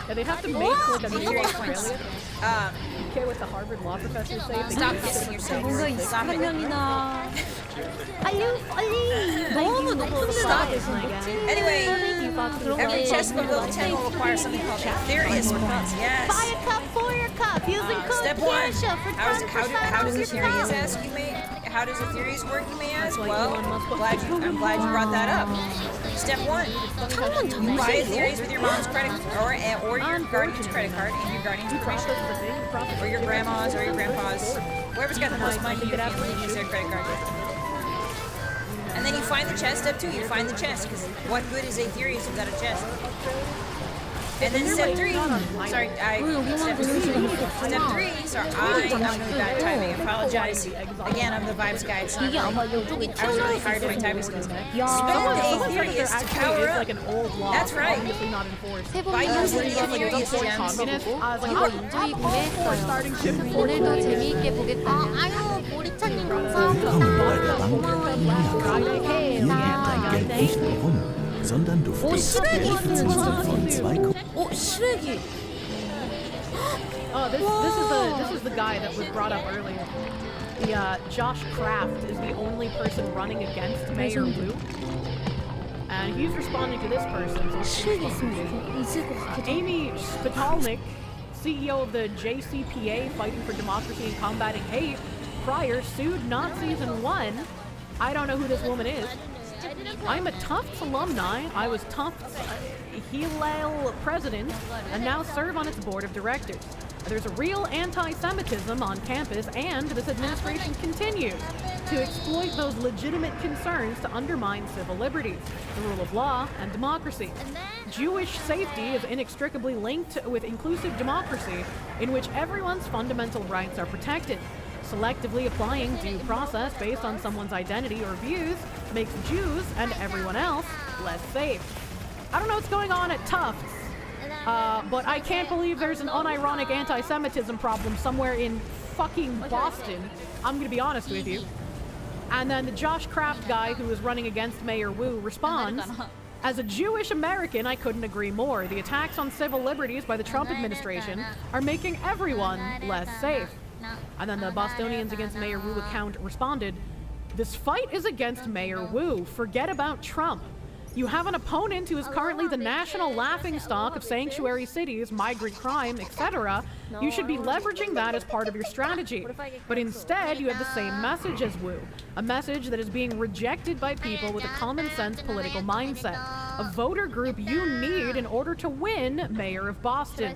And they have to make like a new Aetherius points. Okay, what the Harvard law professor say? Stop kissing yourself. Stop it. Stop it. Anyway, every chest above level 10 will require something called Aetherius points. Yes. Buy a cup for your cup using code Step 1. How does Aetherius ask you may? How does Aetherius work, you may ask? Well, I'm glad you brought that up. Step 1. You buy Aetherius with your mom's credit or your guardian's credit card and your guardian's information. Or your grandma's or your grandpa's. Whoever's got the most money, you can use their credit card. And then you find the chest. Step 2, you find the chest. Because what good is Aetherius without a chest? And then step 3, sorry, step 3, sorry, I'm really bad at timing. I apologize. Again, I'm the vibes guy. It's not I was really hard at my timing skills. Spend Aetherius to power up. That's right. By using the Aetherius gems, 오늘도 재미있게 보겠다. 아유, 보리차님 sondern du fliegst von 2. 시래기. Oh, this is the guy that was brought up earlier. The Josh Kraft is the only person running against Mayor Wu, and he's responding to this person. Amy Spitalnik, CEO of the JCPA, Fighting for Democracy and Combating Hate, prior sued Nazis and won. I don't know who this woman is. I'm a Tufts alumni. I was Tufts Hillel president and now serve on its board of directors. There's a real anti-Semitism on campus, and this administration continues to exploit those legitimate concerns to undermine civil liberties, the rule of law, and democracy. Jewish safety is inextricably linked with inclusive democracy, in which everyone's fundamental rights are protected. Selectively applying due process based on someone's identity or views makes Jews and everyone else less safe. I don't know what's going on at Tufts, but I can't believe there's an unironic anti-Semitism problem somewhere in fucking Boston. I'm gonna be honest with you. And then the Josh Kraft guy who is running against Mayor Wu responds, as a Jewish American, I couldn't agree more. The attacks on civil liberties by the Trump administration are making everyone less safe. And then the Bostonians Against Mayor Wu account responded, this fight is against Mayor Wu. Forget about Trump. You have an opponent who is currently the national laughingstock of sanctuary cities, migrant crime, etc. You should be leveraging that as part of your strategy. But instead, you have the same message as Wu. A message that is being rejected by people with a common sense political mindset. A voter group you need in order to win Mayor of Boston.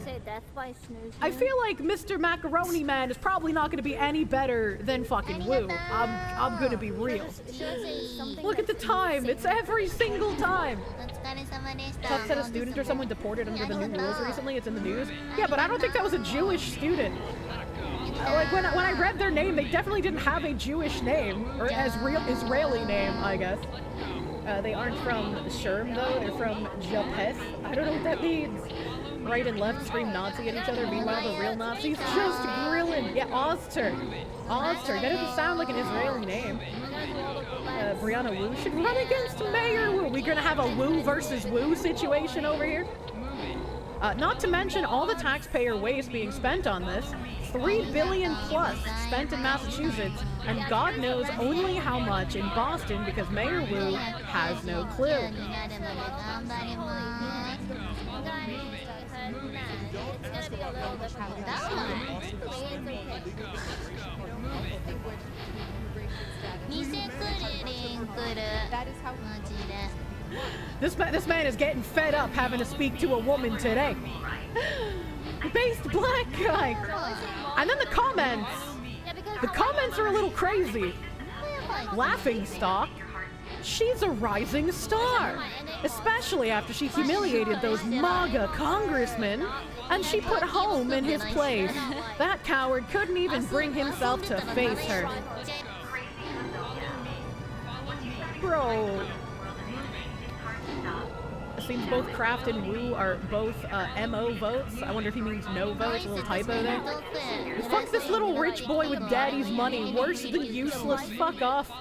I feel like Mr. Macaroni Man is probably not going to be any better than fucking Wu. I'm going to be real. Look at the time. It's every single time. Tufts had a student or someone deported under the new rules recently. It's in the news. Yeah, but I don't think that was a Jewish student. Like when I read their name, they definitely didn't have a Jewish name or as real Israeli name, I guess. They aren't from Sherm though. They're from Japeth. I don't know what that means. Right and left scream Nazi at each other. Meanwhile, the real Nazis just grilling. Yeah, Oztur. Oztur. That doesn't sound like an Israeli name. Brianna Wu should run against Mayor Wu. We're gonna have a Wu versus Wu situation over here. Not to mention all the taxpayer waste being spent on this. $3 billion plus spent in Massachusetts, and God knows only how much in Boston because Mayor Wu has no clue. This man is getting fed up having to speak to a woman today. Based black guy. And then the comments. The comments are a little crazy. Laughing stock. She's a rising star, especially after she humiliated those MAGA congressmen, and she put Home in his place. That coward couldn't even bring himself to face her. Bro. It seems both Kraft and Wu are both MO votes. I wonder if he means no votes, a little typo there. Fuck this little rich boy with daddy's money, worse than useless, fuck off.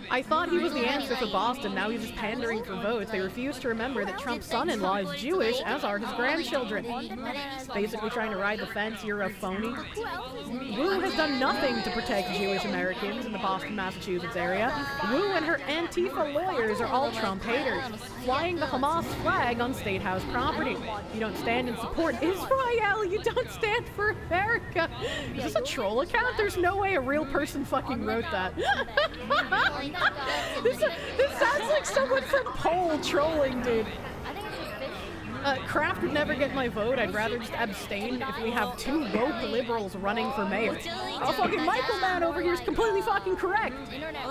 I thought he was the answer for Boston, now he's just pandering for votes. They refuse to remember that Trump's son-in-law is Jewish, as are his grandchildren. Basically trying to ride the fence, you're a phony. Wu has done nothing to protect Jewish Americans in the Boston, Massachusetts area. Wu and her Antifa lawyers are all Trump haters, flying the Hamas flag on State House property. You don't stand and support Israel, you don't stand for America. Is this a troll account? There's no way a real person fucking wrote that. This sounds like someone from Poll trolling, dude. Kraft would never get my vote. I'd rather just abstain if we have two woke liberals running for mayor. Oh, fucking Michael Man over here is completely fucking correct.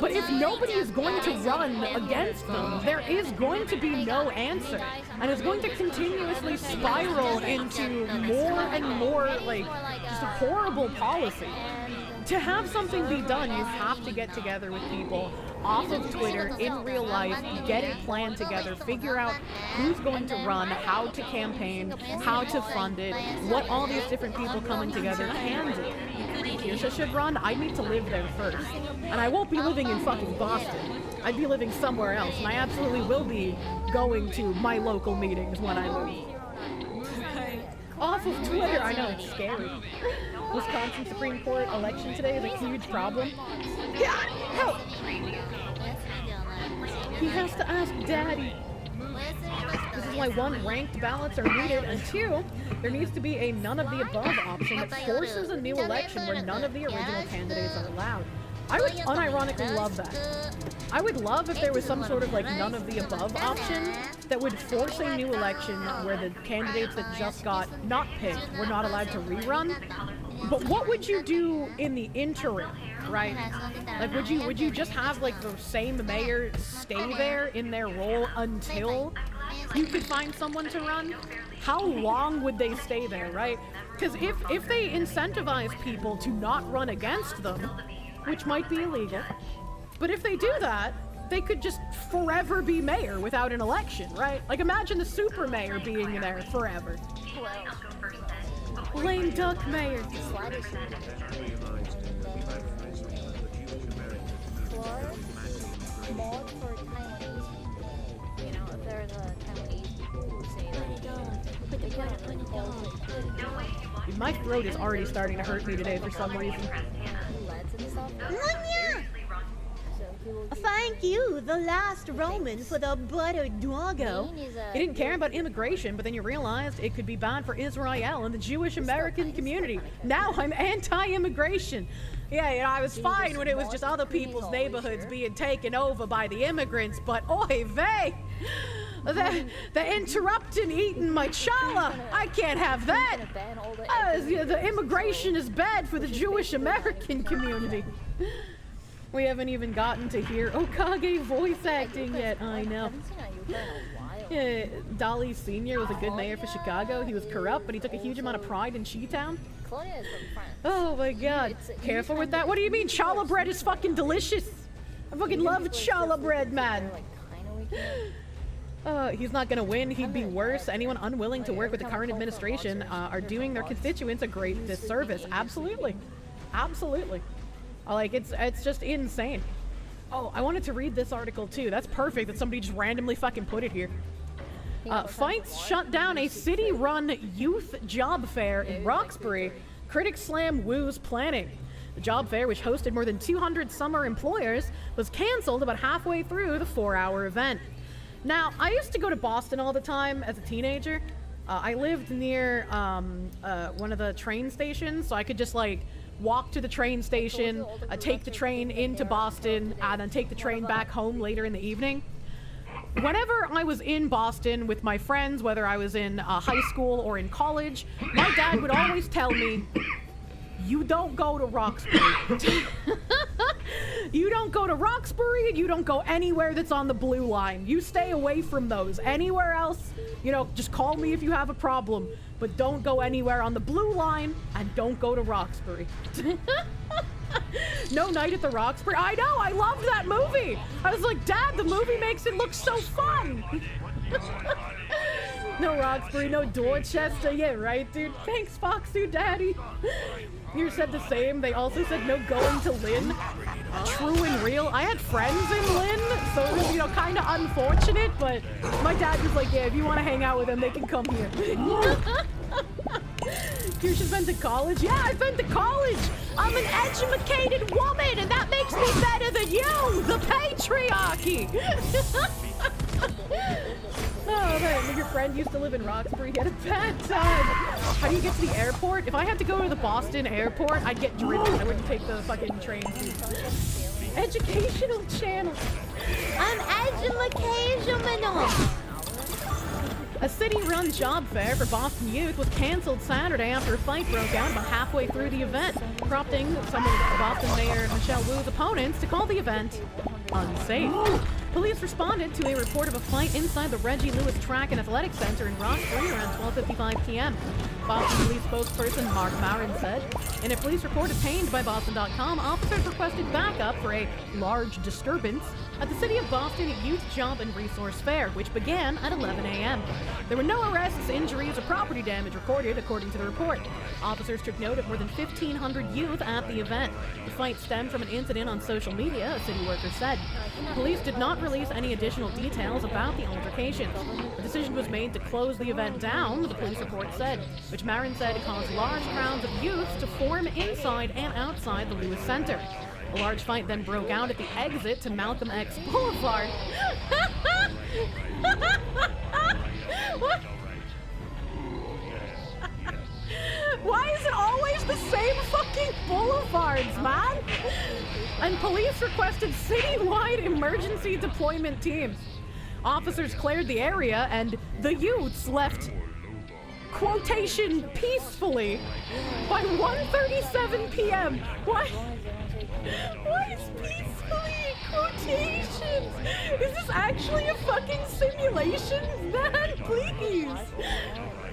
But if nobody is going to run against them, there is going to be no answer. And it's going to continuously spiral into more and more, like, just a horrible policy. To have something be done, you have to get together with people off of Twitter, in real life, get a plan together, figure out who's going to run, how to campaign, how to fund it, what all these different people coming together can do. Kirsha should run, I need to live there first. And I won't be living in fucking Boston. I'd be living somewhere else, and I absolutely will be going to my local meetings when I move. Off of Twitter, I know, it's scary. Wisconsin Supreme Court election today is a huge problem. Yeah, help! He has to ask Daddy. This is why 1, ranked ballots are needed, and 2, there needs to be a none of the above option that forces a new election where none of the original candidates are allowed. I would unironically love that. I would love if there was some sort of like none of the above option that would force a new election where the candidates that just got not picked were not allowed to rerun. But what would you do in the interim, right? Like, would you just have like the same mayor stay there in their role until you could find someone to run? How long would they stay there, right? Because if they incentivize people to not run against them, which might be illegal, but if they do that, they could just forever be mayor without an election, right? Like, imagine the super mayor being there forever. Lame duck mayor. My throat is already starting to hurt me today for some reason. Thank you, the last Roman, for the buttered doggo. He didn't care about immigration, but then you realized it could be bad for Israel and the Jewish American community. Now I'm anti-immigration. Yeah, you know, I was fine when it was just other people's neighborhoods being taken over by the immigrants, but oy vey! They're interrupting eating my challah. I can't have that. The immigration is bad for the Jewish American community. We haven't even gotten to hear Okage voice acting yet. I know. Yeah, Dolly Sr. was a good mayor for Chicago. He was corrupt, but he took a huge amount of pride in Chi-Town. Oh my god. Careful with that. What do you mean? Challah bread is fucking delicious. I fucking love challah bread, man. He's not gonna win. He'd be worse. Anyone unwilling to work with the current administration are doing their constituents a great disservice. Absolutely. Absolutely. Like, it's just insane. Oh, I wanted to read this article too. That's perfect that somebody just randomly fucking put it here. Fights shut down a city-run youth job fair in Roxbury. Critics slam Wu's planning. The job fair, which hosted more than 200 summer employers, was canceled about halfway through the 4-hour event. Now, I used to go to Boston all the time as a teenager. I lived near one of the train stations, so I could just like walk to the train station, take the train into Boston, and then take the train back home later in the evening. Whenever I was in Boston with my friends, whether I was in high school or in college, my dad would always tell me, you don't go to Roxbury. You don't go to Roxbury, and you don't go anywhere that's on the blue line. You stay away from those. Anywhere else, you know, just call me if you have a problem, but don't go anywhere on the blue line, and don't go to Roxbury. No Night at the Roxbury. I know, I loved that movie. I was like, Dad, the movie makes it look so fun. No Roxbury, no Dorchester. Yeah, right, dude. Thanks, Foxy Daddy. You said the same. They also said no going to Lynn. True and real. I had friends in Lynn, so it was, you know, kind of unfortunate, but my dad was like, yeah, if you want to hang out with them, they can come here. Kirsten's been to college? Yeah, I've been to college. I'm an educated woman, and that makes me better than you, the patriarchy. Oh man, your friend used to live in Roxbury. He had a bad time. How do you get to the airport? If I had to go to the Boston airport, I'd get driven. I wouldn't take the fucking train. Educational channel. I'm educational. A city-run job fair for Boston youth was canceled Saturday after a fight broke out about halfway through the event, prompting some of Boston Mayor Michelle Wu's opponents to call the event unsafe. Police responded to a report of a fight inside the Reggie Lewis Track and Athletic Center in Roxbury around 12:55 p.m. Boston Police spokesperson Mark Marin said, in a police report obtained by Boston.com, officers requested backup for a large disturbance at the City of Boston Youth Job and Resource Fair, which began at 11 a.m. There were no arrests, injuries, or property damage recorded, according to the report. Officers took note of more than 1,500 youth at the event. The fight stemmed from an incident on social media, a city worker said. Police did not release any additional details about the altercations. A decision was made to close the event down, the police report said, which Marin said caused large crowds of youth to form inside and outside the Lewis Center. A large fight then broke out at the exit to Malcolm X Boulevard. What? Why is it always the same fucking boulevards, man? And police requested citywide emergency deployment teams. Officers cleared the area and the youths left, quotation, peacefully by 1:37 p.m. Why is peacefully quotations? Is this actually a fucking simulation? Man, please.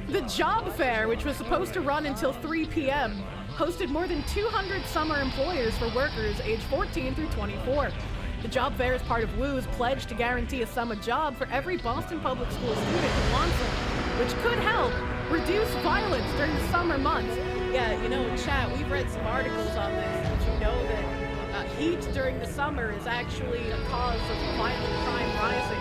The job fair, which was supposed to run until 3 p.m., hosted more than 200 summer employers for workers aged 14 through 24. The job fair is part of WU's pledge to guarantee a summer job for every Boston public school student who wants it, which could help reduce violence during the summer months. Yeah, you know, in chat, we've read some articles on this. Did you know that heat during the summer is actually a cause of violent crime rising?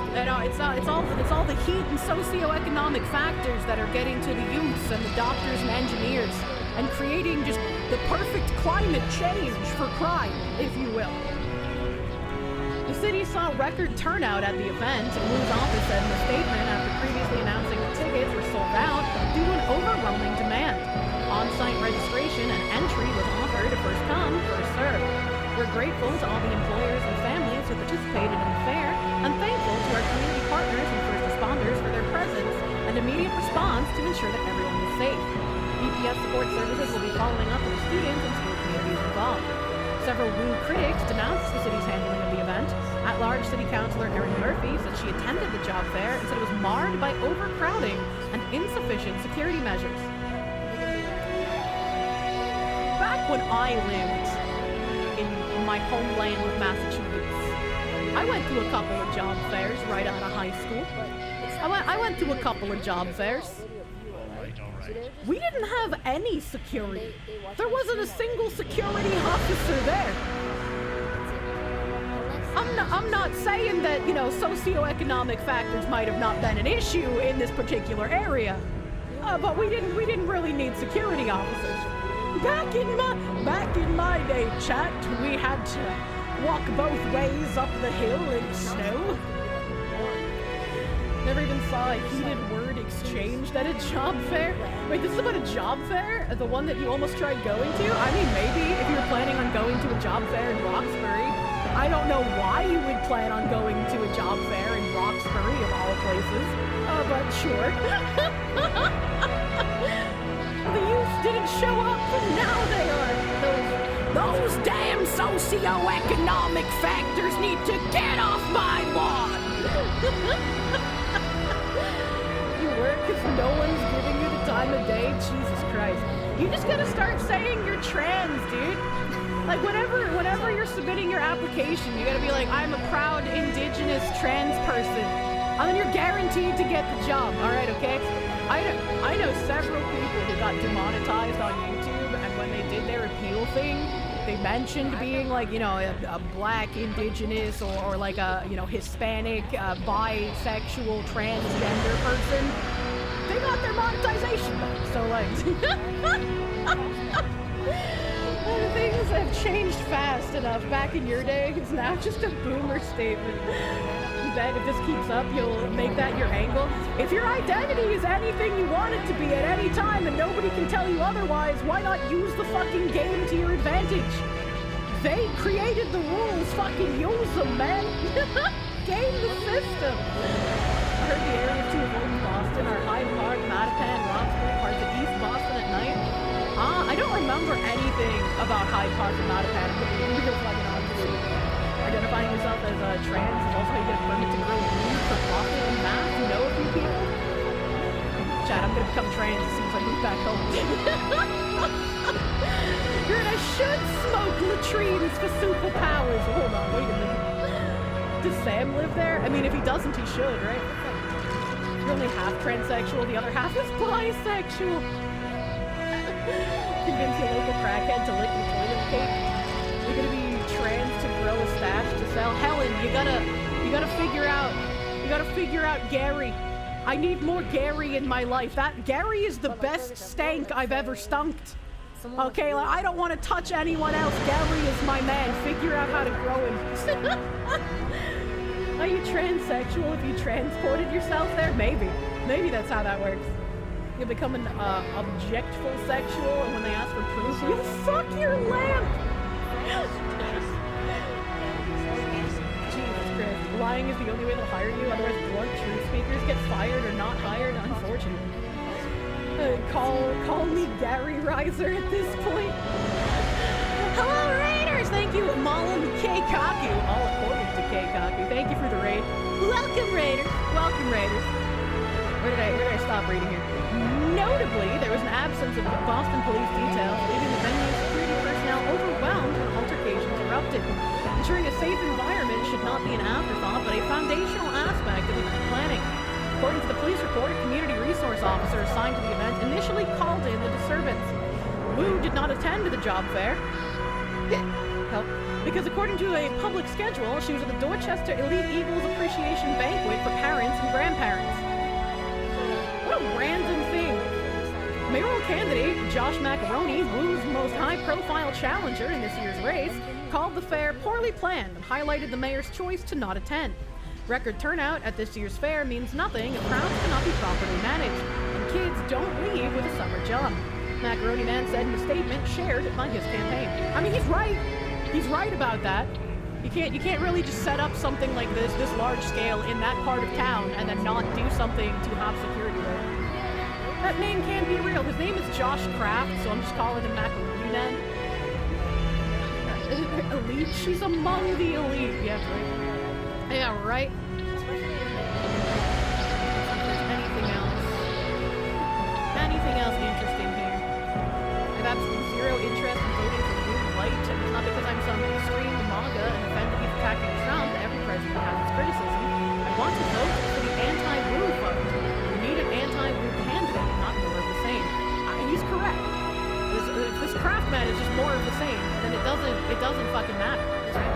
It's all the heat and socioeconomic factors that are getting to the youths and the doctors and engineers and creating just the perfect climate change for crime, if you will. The city saw record turnout at the event, and WU's office said in a statement after previously announcing that tickets were sold out due to an overwhelming demand. On-site registration and entry was offered first come, first served. We're grateful to all the employers and families who participated in the fair, and thankful to our community partners and first responders for their presence and immediate response to ensure that everyone is safe. BPS support services will be following up with the students and school communities involved. Several WU critics denounced the city's handling of the event. At-large City Councilor Erin Murphy said she attended the job fair and said it was marred by overcrowding and insufficient security measures. Back when I lived in my homeland of Massachusetts, I went to a couple of job fairs right out of high school. I went to a couple of job fairs. We didn't have any security. There wasn't a single security officer there. I'm not saying that, you know, socioeconomic factors might have not been an issue in this particular area, but we didn't really need security officers. Back in my day, chat, we had to walk both ways up the hill in snow. Never even saw a heated word exchanged at a job fair. Wait, this is about a job fair? The one that you almost tried going to? I mean, maybe if you were planning on going to a job fair in Roxbury. I don't know why you would plan on going to a job fair in Roxbury, of all places. But sure. The youth didn't show up, and now they are. Those damn socioeconomic factors need to get off my lawn. You work because no one's giving you the time of day? Jesus Christ. You just gotta start saying you're trans, dude. Like, whenever you're submitting your application, you gotta be like, I'm a proud indigenous trans person. And then you're guaranteed to get the job, alright, okay? I know several people who got demonetized on YouTube, and when they did their appeal thing, they mentioned being like, you know, a black, indigenous, or like a, you know, Hispanic, bisexual, transgender person. They got their monetization back, so like... Things have changed fast enough. Back in your day, it's now just a boomer statement. That if this keeps up, you'll make that your angle. If your identity is anything you want it to be at any time and nobody can tell you otherwise, why not use the fucking game to your advantage? They created the rules, fucking use them, man. Game the system. I heard the areas to avoid in Boston are Hyde Park, Mattapan, Roxbury, parts of East Boston at night. I don't remember anything about Hyde Park and Mattapan. I'm real fucking honest. Identifying yourself as trans is also how you get a permit to grow weed for profit in Mass. You know a few people? Chad, I'm gonna become trans as soon as I move back home. You're I should smoke latrines for superpowers. Hold on, wait a minute. Does Sam live there? I mean, if he doesn't, he should, right? You're only half transsexual, the other half is bisexual. Convince your local crackhead to lick the toilet cake. You're gonna be trans to grow a stash to sell. Helen, you gotta figure out Gary. I need more Gary in my life. That Gary is the best stank I've ever stunked. Okay, like, I don't want to touch anyone else. Gary is my man. Figure out how to grow him. Are you transsexual if you transported yourself there? Maybe. Maybe that's how that works. You become an objectful sexual, and when they ask for proof, you fuck your lamp! Jesus Christ. Lying is the only way they'll hire you, otherwise blunt truth speakers get fired or not hired, unfortunately. Call me Gary Riser at this point. Hello, Raiders! Thank you, Mullen K. Kaku. All according to K. Kaku. Thank you for the raid. Welcome, Raiders! Welcome, Raiders. Where did I stop reading here? Notably, there was an absence of Boston police details, leaving the venue security personnel overwhelmed when altercations erupted. Ensuring a safe environment should not be an afterthought, but a foundational aspect of event planning. According to the police report, a community resource officer assigned to the event initially called in the disturbance. Wu did not attend to the job fair. Because according to a public schedule, she was at the Dorchester Elite Eagles Appreciation Banquet for parents and grandparents. What a random thing. Mayoral candidate Josh Macaroni, Wu's most high-profile challenger in this year's race, called the fair poorly planned and highlighted the mayor's choice to not attend. Record turnout at this year's fair means nothing if crowds cannot be properly managed, and kids don't leave with a summer job. Macaroni Man said in a statement shared by his campaign. I mean, he's right. He's right about that. You can't really just set up something like this large scale in that part of town and then not do something to have security there. That name can't be real. His name is Josh Kraft, so I'm just calling him Macaroni Man. Elite? She's among the elite. Yeah, right. Yeah, right. Anything else interesting here? I have absolutely zero interest in voting for Wu Light, and it's not because I'm some extreme MAGA and offended he's attacking Trump. Every president has its criticism. I want to vote for the anti-Wu vote. We need an anti-Wu candidate, not more of the same. He's correct. If this Kraft man is just more of the same, then it doesn't fucking matter, right?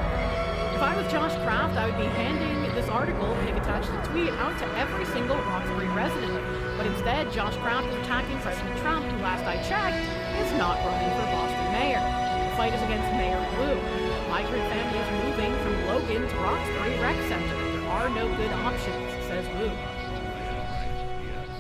If I was Josh Kraft, I would be handing this article, being attached to the tweet, out to every single Roxbury resident. But instead, Josh Kraft is attacking President Trump, who, last I checked, is not running for Boston mayor. The fight is against Mayor Wu. Migrant families moving from Logan to Roxbury Rec Center. There are no good options, says Wu.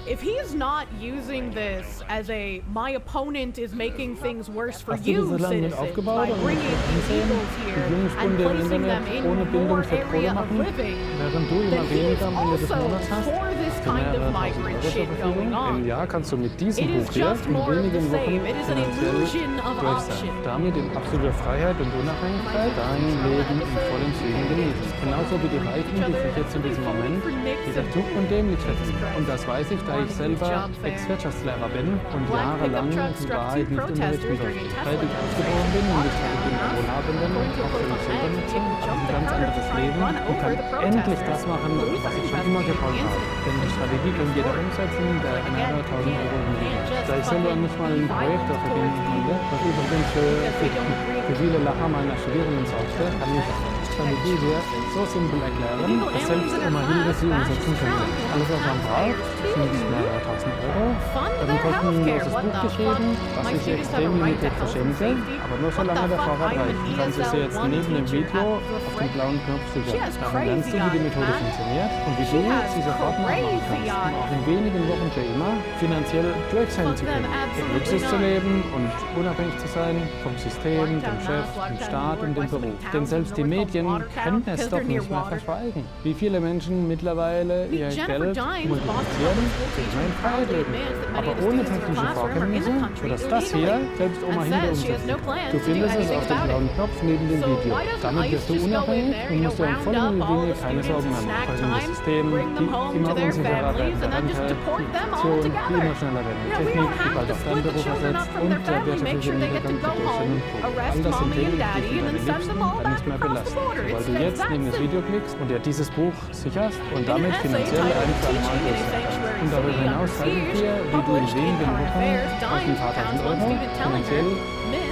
if he's not using this as a my opponent is making things worse for you citizen by bringing illegals here and placing them in your area of living, then he's also for this kind of migrant shit going on. It is just more of the same. It is an illusion of option. Damit in absoluter Freiheit und Unabhängigkeit dein Leben in vollen Zügen genießen. Genauso wie die Reichen, die sich jetzt in diesem Moment wieder dumm und dämlich schätzen. Und das weiß ich, da ich selber Ex-Wirtschaftslehrer bin und jahrelang die Wahrheit nicht unterrichten durfte. Seit ich ausgeboren bin und ich habe den Wohlhabenden auch für mich selber nutze, habe ein ganz anderes Leben und kann endlich das machen, was ich schon immer gewollt habe. Denn die Strategie kann jeder umsetzen, der mehrere tausend Euro im Leben. Da ich selber nicht mal ein Projekt dafür finden konnte, was übrigens für viele Lacher meiner Studierenden sorgte, kann ich die Strategie hier so simpel erklären, dass selbst immerhin sie umsetzen könnte. Alles, was man braucht, sind mehrere tausend Euro. Dann ein kostenloses Buch geschrieben, was ich extrem limitiert verschenke, aber nur solange der Vorrat reicht. Du kannst es dir jetzt neben dem Video auf den blauen Knopf sichern. Daran lernst du, wie die Methode funktioniert und wie du sie sofort nachmachen kannst, um auch in wenigen Wochen für immer finanziell durch sein zu können, im Luxus zu leben und unabhängig zu sein vom System, dem Chef, dem Staat und dem Beruf. Denn selbst die Medien können es doch nicht mehr verschweigen, wie viele Menschen mittlerweile ihr Geld multiplizieren, sich mehr in Freiheit leben, aber ohne technische Vorkenntnisse, sodass das hier selbst Oma Hinde umsetzt. Du findest es auf dem blauen Knopf neben dem Video. Damit wirst du unabhängig und musst dir um folgende Dinge keine Sorgen machen. Folgende Systeme, die immer unsicherer werden, der Rente, Inflation, die immer schneller werden, Technik, die bald auf deinen Beruf ersetzt und der wirtschaftliche Niedergang für Deutschland und Co. All das sind Themen, die für deine Liebsten dann nicht mehr belasten. Weil du jetzt neben das Video klickst und dir dieses Buch sicherst und damit finanziell ein für einmal durchsetzen kannst. Und darüber hinaus zeige ich dir, wie du in wenigen Wochen aus ein paar tausend Euro finanziell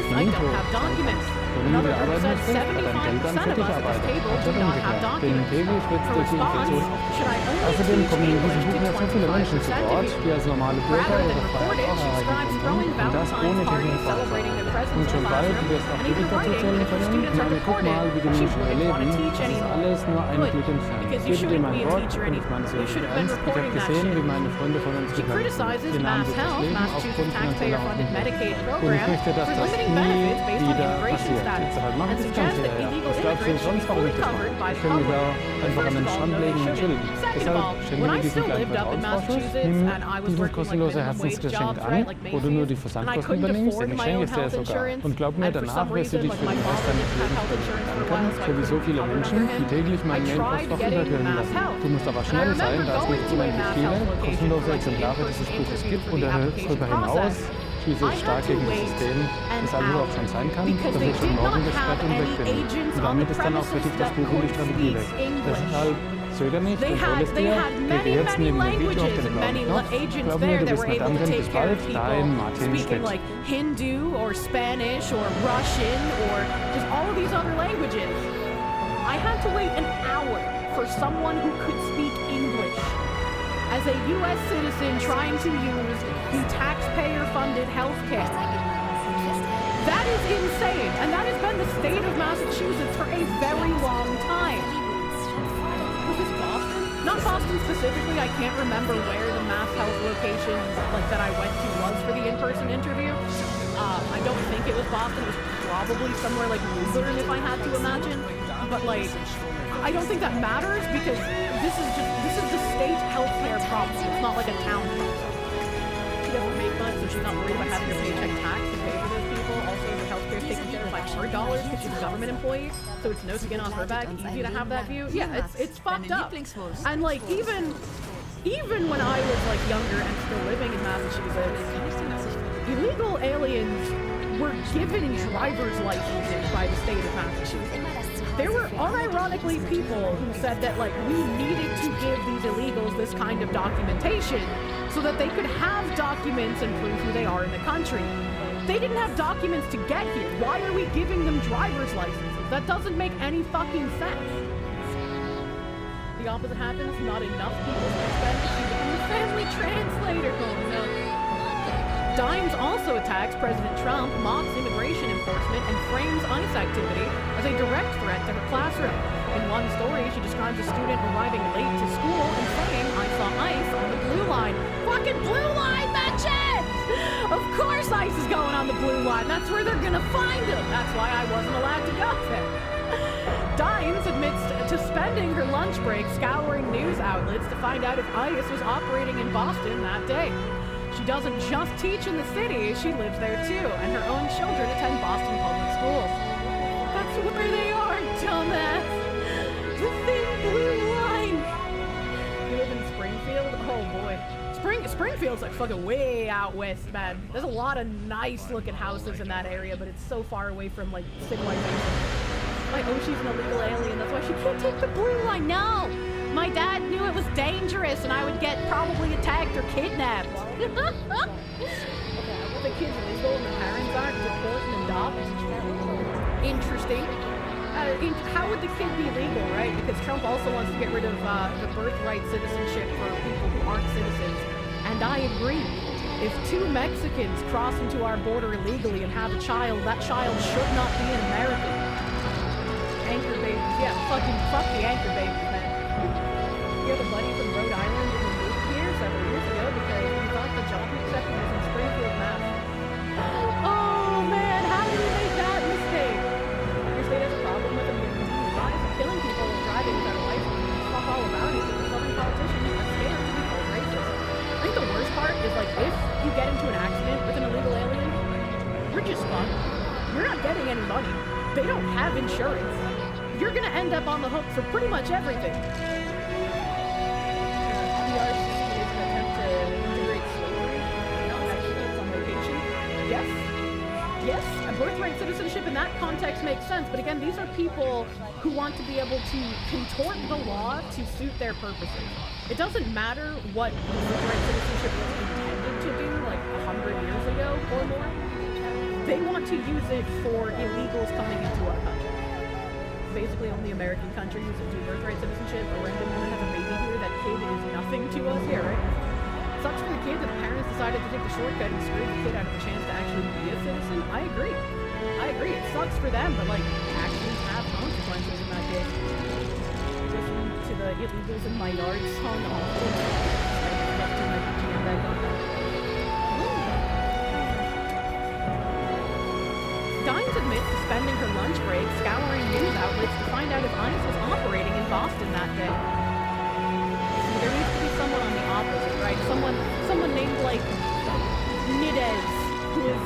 finito wenn du wieder arbeiten möchtest, aber dein Geld dann für dich arbeitet. Anstatt umgekehrt. Denn Baby wird durch die Inflation aufgeschrieben. Außerdem kommen in diesem Buch ja so viele Menschen zu Wort, die als normale Bürger ihre Freiheit auch erreichen konnten. Und das ohne technische Voraussetzungen. Und schon bald wirst auch du dich dazu zählen können. Ich meine, guck mal, wie die Menschen hier leben. Das ist alles nur ein Blick entfernt. Ich gebe dir mein Wort und ich meine es wirklich ernst. Ich habe gesehen, wie meine Freunde von uns gegangen sind. Die nahmen sich das Leben aufgrund finanzieller Aufmerksamkeit. Und ich möchte, dass das nie wieder passiert. Deshalb mache ich das Ganze ja. Was glaubst du sonst, warum ich das mache? Ich kann mich da einfach an den Strand legen und chillen. Deshalb schenke mir diesen kleinen Vertrauensvorschuss, nimm dieses kostenlose Herzensgeschenk an, wo du nur die Versandkosten übernimmst, denn ich schenke es dir sogar. Und glaub mir, danach wirst du dich für den Rest deines Lebens bedanken, so wie so viele Menschen, die täglich meinen Mailpostfach überhören lassen. Du musst aber schnell sein, da es nicht unendlich viele kostenlose Exemplare dieses Buches gibt und darüber hinaus schließlich stark gegen das System, das also auch schon sein kann, dass ich schon morgen das Brett und weg bin. Und damit ist dann auch für dich das Buch und die Strategie weg. Deshalb zöger nicht und hol es dir, gebe jetzt neben dem Video auf den blauen Knopf. Glaub mir, du bist verdammt, bis bald, dein Martin Schmidt. Hindu or Spanish or Russian or just all of these other languages. I had to wait an hour for someone who could speak English. As a U.S. citizen trying to use the taxpayer-funded healthcare. That is insane, and that has been the state of Massachusetts for a very long time. Was this Boston? Not Boston specifically. I can't remember where the Mass Health location that I went to was for the in-person interview. I don't think it was Boston. It was probably somewhere like Luzerne, if I had to imagine. But I don't think that matters because this is the state healthcare problem. It's not like a town problem. She doesn't make much, so she's not worried about having her paycheck taxed to pay for those people. Also, her healthcare is taken care of by her dollars because she's a government employee, so it's no skin on her back. Easy to have that view. Yeah, it's fucked up. And even when I was younger and still living in Massachusetts, illegal aliens were given driver's licenses by the state of Massachusetts. There were unironically people who said that we needed to give these illegals this kind of documentation so that they could have documents and prove who they are in the country. They didn't have documents to get here. Why are we giving them driver's licenses? That doesn't make any fucking sense. The opposite happens. Not enough people speak Spanish. You become a family translator. Oh no. Dimes also attacks President Trump, mocks immigration enforcement, and frames ICE activity as a direct threat to her classroom. In one story, she describes a student arriving late to school and saying, "I saw ICE on the blue line." Fucking and that's where they're gonna find him. That's why I wasn't allowed to go there. Dines admits to spending her lunch break scouring news outlets to find out if ICE was operating in Boston that day. She doesn't just teach in the city, she lives there too, and her own children attend Boston public schools. That's where they are, dumbass. The thin blue line. You live in Springfield? Oh boy. Springfield's like fucking way out west, man. There's a lot of nice looking houses in that area, but it's so far away from like civilization. Like, oh, she's an illegal alien, that's why she can't take the blue line. No! My dad knew it was dangerous and I would get probably attacked or kidnapped. Okay, well, the kids are legal and the parents aren't. Deport and adopt. Interesting. How would the kid be legal, right? Because Trump also wants to get rid of the birthright citizenship for people who aren't citizens. And I agree. If two Mexicans cross into our border illegally and have a child, that child should not be an American. Anchor babies. Yeah, fuck the anchor babies, man. You have a buddy from Rhode Island who moved here several years ago because he thought the job accepted was in Springfield, Mass. Oh man, how did we make that mistake? Your state has a problem with DUIs and killing people and driving without a license. Fuck all about it, but the southern politicians are scared to be called racist. I think the worst part is like if you get into an accident with an illegal alien, you're just fucked. You're not getting any money. They don't have insurance. You're gonna end up on the hook for pretty much everything. Yes, a birthright citizenship in that context makes sense, but again, these are people who want to be able to contort the law to suit their purposes. It doesn't matter what birthright citizenship was intended to do, like 100 years ago or more. They want to use it for illegals coming into our country. Basically, only American countries do birthright citizenship. A random woman has a baby here, that kid is nothing to us here, right? Sucks for the kid that the parents decided to take the shortcut and screw the kid out of the chance to actually be a citizen. I agree. It sucks for them, but like, actions have consequences in that case. Listen to the illegals in my yard song often. Dines admits to spending her lunch break scouring news outlets to find out if ICE was operating in Boston that day. There needs to be someone on the opposite, right? Someone named like Nidez, who is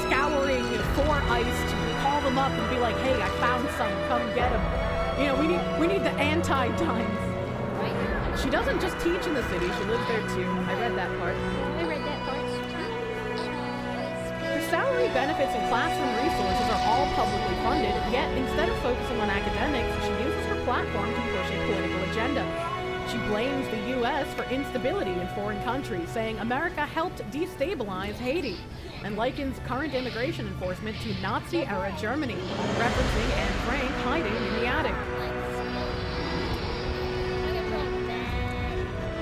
scouring for ICE to call them up and be like, hey, I found some, come get them. You know, we need the anti-Dines. She doesn't just teach in the city, she lives there too. I read that part. Her salary, benefits, and classroom resources are all publicly funded, yet instead of focusing on academics, she uses her platform to push a political agenda. She blames the U.S. for instability in foreign countries, saying America helped destabilize Haiti, and likens current immigration enforcement to Nazi-era Germany, referencing Anne Frank hiding in the attic.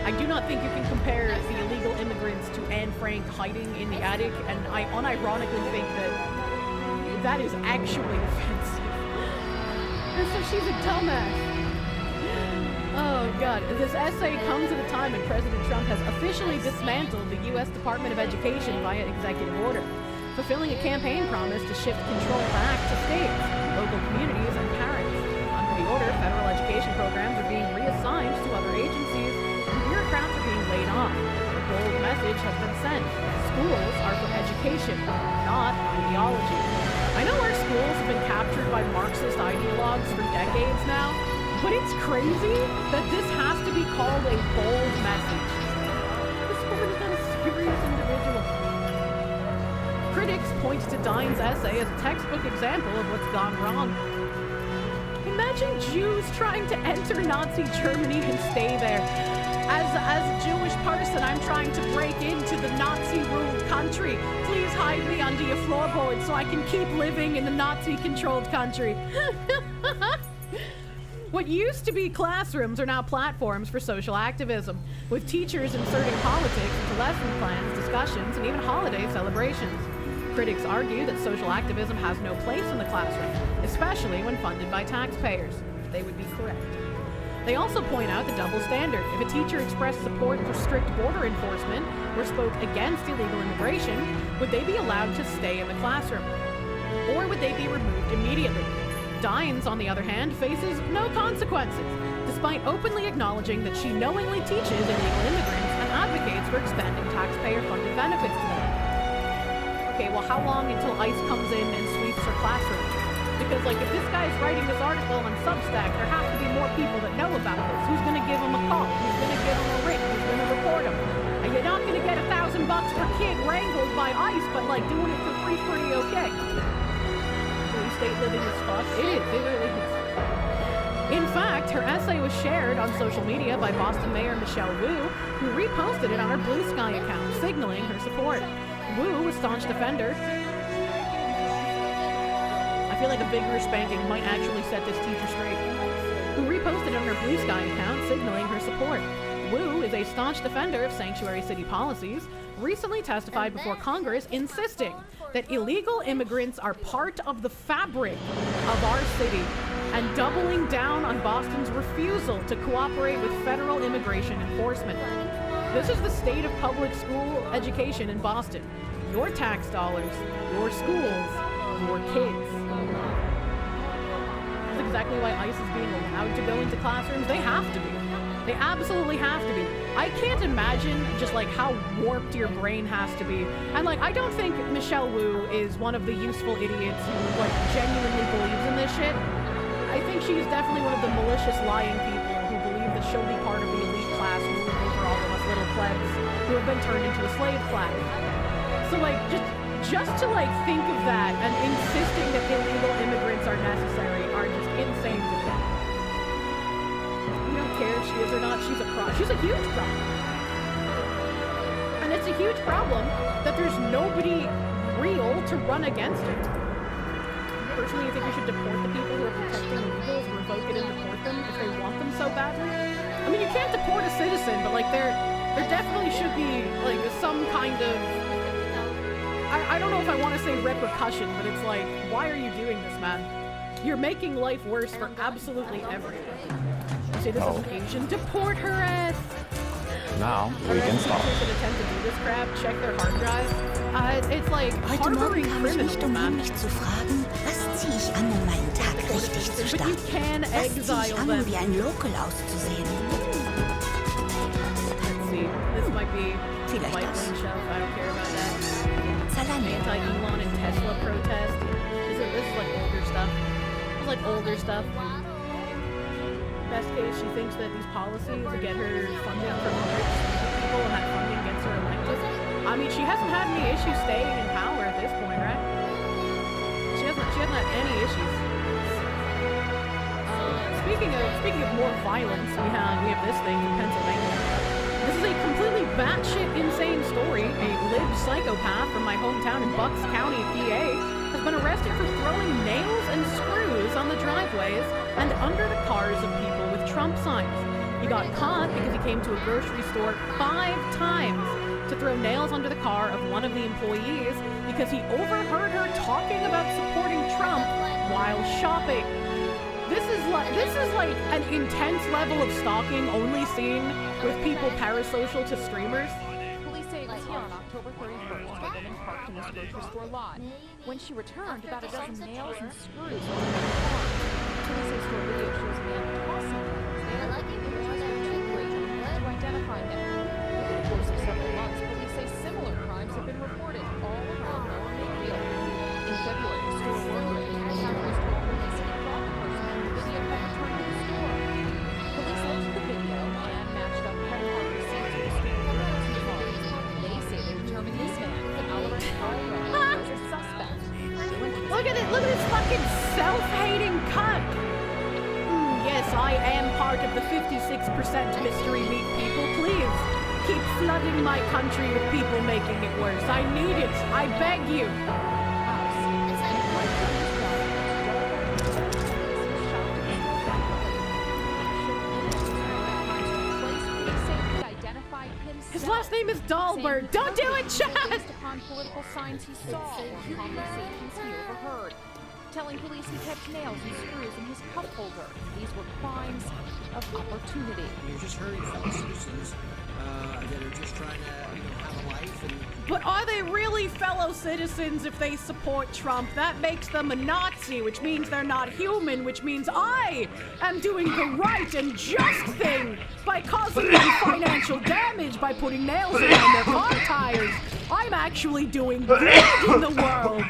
I do not think you can compare the illegal immigrants to Anne Frank hiding in the attic, and I unironically think that is actually offensive. And so she's a dumbass. Oh god, this essay comes at a time when President Trump has officially dismantled the U.S. Department of Education via executive order, fulfilling a campaign promise to shift control back to states, local communities, and parents. Under the order, federal education programs are being reassigned to other agencies, and bureaucrats are being laid off. A bold message has been sent. Schools are for education, not ideology. I know our schools have been captured by Marxist ideologues for decades now, but it's crazy that this has to be called a bold message. This woman is not a serious individual. Critics point to Dines' essay as a textbook example of what's gone wrong. Imagine Jews trying to enter Nazi Germany and stay there. As a Jewish person, I'm trying to break into the Nazi-ruled country. Please hide me under your floorboards so I can keep living in the Nazi-controlled country. What used to be classrooms are now platforms for social activism, with teachers inserting politics into lesson plans, discussions, and even holiday celebrations. Critics argue that social activism has no place in the classroom, especially when funded by taxpayers. They would be correct. They also point out the double standard. If a teacher expressed support for strict border enforcement or spoke against illegal immigration, would they be allowed to stay in the classroom? Or would they be removed immediately? Dines, on the other hand, faces no consequences, despite openly acknowledging that she knowingly teaches illegal immigrants and advocates for expanding taxpayer-funded benefits to them. Okay, well, how long until ICE comes in and sweeps her classroom? Because, like, if this guy's writing this article on Substack, there have to be more people that know about this. Who's gonna give him a call? Who's gonna give him a writ? Who's gonna report him? And you're not gonna get $1,000 per kid wrangled by ICE, but, like, doing it for free is pretty okay. Blue state living as fuck. It is. It really is. In fact, her essay was shared on social media by Boston Mayor Michelle Wu, who reposted it on her Blue Sky account, signaling her support. Wu, a staunch defender. I feel like a vigorous spanking might actually set this teacher straight. Who reposted on her Blue Sky account, signaling her support. Wu is a staunch defender of sanctuary city policies, recently testified before Congress insisting that illegal immigrants are part of the fabric of our city and doubling down on Boston's refusal to cooperate with federal immigration enforcement. This is the state of public school education in Boston. Your tax dollars, your schools, your kids. That's exactly why ICE is being allowed to go into classrooms. They have to be. They absolutely have to be. I can't imagine just like how warped your brain has to be. And like, I don't think Michelle Wu is one of the useful idiots who like genuinely believes in this shit. I think she's definitely one of the malicious lying people who believe that she'll be part of the elite class ruling over all of us little plebs who have been turned into a slave class. So like, just to like think of that and insisting that illegal immigrants are necessary are just insane to me. We don't care if she is or not, she's a problem. She's a huge problem. And it's a huge problem that there's nobody real to run against it. Personally, you think we should deport the people who are protecting illegals, revoke it and deport them if they want them so badly? I mean, you can't deport a citizen, but like there definitely should be like some kind of, I don't know if I want to say repercussion, but it's like, why are you doing this, man? You're making life worse for absolutely everyone. Say this is an Asian, deport her ass! Now, we can stop. That attempt to do this crap, check their hard drive. It's like harboring criminals, man. Zu fragen, was ziehe ich an, um meinen Tag richtig zu starten? Was ziehe ich an, um wie ein Local auszusehen? Let's see. This might be Vielleicht das. Shelf. I don't care about that. Zalando. Anti-Elon and Tesla protest. This is like older stuff. It's like older stuff. Best case, she thinks that these policies get her funding from rich people and that funding gets her elected. I mean, she hasn't had any issues staying in power at this point, right? She hasn't had any issues. Speaking of more violence, we have this thing in Pennsylvania. This is a completely batshit insane story. A lib psychopath from my hometown in Bucks County, PA, has been arrested for throwing nails and screws on the driveways and under the cars of people with Trump signs. He got caught because he came to a grocery store 5 times to throw nails under the car of one of the employees because he overheard her talking about supporting Trump while shopping. This is like an intense level of stalking only seen with people parasocial to streamers. Police say it was here on October 31st. A woman parked in this grocery store lot. When she returned, about a dozen nails and screws were in her car. Police say store video shows a man tossing nails. They are lucky to identify him. Over the course of several months, police say similar crimes have been reported all around Lower Mayfield. In February, a store worker in Minneapolis told police he thought the person in the video had returned to the store. Police looked at the video and matched up credit card receipts with the store worker's device. They say they determined this man, Alex Carter, was a suspect. Look at it! Look at this fucking self-hating cunt! Yes, I am part of the 56% mystery meat people. Please, keep flooding my country with people making it worse. I need it. I beg you. His last name is Dahlberg. Don't do it, Chad! Based upon political signs he saw and conversations he overheard. telling police he kept nails and screws in his cup holder. These were crimes of opportunity. You're just hurting fellow citizens that are just trying to, have a life and... But are they really fellow citizens if they support Trump? That makes them a Nazi, which means they're not human, which means I am doing the right and just thing by causing them financial damage by putting nails around their car tires. I'm actually doing good in the world.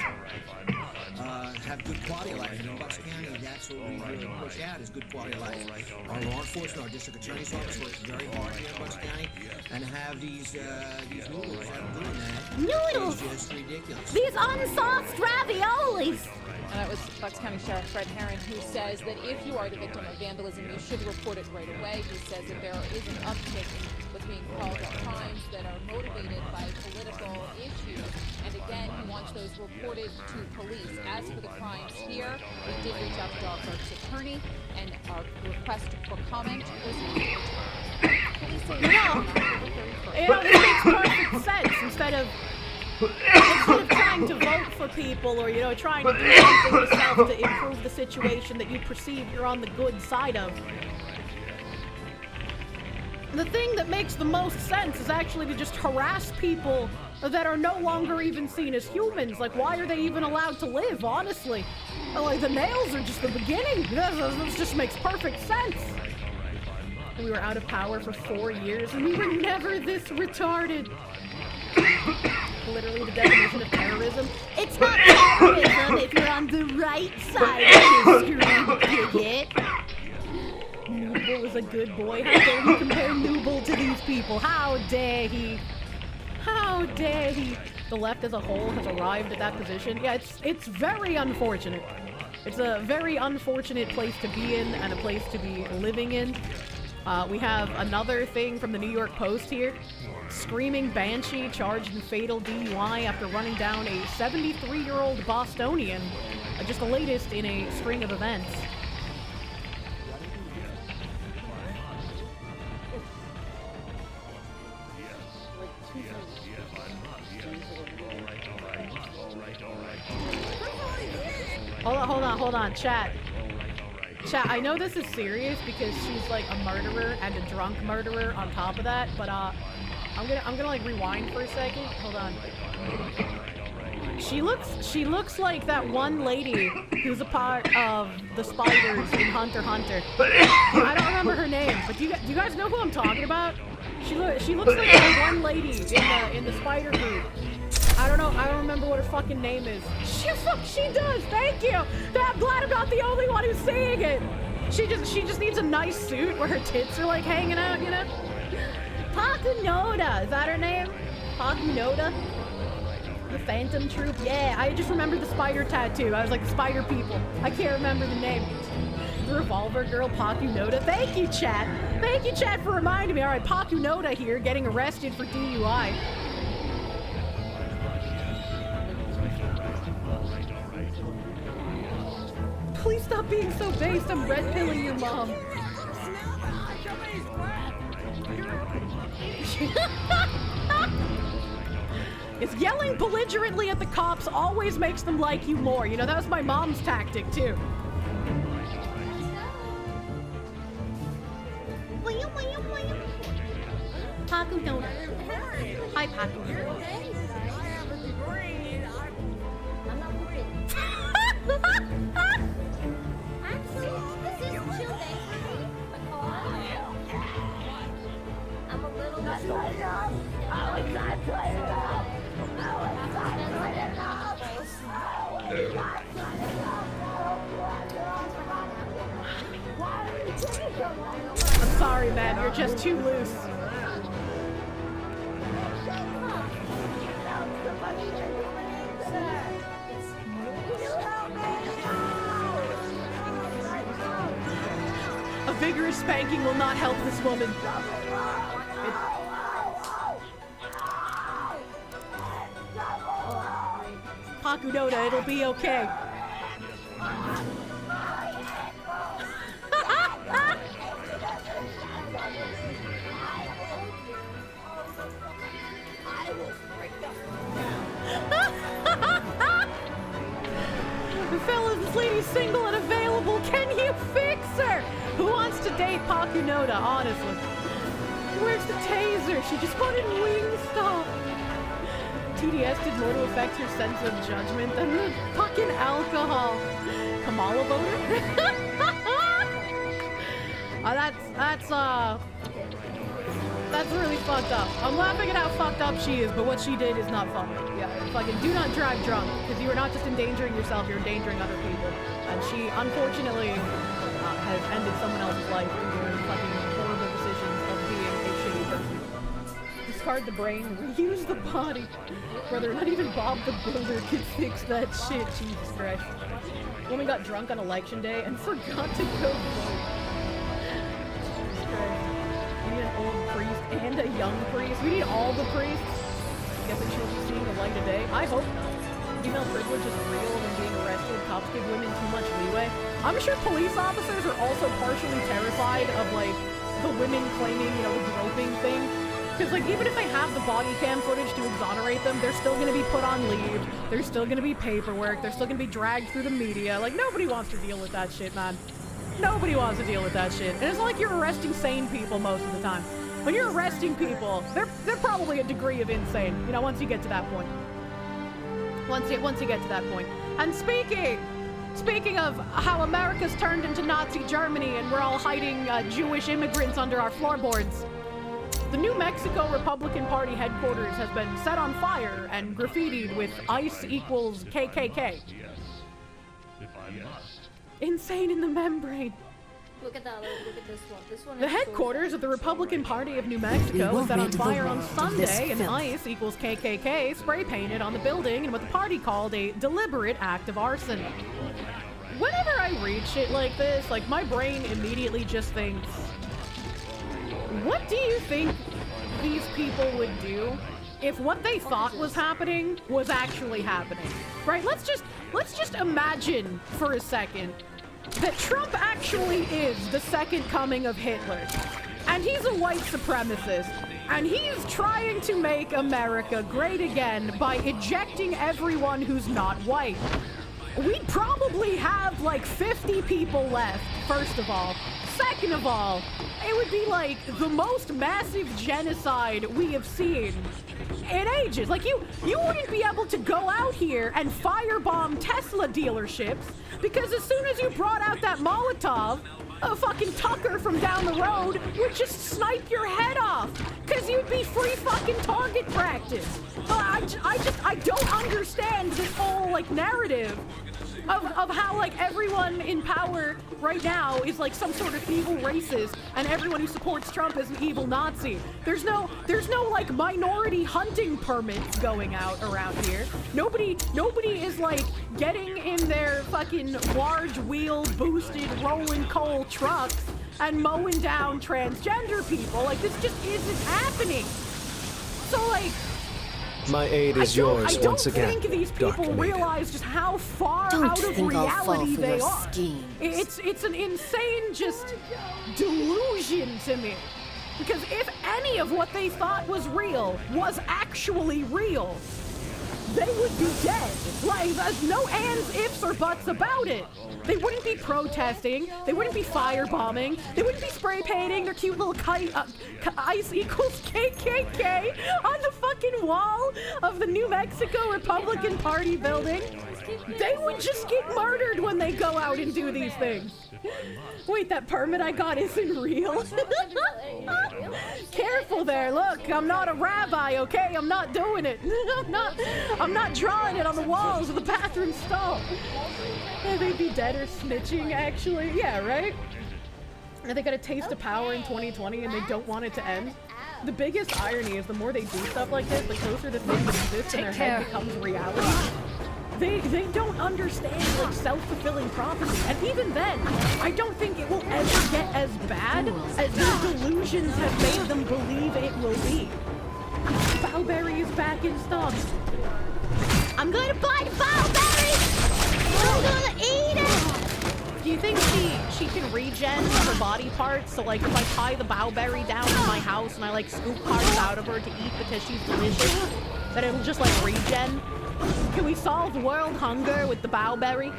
Have good quality of life. In Bucks County, that's what we really push out, is good quality of life. Our law enforcement, our district attorney's office works very hard here in Bucks County, and have these noodles that are doing that. Noodles! Is just ridiculous. These unsauced raviolis! And that was Bucks County Sheriff Fred Herron, who says that if you are the victim of vandalism, you should report it right away. He says that there is an uptick in what's being called crimes that are motivated by political issues. And again, he wants those reported to police. As for the crimes here, we did reach out to Dog Park's attorney, and our request for comment was returned. Police say It makes perfect sense. Instead of trying to vote for people or, trying to do something yourself to improve the situation that you perceive you're on the good side of. The thing that makes the most sense is actually to just harass people that are no longer even seen as humans. Like, why are they even allowed to live, honestly? Like, the nails are just the beginning. This just makes perfect sense. And we were out of power for 4 years, and we were never this retarded. Literally the definition of terrorism. It's not terrorism if you're on the right side of history, bigot. Nooble was a good boy. How dare he compare Nooble to these people? How dare he? How dare he? The left as a whole has arrived at that position. Yeah, it's very unfortunate. It's a very unfortunate place to be in and a place to be living in. We have another thing from the New York Post here. Screaming Banshee charged in fatal DUI after running down a 73-year-old Bostonian. Just the latest in a string of events. Hold on, chat. Chat, I know this is serious because she's like a murderer and a drunk murderer on top of that, but I'm gonna like rewind for a second. Hold on. She looks like that one lady who's a part of the spiders in Hunter x Hunter. I don't remember her name, but do you guys know who I'm talking about? She looks like that one lady in the spider group. I don't remember what her fucking name is. She does, thank you! I'm glad I'm not the only one who's seeing it! She just needs a nice suit where her tits are like hanging out, Pakunoda, is that her name? Pakunoda? The Phantom Troop? Yeah, I just remember the spider tattoo. I was like, spider people. I can't remember the name. The Revolver Girl, Pakunoda. Thank you, chat! Thank you, chat, for reminding me. Alright, Pakunoda here, getting arrested for DUI. Please stop being so based. I'm red pilling your mom. Is yelling belligerently at the cops always makes them like you more. That was my mom's tactic too. Paku Donut. Hi, Paku. I'm sorry, man. You're just too loose. A vigorous spanking will not help this woman. Pakunoda, it'll be okay. Fellas, this Noda, honestly. Where's the taser? She just wanted Wingstop. TDS did more to affect her sense of judgment than the fucking alcohol. Kamala voter? That's really fucked up. I'm laughing at how fucked up she is, but what she did is not funny. Yeah, fucking do not drive drunk, because you are not just endangering yourself, you're endangering other people. And she, unfortunately, has ended someone else's life through her fucking horrible decisions of being a shitty person. Discard the brain, reuse the body. Brother, not even Bob the Builder could fix that shit, Jesus Christ. Woman got drunk on election day and forgot to go vote. Jesus Christ. We need an old priest and a young priest. We need all the priests. Guessing she'll be seeing the light of day. I hope not. Female privilege is real and being arrested. Cops give women too much leeway. I'm sure police officers are also partially terrified of, like, the women claiming, you know, the groping thing. Because, like, even if they have the body cam footage to exonerate them, they're still gonna be put on leave. There's still gonna be paperwork. They're still gonna be dragged through the media. Like, nobody wants to deal with that shit, man. Nobody wants to deal with that shit. And it's not like you're arresting sane people most of the time. When you're arresting people, they're probably a degree of insane, you know, once you get to that point. Once you get to that point. And speaking of how America's turned into Nazi Germany and we're all hiding Jewish immigrants under our floorboards, the New Mexico Republican Party headquarters has been set on fire and graffitied with ICE equals KKK. Insane in the membrane. Look at that, look at this one. This one The is headquarters of the Republican Party of New Mexico was set on fire on Sunday, and ICE equals KKK spray painted on the building in what the party called a deliberate act of arson. Whenever I read shit like this, like, my brain immediately just thinks, what do you think these people would do if what they thought was happening was actually happening? Right? Let's just imagine for a second that Trump actually is the second coming of Hitler, and he's a white supremacist, and he's trying to make America great again by ejecting everyone who's not white. We'd probably have like 50 people left, first of all. Second of all, it would be like the most massive genocide we have seen in ages. Like, you wouldn't be able to go out here and firebomb Tesla dealerships, because as soon as you brought out that Molotov, a fucking Tucker from down the road would just snipe your head off, because you'd be free fucking target practice. I don't understand this whole, like, narrative of how, like, everyone in power right now is like some sort of evil racist, and everyone who supports Trump is an evil Nazi. There's no like minority hunting permits going out around here. Nobody is like getting in their fucking large wheel boosted rolling coal trucks and mowing down transgender people. Like, this just isn't happening. So, like, my aid is yours once again. I don't think these people realize just how far out of reality they are. It's an insane just delusion to me. Because if any of what they thought was real was actually real, they would be dead. Like, there's no ands, ifs, or buts about it. They wouldn't be protesting. They wouldn't be firebombing. They wouldn't be spray painting their cute little ICE equals KKK on the fucking wall of the New Mexico Republican Party building. They would just get murdered when they go out and do these things. Wait, that permit I got isn't real? Careful there, look, I'm not a rabbi, okay? I'm not doing it. I'm not drawing it on the walls of the bathroom stall. They'd be dead or snitching, actually. Yeah, right? And they got a taste of power in 2020 and they don't want it to end. The biggest irony is the more they do stuff like this, the closer the thing that exists in their head becomes reality. They don't understand, like, self-fulfilling prophecy. And even then, I don't think it will ever get as bad as their delusions have made them believe it will be. Bowberry is back in stock. I'm gonna buy the Bowberry! I'm gonna eat it! Do you think she can regen her body parts? So, like, if I tie the Bowberry down in my house and I, like, scoop parts out of her to eat because she's delicious, that it'll just, like, regen? Can we solve world hunger with the Bowberry?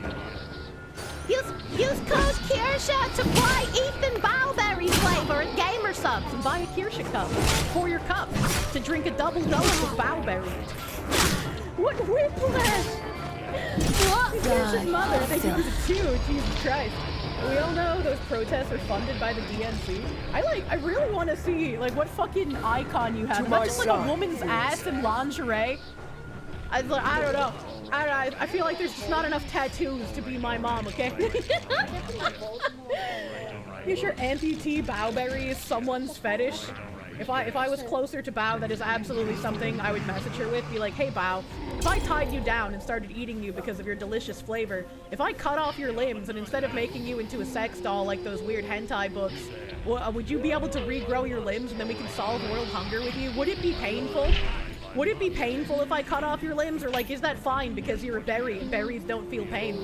Use code Kirsha to buy Ethan Bowberry flavor at Gamer Subs and buy a Kirsha cup for your cup to drink a double dose of Bowberry. What whiplash! What? Kirsha's mother thinking it's you, Jesus Christ. We all know those protests are funded by the DNC. I really want to see like what fucking icon you have. Not just like a woman's ass and lingerie. I don't know. I feel like there's just not enough tattoos to be my mom, okay? You sure amputee Bowberry is someone's fetish? If I was closer to Bow, that is absolutely something I would message her with. Be like, hey Bow, if I tied you down and started eating you because of your delicious flavor, if I cut off your limbs and instead of making you into a sex doll like those weird hentai books, would you be able to regrow your limbs and then we can solve world hunger with you? Would it be painful? Would it be painful if I cut off your limbs, or like, is that fine because you're a berry and berries don't feel pain?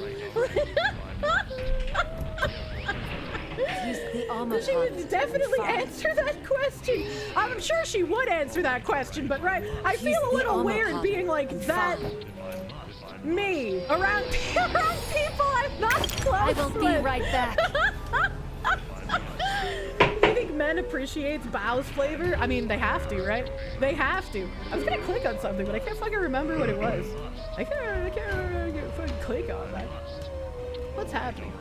She would definitely answer that question. I'm sure she would answer that question, but right, I feel a little weird being like that. Me around people I'm not close I will be with. right back. You think men appreciate Bow's flavor? I mean, they have to, right? They have to. I was gonna click on something, but I can't fucking remember what it was. I can't fucking click on that. What's happening?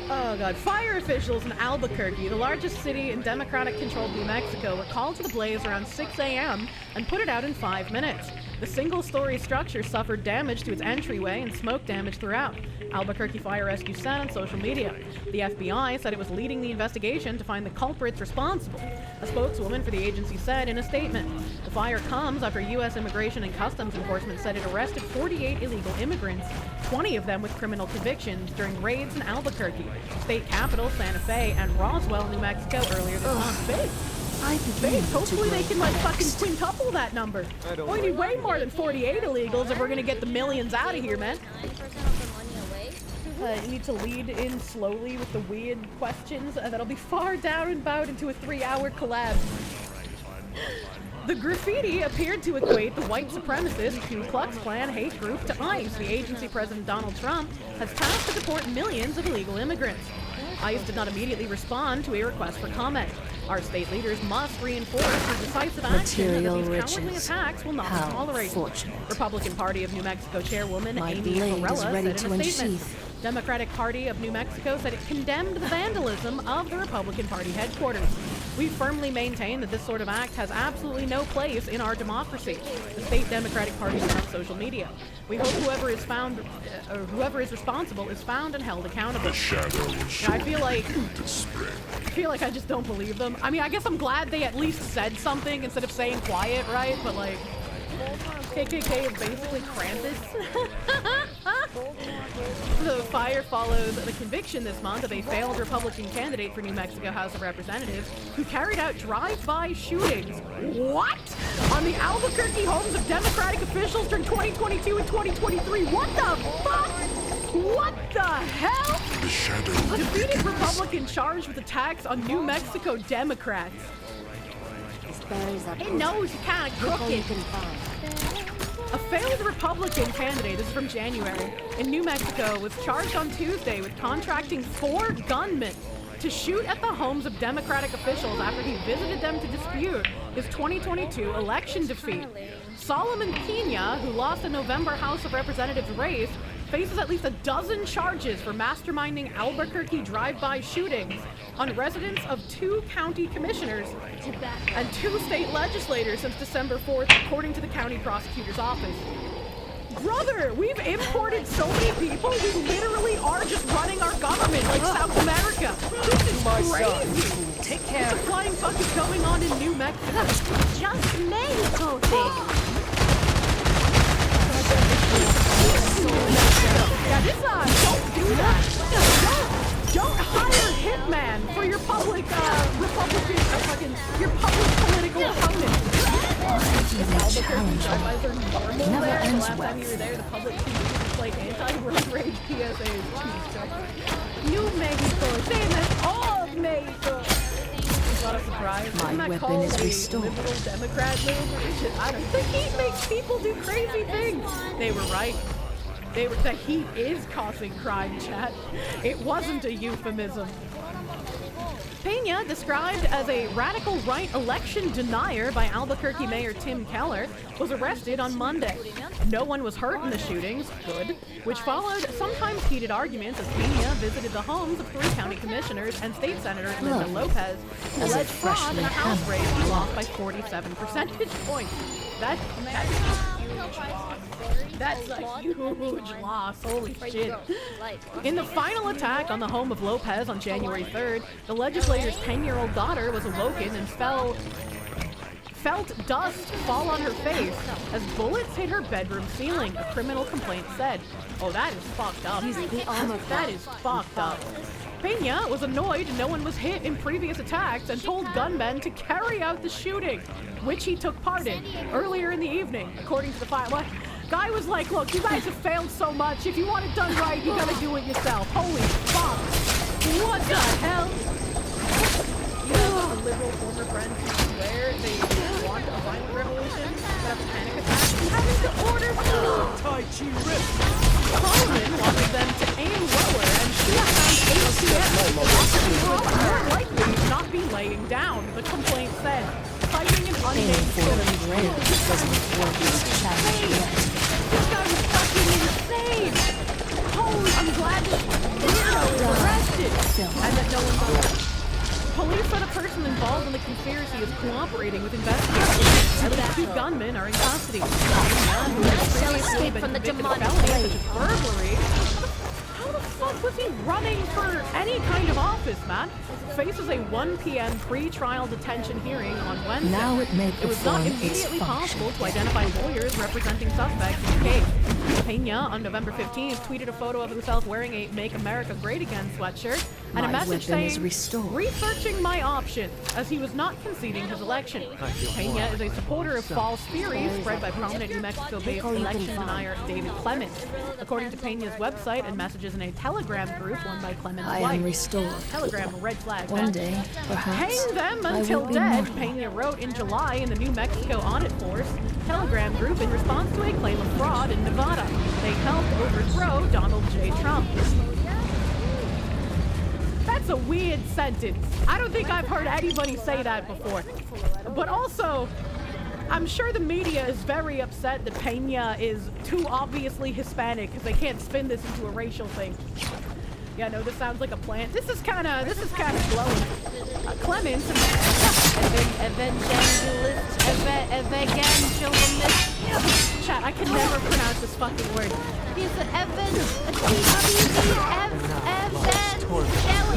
Oh god. Fire officials in Albuquerque, the largest city in Democratic-controlled New Mexico, were called to the blaze around 6 a.m. and put it out in 5 minutes. The single-story structure suffered damage to its entryway and smoke damage throughout. Albuquerque Fire Rescue said on social media. The FBI said it was leading the investigation to find the culprits responsible. A spokeswoman for the agency said in a statement, the fire comes after U.S. Immigration and Customs Enforcement said it arrested 48 illegal immigrants, 20 of them with criminal convictions, during raids in Albuquerque, state capital Santa Fe, and Roswell, New Mexico earlier this month. Hopefully they can like fucking quintuple that number. We need way more than 48 illegals if we're gonna get the millions out of here, man. You need to lead in slowly with the weird questions, and that'll be far down and out into a 3-hour collab. The graffiti appeared to equate the white supremacist Ku Klux Klan hate group to ICE. The agency President Donald Trump has tasked to deport millions of illegal immigrants. ICE did not immediately respond to a request for comment. Our state leaders must reinforce the decisive action that these cowardly attacks will not be tolerated. Republican Party of New Mexico chairwoman Amy Varela said in a statement. Democratic Party of New Mexico said it condemned the vandalism of the Republican Party headquarters. We firmly maintain that this sort of act has absolutely no place in our democracy. The state Democratic Party said on social media. We hope whoever is found, or whoever is responsible, is found and held accountable. I feel like I just don't believe them. I mean, I guess I'm glad they at least said something instead of saying quiet, right? But like, KKK is basically Krampus. The fire follows the conviction this month of a failed Republican candidate for New Mexico House of Representatives who carried out drive-by shootings. What? On the Albuquerque homes of Democratic officials during 2022 and 2023. What the fuck? What the hell? A defeated Republican charged with attacks on New Mexico Democrats. It knows you kind of crooked. A failed Republican candidate, this is from January, in New Mexico was charged on Tuesday with contracting 4 gunmen to shoot at the homes of Democratic officials after he visited them to dispute his 2022 election defeat. Solomon Pena, who lost the November House of Representatives race, faces at least a dozen charges for masterminding Albuquerque drive-by shootings on residents of 2 county commissioners and 2 state legislators since December 4th, according to the county prosecutor's office. Brother, we've imported so many people, we literally are just running our government like South America. This is crazy. Take care. What's the flying fuck is going on in New Mexico? Just Mexico thing. Yeah, this don't do that. Don't hire Hitman for your public, your public political opponent. Never ends well. Last time you were there, the public was like anti-road rage PSAs. New Mexico, same as old Mexico. Not a surprise. My weapon is restored. Liberal Democrat move? I don't think the heat makes people do crazy things. They were right. The heat is causing crime, chat. It wasn't a euphemism. Pena, described as a radical right election denier by Albuquerque Mayor Tim Keller, was arrested on Monday. No one was hurt in the shootings, good, which followed sometimes heated arguments as Pena visited the homes of 3 county commissioners and state senator Linda Lopez, who alleged fraud in a house raid he lost by 47 percentage points. That's a huge loss, holy shit. In the final attack on the home of Lopez on January 3rd, the legislator's 10-year-old daughter was awoken and felt dust fall on her face as bullets hit her bedroom ceiling, a criminal complaint said. Oh, that is fucked up. That is fucked up. Pena was annoyed no one was hit in previous attacks and told gunmen to carry out the shooting, which he took part in earlier in the evening, according to the file. What? Guy was like, look, you guys have failed so much. If you want it done right, you gotta do it yourself. Holy fuck. What the hell? You know, the liberal former friends who swear they want a violent revolution, but have a panic attack, having to order food. Tai Chi wrist. Coleman wanted them to aim lower and shoot around 8 p.m. More likely to not be laying down, the complaint said. Fighting an unnamed citizen. This guy was fucking insane! Holy, I'm glad that Weirdo was arrested! And that no one got hurt. Police said a person involved in the conspiracy is cooperating with investigators. And the 2 gunmen are in custody. Shall escape from the demonic blade. Burglary. How the fuck was he running for any kind of office, man? Faces a 1 p.m. pre-trial detention hearing on Wednesday. Now it may It was not perform its immediately function. possible to identify lawyers representing suspects in the case. Pena, on November 15th, tweeted a photo of himself wearing a Make America Great Again sweatshirt and a My message weapon is saying, restored. researching my options, as he was not conceding his election. Pena is a supporter of false theories spread by prominent New Mexico-based election denier David Clements. According to Pena's website and messages in a Telegram group run by Clements' I wife. am restored. Telegram, red flag. One day, perhaps, Hang them I until will be dead, mortal. Pena wrote in July in the New Mexico Audit Force Telegram group in response to a claim of fraud in Nevada. They helped overthrow Donald J. Trump. That's a weird sentence. I don't think I've heard anybody say that before. But also, I'm sure the media is very upset that Pena is too obviously Hispanic because they can't spin this into a racial thing. Yeah, no, this sounds like a plant. This is kind of glowing. Clements, evangelist, chat, I can never pronounce this fucking word. He's an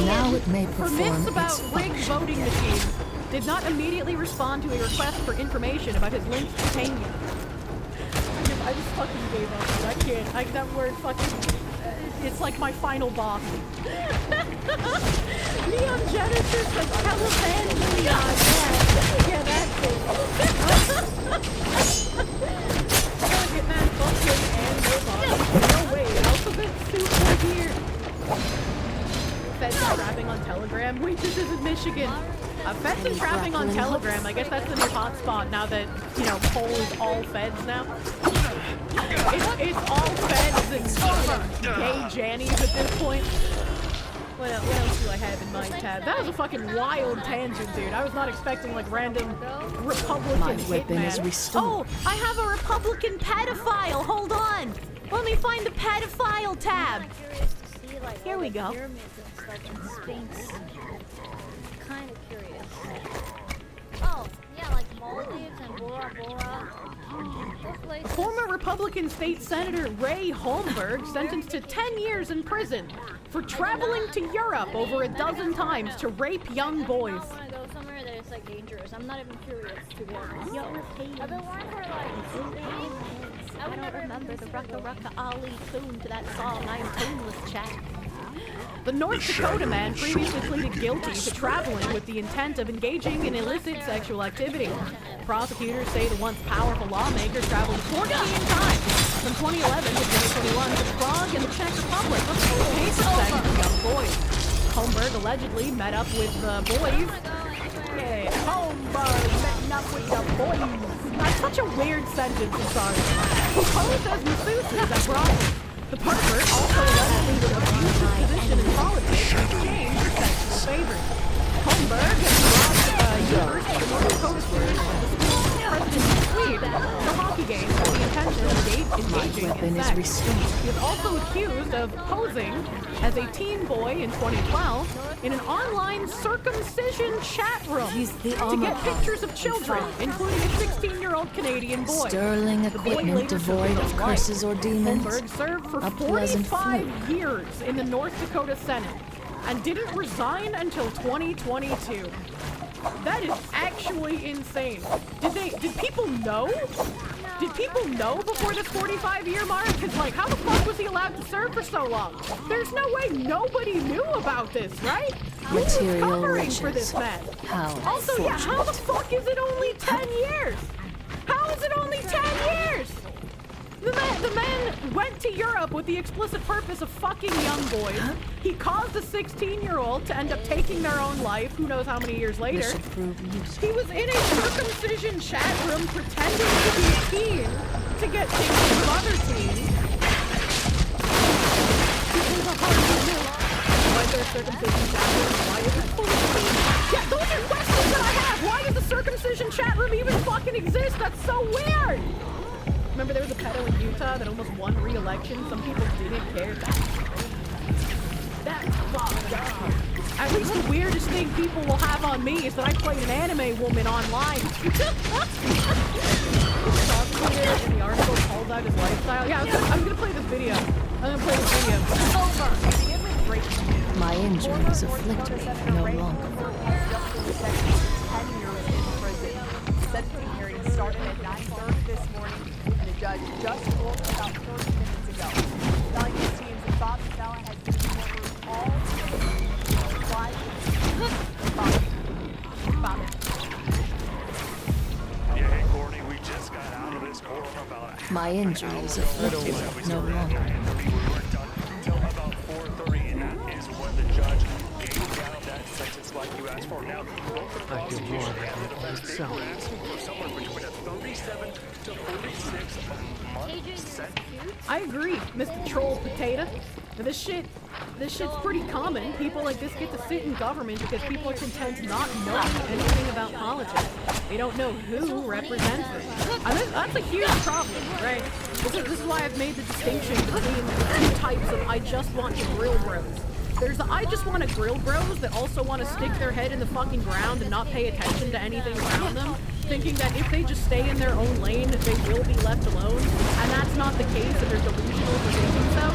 Now it may for perform myths its about rigged function. voting machines, did not immediately respond to a request for information about his links to Pena. I just fucking gave up. I can't. That word fucking... It's like my final boss. Neon Genesis says Televan. Yeah, that's it. Delegate Man Buckley and Robot. No way, Alphabet Soup here. Feds trapping on Telegram. Wait, this isn't Michigan. Feds and trapping on Telegram. I guess that's the new hotspot now that, you know, Cole is all feds now. It's all feds and gay Jannies at this point. What else do I have in my tab? That was a fucking wild tangent, dude. I was not expecting like random Republican My weapon is hitman. restored. Oh, I have a Republican pedophile. Hold on. Let me find the pedophile tab. Here we go. Kind of curious. Oh, yeah, like Maldives and Bora Bora. Former Republican State Senator Ray Holmberg sentenced to 10 years in prison for traveling to Europe over a dozen times to rape young boys. I want to go somewhere that is like dangerous. I'm not even curious to be honest. I've been wanting for like I don't remember the Rucka Rucka Ali tune to that song. I am tuneless, chat. The North Dakota man previously pleaded guilty to traveling with the intent of engaging in illicit sexual activity. Prosecutors say the once powerful lawmaker traveled 14 times from 2011 to 2021 to Prague and the Czech Republic to pay for sex with young boys. Holmberg allegedly met up with the boys. Yeah, Holmberg met up with the boys. That's such a weird sentence, I'm sorry. He posed as masseuses at brothels. The pervert also allegedly would abuse his position in politics in exchange for sexual favors. Holmberg has brought years to the North Dakota students of the school's president Swede to hockey games with the intention of engaging in sex. He is also accused of posing as a teen boy in 2012 in an online circumcision chat room to get pictures of children, including a 16-year-old Canadian boy. Sterling equipment devoid of curses or demons. Holmberg served for 45 years in the North Dakota Senate and didn't resign until 2022. That is actually insane. Did people know? Did people know before this 45-year mark? Because, like, how the fuck was he allowed to serve for so long? There's no way nobody knew about this, right? Who was covering for this man? Also, yeah, how the fuck is it only 10 years? How is it only 10 years? The man went to Europe with the explicit purpose of fucking young boys. He caused a 16-year-old to end up taking their own life, who knows how many years later. He was in a circumcision chat room pretending to be a teen to get pictures of other teens. Why is there a circumcision chat room? Why is it full of teens? Yeah, those are questions that I have. Why does the circumcision chat room even fucking exist? That's so weird. Remember there was a pedo in Utah that almost won re-election? Some people didn't care. That's fucked up. At least the weirdest thing people will have on me is that I played an anime woman online. And the article calls out his lifestyle. Yeah, I'm gonna play this video. It's over. My injuries afflict me no longer. Sentencing hearing started at 9:30 this morning. The judge just ruled about 30 minutes ago. Telling his teams that Bob Stella has been over all My injuries afflict me no longer. Until about 4:30, and that is when the judge gave down that sentence like you asked for. Now, both the prosecution and the defense, they were asking for somewhere between a 37 to 46 month sentence. I agree, Mr. Troll Potato. This shit's pretty common. People like this get to sit in government because people are content not knowing anything about politics. They don't know who represents them. And that's a huge problem, right? This is why I've made the distinction between two types of I just want to grill bros. There's the I just want to grill bros that also want to stick their head in the fucking ground and not pay attention to anything around them, thinking that if they just stay in their own lane, they will be left alone. And that's not the case, and they're delusional for thinking so.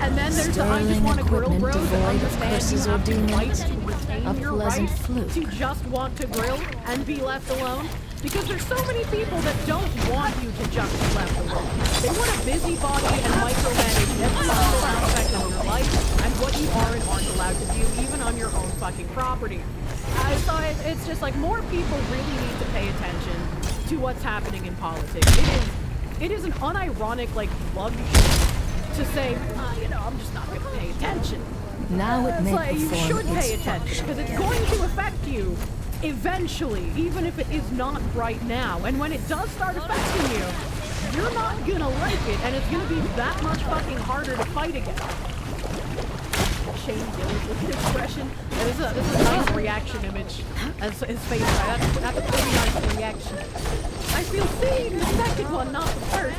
And then there's the I just want to grill bros that understand you have to fight to retain your right to just want to grill and be left alone. Because there's so many people that don't want you to just be left alone. They want a busybody and micromanage every single aspect of your life and what you are and aren't allowed to do, even on your own fucking property. So it's just like more people really need to pay attention to what's happening in politics. It is an unironic like luxury to say, I'm just not going to pay attention. Now it may like, you should pay attention because it's going to affect you eventually, even if it is not right now. And when it does start affecting you, you're not going to like it, and it's going to be that much fucking harder to fight against. Shane Gillis with his expression. This is a nice reaction image. As his face, that's a pretty nice reaction. I feel seen. The second one, not the first.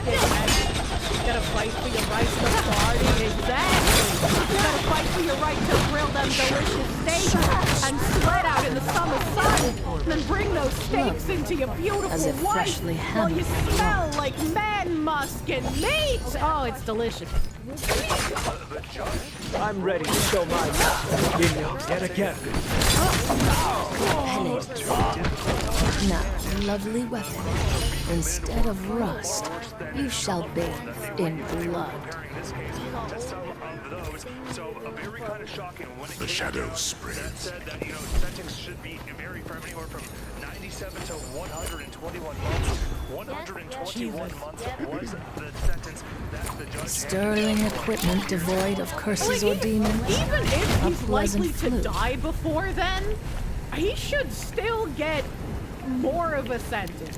You gotta fight for your right to the party. Exactly. You gotta fight for your right to grill them delicious steaks and sweat out in the summer sun, and then bring those steaks into your beautiful wife while you smell like man musk and meat. Oh, it's delicious. I'm ready to show my master yet again. Now, lovely weapon, instead of rust, you shall bathe in blood. The shadow spreads. Said that, sentence should be vary from anywhere from 97 to 121 months. 121 months was the sentence that the judge. Sterling equipment devoid of curses or demons. Even if he's likely to die before then, he should still get more of a sentence.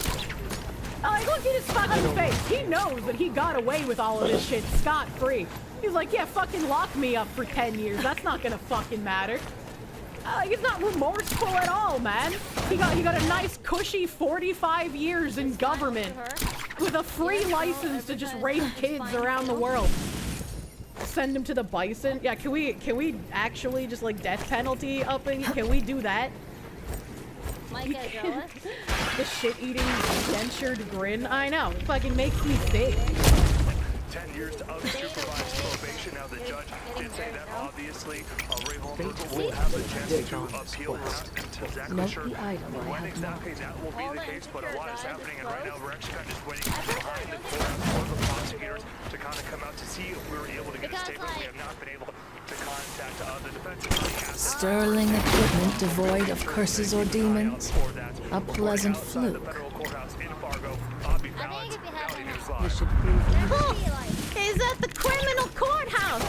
Like, look at his fucking face. He knows that he got away with all of this shit scot-free. He's like, yeah, fucking lock me up for 10 years. That's not gonna fucking matter. He's not remorseful at all, man. He got a nice cushy 45 years in government with a free license to just rape kids around the world. Send him to the bison. Yeah, can we actually just like death penalty up in? Can we do that? The shit-eating dentured grin. I know. It fucking makes me sick. 10 years to unsupervised probation. Now the judge did say that obviously Ray Holmberg will have the chance to appeal. We're not exactly sure when exactly that will be the case, but a lot is happening, and right now we're actually kind of just waiting behind the courthouse for the prosecutors to kind of come out to see if we were able to get a statement. We have not been able to contact the defense attorney. Sterling equipment devoid of curses or demons. A pleasant fluke. Is that the criminal courthouse?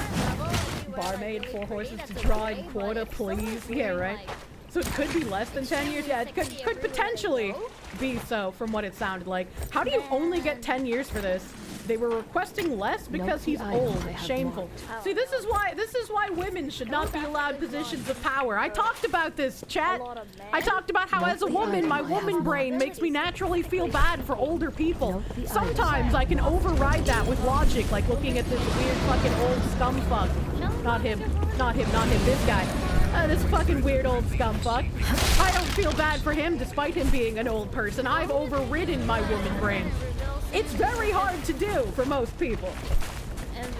Barmaid, 4 horses to draw in quota, please. Yeah, right. So it could be less than 10 years. Yeah, it could potentially be so from what it sounded like. How do you only get 10 years for this? They were requesting less because he's old. Shameful. See, this is why women should not be allowed positions of power. I talked about this, chat. I talked about how as a woman, my woman brain makes me naturally feel bad for older people. Sometimes I can override that with logic, like looking at this weird fucking old scumfuck. Not him, this guy. This fucking weird old scumfuck. I don't feel bad for him despite him being an old person. I've overridden my woman brain. It's very hard to do for most people.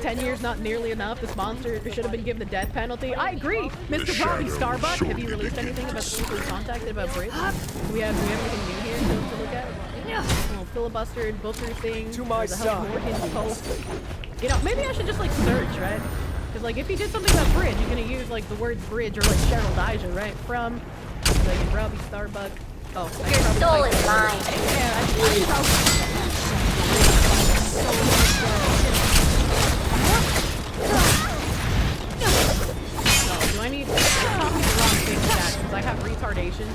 10 years not nearly enough. This monster should have been given the death penalty. I agree. Mr. Robbie Starbuck, have you released anything about the people who contacted about Bridge? Do we have anything new here to look at? A little filibuster and Booker thing. To my side. Post. You know, maybe I should just like search, right? Because like if he did something about Bridge, you're gonna use like the word Bridge or like Cheryl Dyja, right? From like Robbie Starbuck. Oh, your stolen line. Yeah, I do I need to copy the wrong thing, chat? Because I have retardation.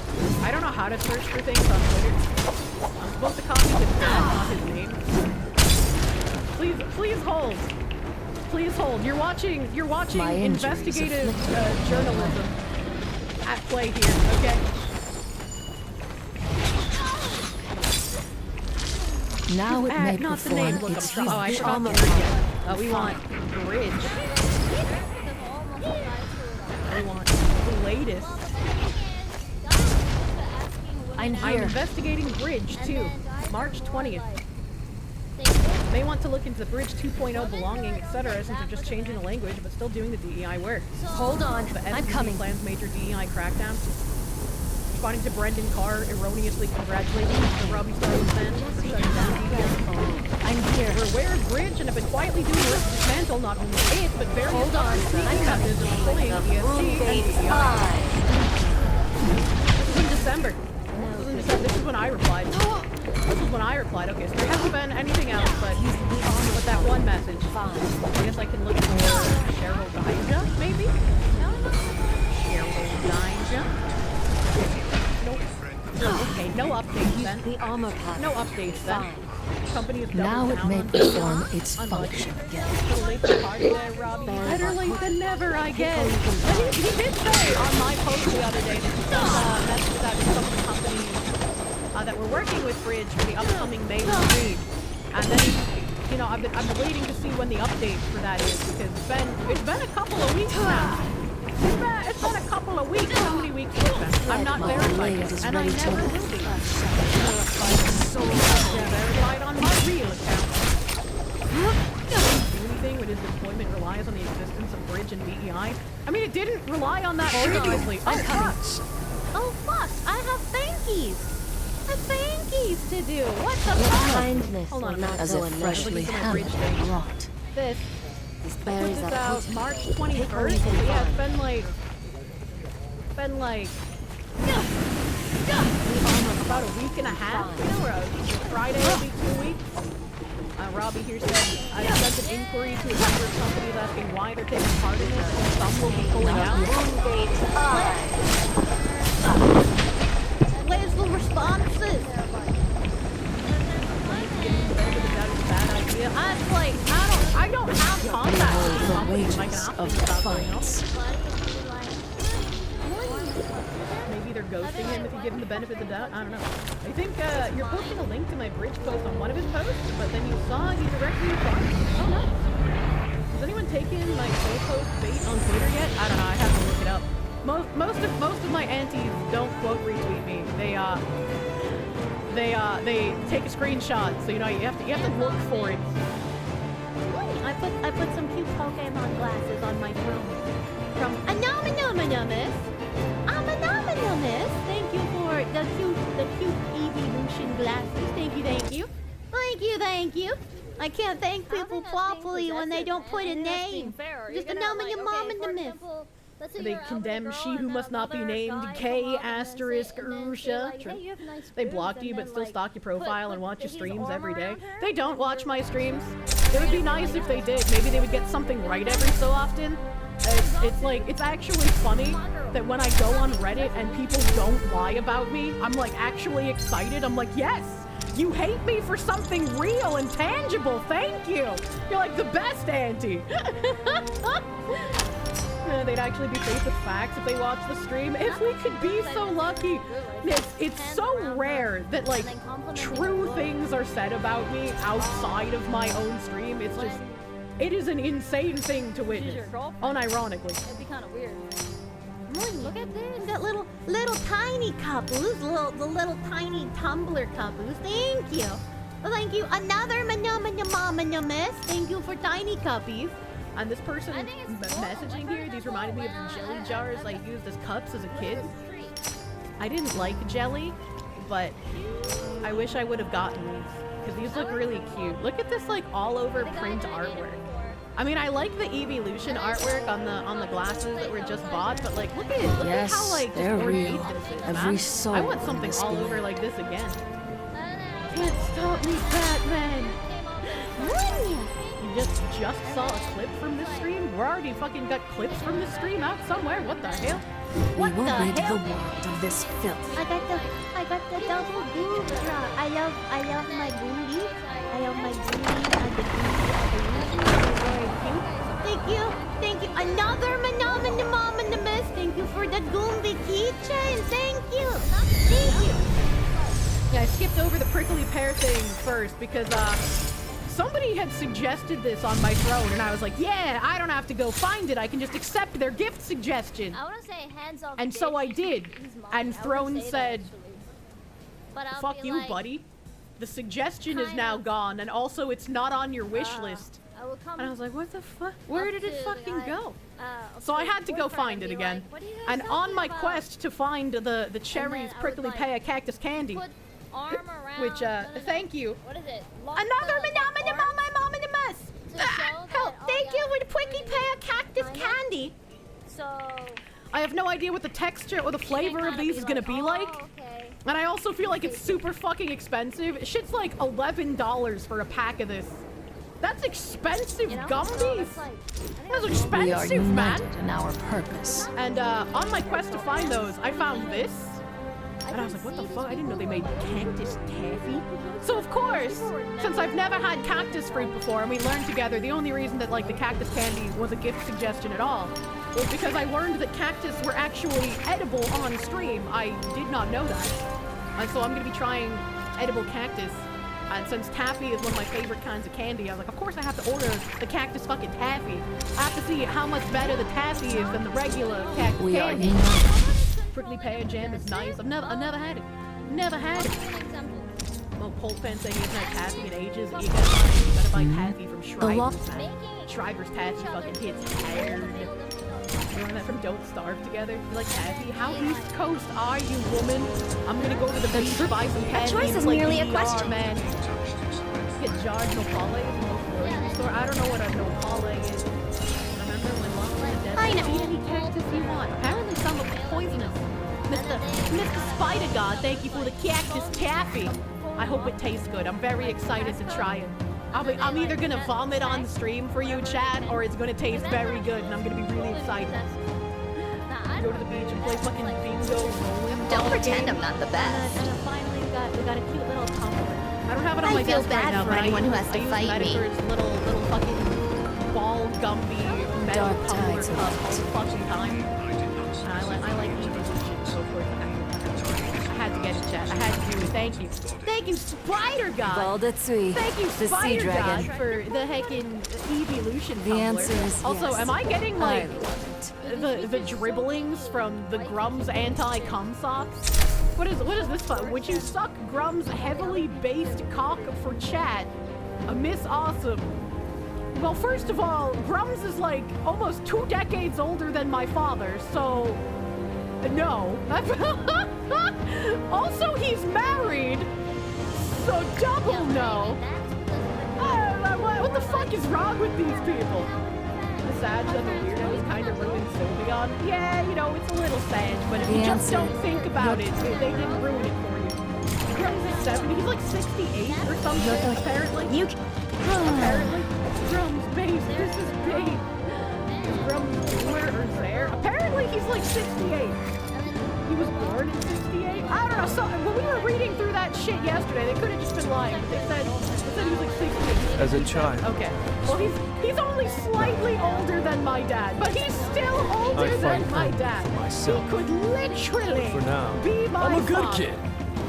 I don't know how to search for things on Twitter. I'm supposed to copy his dad, not his name. Please hold. Please hold. You're watching investigative journalism at play here, okay? Now it may not the perform name. Look, its I forgot the word. We want Bridge. We want the latest. I'm investigating Bridge too. March 20th. They want to look into the Bridge 2.0 belonging, etc., since they're just changing the language, but still doing the DEI work. Hold on, I'm coming. Plans major DEI crackdown. Responding to Brendan Carr erroneously congratulating Mr. Robbie Starbuck for shutting down DEI. I'm here. We're aware of Bridge and have been quietly doing work to dismantle not only it, but various sneaking methods of bullying ESG and DEI. This was in December. This is when I replied. Okay, so there hasn't been anything else, but that one message. I guess I can look for Cheryl Dyja, maybe? Cheryl Dyja. Nope. Okay, no updates then. No updates then. Company is now it may perform its function. Better late than never, I guess. He did say on my post the other day that he messaged out some of the companies that we're working with Bridge for the upcoming May retreat. And then, you know, I've been waiting to see when the update for that is, because it's been a couple of weeks now. It's been a couple of weeks. How many weeks has it been? I'm not verified yet, and I never will be. Verified on my real account. Anything when his deployment relies on the existence of Bridge and DEI? I mean, it didn't rely on that previously. Oh, fuck! I have thankies! Thankies to do! What the fuck? Kindness Hold on a minute. as a freshly hammered rot. This is out March 21st. So yeah, it's been like about a week and a half. You know, Friday will be 2 weeks. Robbie here said I sent an inquiry to a number of companies asking why they're taking part in this, and some will be pulling out. Where's the responses? Bad idea. I don't have contact with of defiance. Maybe they're ghosting him if you give him the benefit of the doubt. I don't know. I think you're posting a link to my bridge post on one of his posts, but then you saw he directly replied. Oh, nice. Has anyone taken my full post bait on Twitter yet? I don't know. I have to look it up. Most of my aunties don't quote retweet me. They take a screenshot, so you know you have to look for it. I put some cute Pokemon glasses on my throne. From Anonymous. Anonymous. Thank you for the cute evolution glasses. Thank you. I can't thank people properly when they don't put a name. Just Anonymous. They condemn she who must not be named K asterisk Urusha. They blocked you but still stalk your profile and watch your streams every day. They don't watch my streams. It would be nice if they did. Maybe they would get something right every so often. It's actually funny that when I go on Reddit and people don't lie about me, I'm like actually excited. I'm like, yes! You hate me for something real and tangible. Thank you. You're like the best auntie. They'd actually be faced with facts if they watched the stream. If we could be so lucky. It's so rare that like true things are said about me outside of my own stream. It is an insane thing to witness. Unironically. It'd be kind of weird. Look at this. That little tiny couples, the little tiny tumbler couples. Thank you. Another Anonymous. Thank you for tiny cuppies. And this person messaging here, these reminded me of the jelly jars I used as cups as a kid. I didn't like jelly, but I wish I would have gotten these, because these look really cute. Look at this like all over print artwork. I mean, I like the evolution artwork on the glasses that were just bought, but like look at how like they're real. This is, Every man. soul I want something all be. over like this again. Can't stop me, Batman. You just saw a clip from this stream? We're already fucking got clips from this stream out somewhere. What the hell? We will rid the world of this filth. I got the double goon. I love my goonies. I love my goonies and the goonies. Very cute. Thank you. Another Anonymous. Thank you for the Goombi keychain. Thank you. Yeah, I skipped over the prickly pear thing first because somebody had suggested this on my throne, and I was like, yeah, I don't have to go find it. I can just accept their gift suggestion. I want to say hands off. And so I did. And Throne said, fuck you, buddy. The suggestion is now gone, and also it's not on your wish list. And I was like, what the fuck? Where did it fucking go? So I had to go find it again. And on my quest to find the cherries prickly pear cactus candy, which, thank you. What is it? Another Anonymous! Help! Thank you for the prickly pear cactus candy. So I have no idea what the texture or the flavor of these is gonna be like. And I also feel like it's super fucking expensive. Shit's like $11 for a pack of this. That's expensive, Gumbies. That's expensive, man. We are united in our purpose. And on my quest to find those, I found this. And I was like, what the fuck? I didn't know they made cactus taffy. So of course, since I've never had cactus fruit before, and we learned together, the only reason that like the cactus candy was a gift suggestion at all was because I learned that cactus were actually edible on stream. I did not know that. And so I'm gonna be trying edible cactus. And since taffy is one of my favorite kinds of candy, I was like, of course I have to order the cactus fucking taffy. I have to see how much better the taffy is than the regular cactus candy. Prickly pear jam is nice. I've never had it. Never had it. Well, Pole Fan saying he hasn't had taffy in ages. You gotta buy taffy from Shriver's, man. Shriver's taffy fucking hits hard. You learned that from Don't Starve Together? You like taffy? How East Coast are you, woman? I'm gonna go to the beach, buy some taffy. Choice is merely a question. Man. Get jarred nopale from the grocery store. I don't know what a nopale is. Remember when Love and Death? Eat any cactus you want. Apparently some of them poisonous. Mr. Spider God, thank you for the cactus taffy. I hope it tastes good. I'm very excited to try it. I'm either gonna vomit on the stream for you, Chad, or it's gonna taste very good, and I'm gonna be really excited. Go to the beach and play fucking bingo. Don't pretend I'm not the best. And finally, we got a cute little tumbler. I don't have it on my desk right now, for anyone who has to fight me. Little fucking ball Gumby dark metal tides tumblers of all the fucking time. I like evolution and so forth. I had to get it, chat. I had to do it. Thank you. Thank you, Spider God. Baldatsui, Thank you, the sea Spider God, dragon. for the heckin' evolution The answer is Also, yes. am I getting like I love the dribblings from the Grum's anti-cum socks? What is this fun? Would you suck Grum's heavily based cock for chat? Miss Awesome. Well, first of all, Grums is like almost 2 decades older than my father, so no. Also, he's married, so double no. What the fuck is wrong with these people? The Sag and the Weirdos kind of ruined Sylveon. Yeah, you know, it's a little sad, but if you just don't think about it, they didn't ruin it for you. Grums is 70, he's like 68 or something, apparently. Apparently. Grums, babe, this is babe. Grums, where is there? Apparently he's like 68. He was born in 68? I don't know, so when we were reading through that shit yesterday, they could have just been lying. They said he was like 68. As a child. Okay. Well, he's only slightly older than my dad, but he's still older than my dad. Myself. He could literally For now. be my I'm a good father. kid.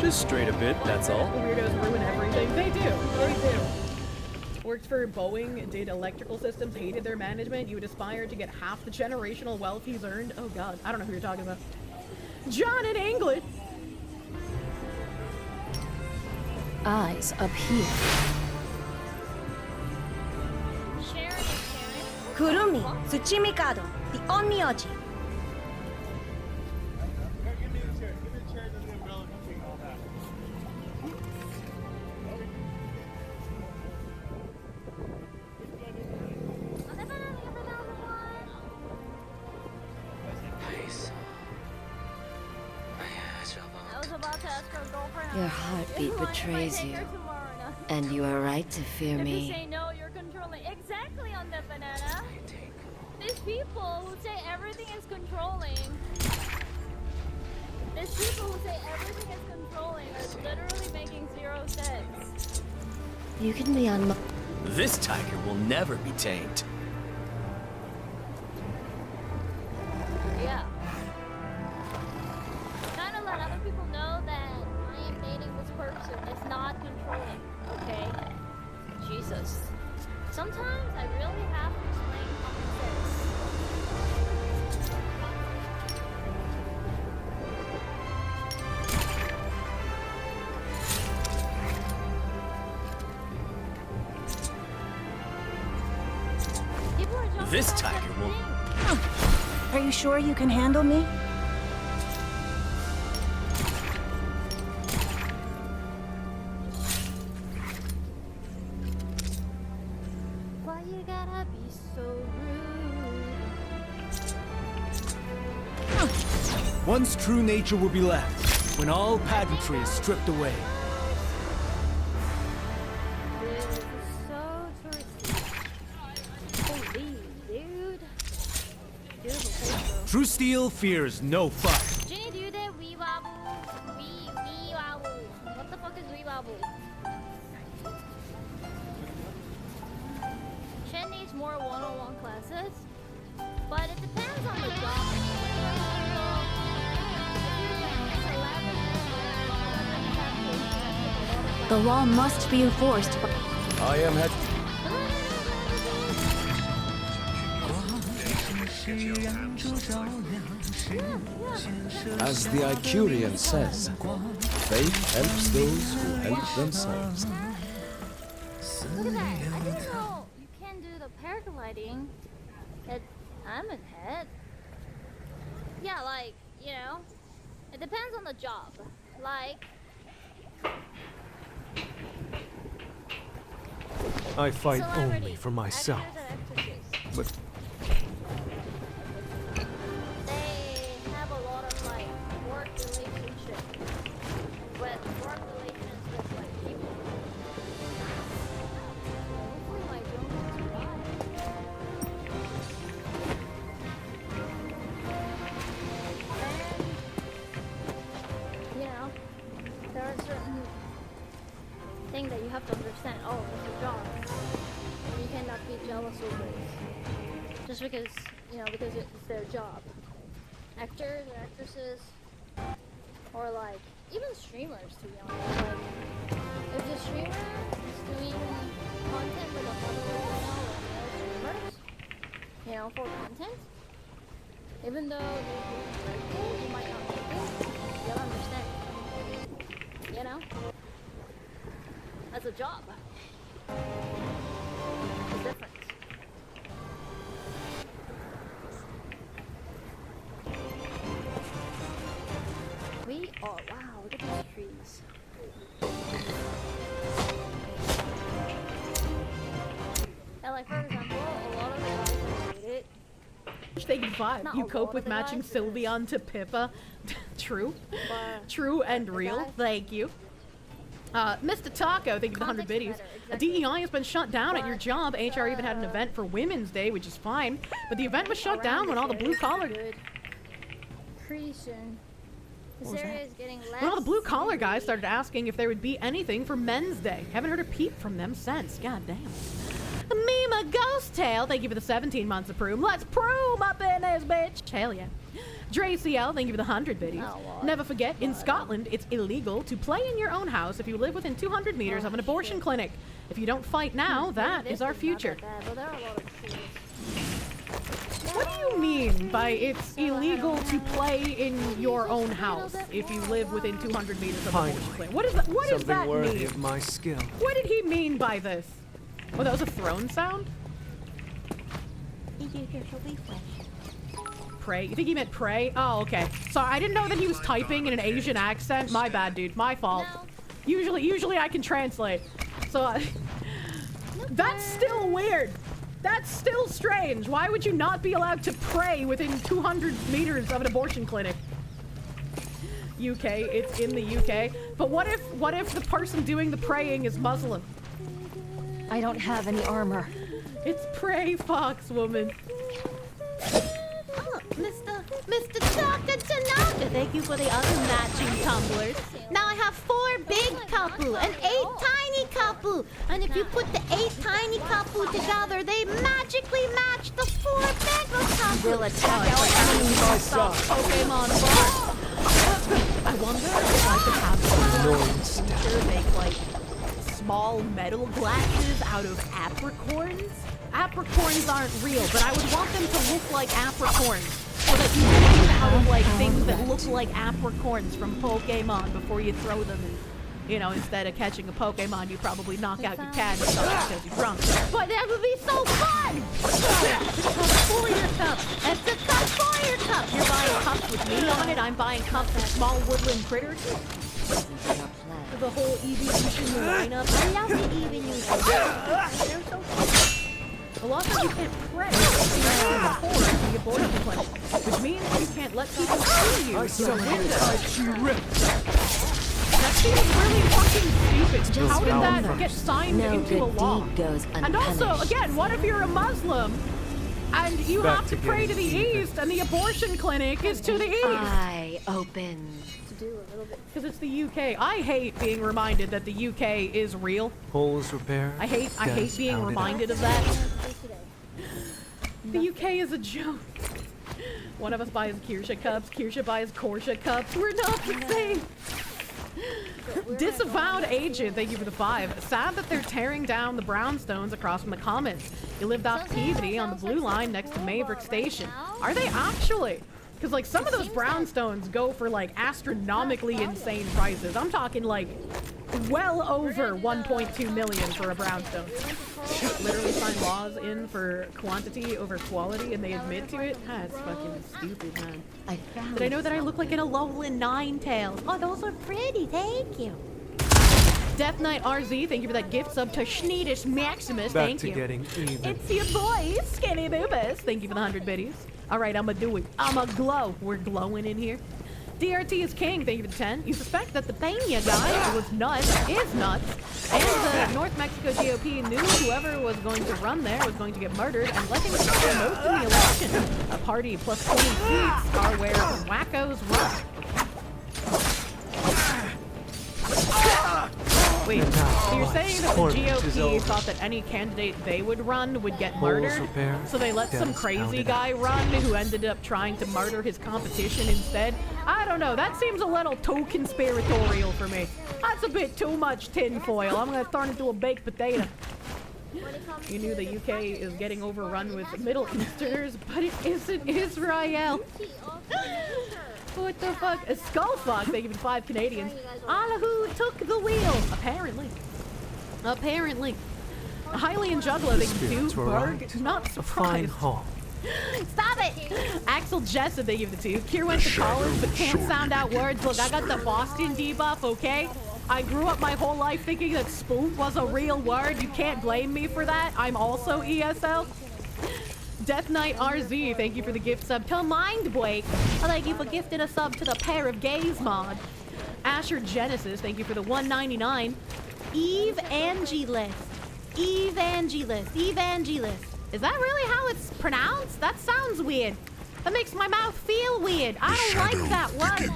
Just straight a bit, that's all. The weirdos ruin everything. They do. They do. Worked for Boeing, did electrical systems, hated their management. You would aspire to get half the generational wealth he's earned. Oh God, I don't know who you're talking about. John in England. eyes up here. Kurumi, Tsuchimikado, the Onmyoji. Your heartbeat betrays you. And you are right to fear If you me. say no, you're controlling. Exactly on the banana. These people who say everything is controlling. These people who say everything is controlling are literally making 0 sense. You can be on my... This tiger will never be tamed. Yeah. Kind of let other people know that I am dating this person. It's not controlling, okay? Jesus. Sometimes I really have to explain common sense. People are jumping This on tiger will... Are you sure you can handle me? Why you gotta be so rude? One's true nature will be left when all pageantry is stripped away. This is so touristy. Holy dude. Beautiful place though. True steel fears no fire. Jenny, do that wee wobble. Wee wobble. What the fuck is wee wobble? Shen needs more one-on-one classes, but it depends on the job. The law must be enforced, but... I am head... As the Icurian says, fate helps those who help themselves. Look at that. I didn't know you can do the paragliding at Diamond Head. Yeah, like, you know, it depends on the job. Like, I fight celebrity, only for myself. actors and actresses. But They have a lot of like work relationship with like people. Hopefully my drone will survive. And you know, there are certain things that you have to understand. Oh, it's a job. You cannot be jealous over it. Just because, you know, because it's their job. Actors or actresses, or like, even streamers, to be honest. Like, if the streamer is doing content with a male streamers, you know, for content, even though they're doing very cool, you might not like it, you'll understand. You know? That's a job. It's different. We are, wow, look at these trees. And like, for example, a lot of the guys that made it. Thank you, Vibe. You cope with matching Sylveon to Pippa. True. True and real. Thank you. Mr. Taco, thank you for the 100 biddies. DEI has been shut down at your job. HR even had an event for Women's Day, which is fine. But the event was shut down when all the blue collar... Pretty soon. This area is getting less. When all the blue collar guys started asking if there would be anything for Men's Day. Haven't heard a peep from them since. God damn. Mima Ghost Tail, thank you for the 17 months of Proom. Let's Proom up in this bitch. Hell yeah. Dre CL, thank you for the 100 biddies. Never forget, in Scotland, it's illegal to play in your own house if you live within 200 meters of an abortion clinic. If you don't fight now, that is our future. What do you mean by it's illegal to play in your own house if you live within 200 meters of an abortion clinic? What is that? What does that mean? Something worthy of my skill. What did he mean by this? Oh, that was a throne sound? Pray? You think he meant pray? Oh, okay. Sorry, I didn't know that he was typing in an Asian accent. My bad, dude. My fault. No. Usually I can translate. So, that's still weird. That's still strange. Why would you not be allowed to pray within 200 meters of an abortion clinic? UK, it's in the UK. But what if the person doing the praying is Muslim? I don't have any armor. It's Pray Fox Woman. Oh, Mr. Chaka Tanaka, thank you for the other matching tumblers. Now I have 4 big kapu and 8 tiny kapu. And if you put the 8 tiny kapu together, they magically match the 4 mega kapu. We'll attack our enemies myself. Pokemon Ball. I wonder if I could have some make like small metal glasses out of apricorns. Apricorns aren't real, but I would want them to look like apricorns. So that you can make out of like things that look like apricorns from Pokemon before you throw them in. You know, instead of catching a Pokemon, you probably knock out your cat and stuff because you're drunk. But that would be so fun! It's a Fire Cup. It's a Fire Cup. You're buying cups with me on it. I'm buying cups with small woodland critters. The whole evolution lineup. I love the evolution. They're so fun. A lot of times you can't pray before the abortion clinic, which means you can't let people see you through the window. That seems really fucking stupid. How did that get signed into a law? And also, again, what if you're a Muslim and you have to pray to the east and the abortion clinic is to the east? I open. Because it's the UK. I hate being reminded that the UK is real. Holes repaired. I hate being reminded of that. The UK is a joke. One of us buys Kirsha cups, Kirsha buys Korsha cups. We're not the same. Disavowed agent, thank you for the 5. Sad that they're tearing down the brownstones across from the Commons. You lived off Peabody on the blue line next to Maverick Station. Are they actually? Because, like, some of those brownstones go for, like, astronomically insane prices. I'm talking, like, well over 1.2 million for a brownstone. Literally sign laws in for quantity over quality, and they admit to it? That's fucking stupid, man. Did I know that I look like an Alolan Ninetales? Oh, those are pretty. Thank you. Death Knight RZ, thank you for that gift sub to Schneedish Maximus. Thank you. Getting even. It's your boy, Skinny Boobas. Thank you for the 100 biddies. All right, I'ma do it. I'ma glow. We're glowing in here. DRT is king. Thank you for the 10. You suspect that the Peña guy was nuts, is nuts, and the North Mexico GOP knew whoever was going to run there was going to get murdered and let him score most in the election. A party plus 20 seats are where wackos run. Wait, so you're saying that the GOP thought that any candidate they would run would get murdered? So they let some crazy guy run who ended up trying to murder his competition instead? I don't know, that seems a little too conspiratorial for me. That's a bit too much tinfoil. I'm gonna turn into a baked potato. You knew the UK is getting overrun with Middle Easterners, but it isn't Israel. What the fuck? A skullfuck, they give it 5 Canadians. Allahu took the wheel, apparently. Apparently. Hylian Juggler, they give it 2. Berg, not surprised. Stop it! Axel Jessup, they give it 2. Kier went to college, but can't sound out words. Look, I got the Boston debuff, okay? I grew up my whole life thinking that spoof was a real word. You can't blame me for that. I'm also ESL. Death Knight RZ, thank you for the gift sub to Mindbreak. Thank you for gifting a sub to the Pair of Gays mod. Asher Genesis, thank you for the 199. Evangelist. Evangelist. Evangelist. Is that really how it's pronounced? That sounds weird. That makes my mouth feel weird. I don't like that word.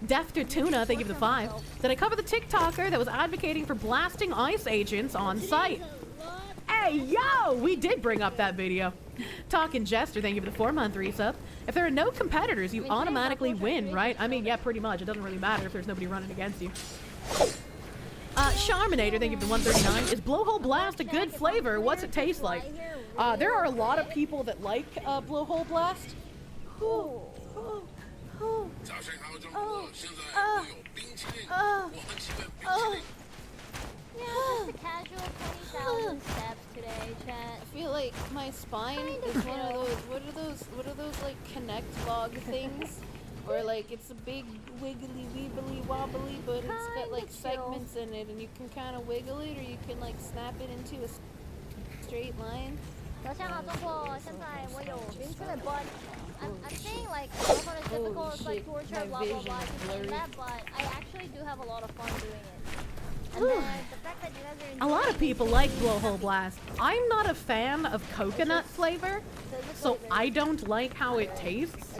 Defter Tuna, thank you for the 5. Did I cover the TikToker that was advocating for blasting ICE agents on site? Hey, yo! We did bring up that video. Talking Jester, thank you for the 4-month resub. If there are no competitors, you automatically win, right? I mean, yeah, pretty much. It doesn't really matter if there's nobody running against you. Charminator, thank you for the 139. Is Blowhole Blast a good flavor? What's it taste like? There are a lot of people that like Blowhole Blast. Yeah, just a casual 20,000 steps today, chat. I feel like my spine is one of those, what are those like Connect log things? Where like it's a big wiggly weebly wobbly, but it's got like segments in it and you can kind of wiggle it or you can like snap it into a straight line. 就像中国现在我有晕车的 but I'm saying like it's difficult, it's like torture, blah blah blah, and that, but I actually do have a lot of fun doing it. And then the fact that you guys are a lot of people like Blowhole Blast. I'm not a fan of coconut flavor, so I don't like how it tastes.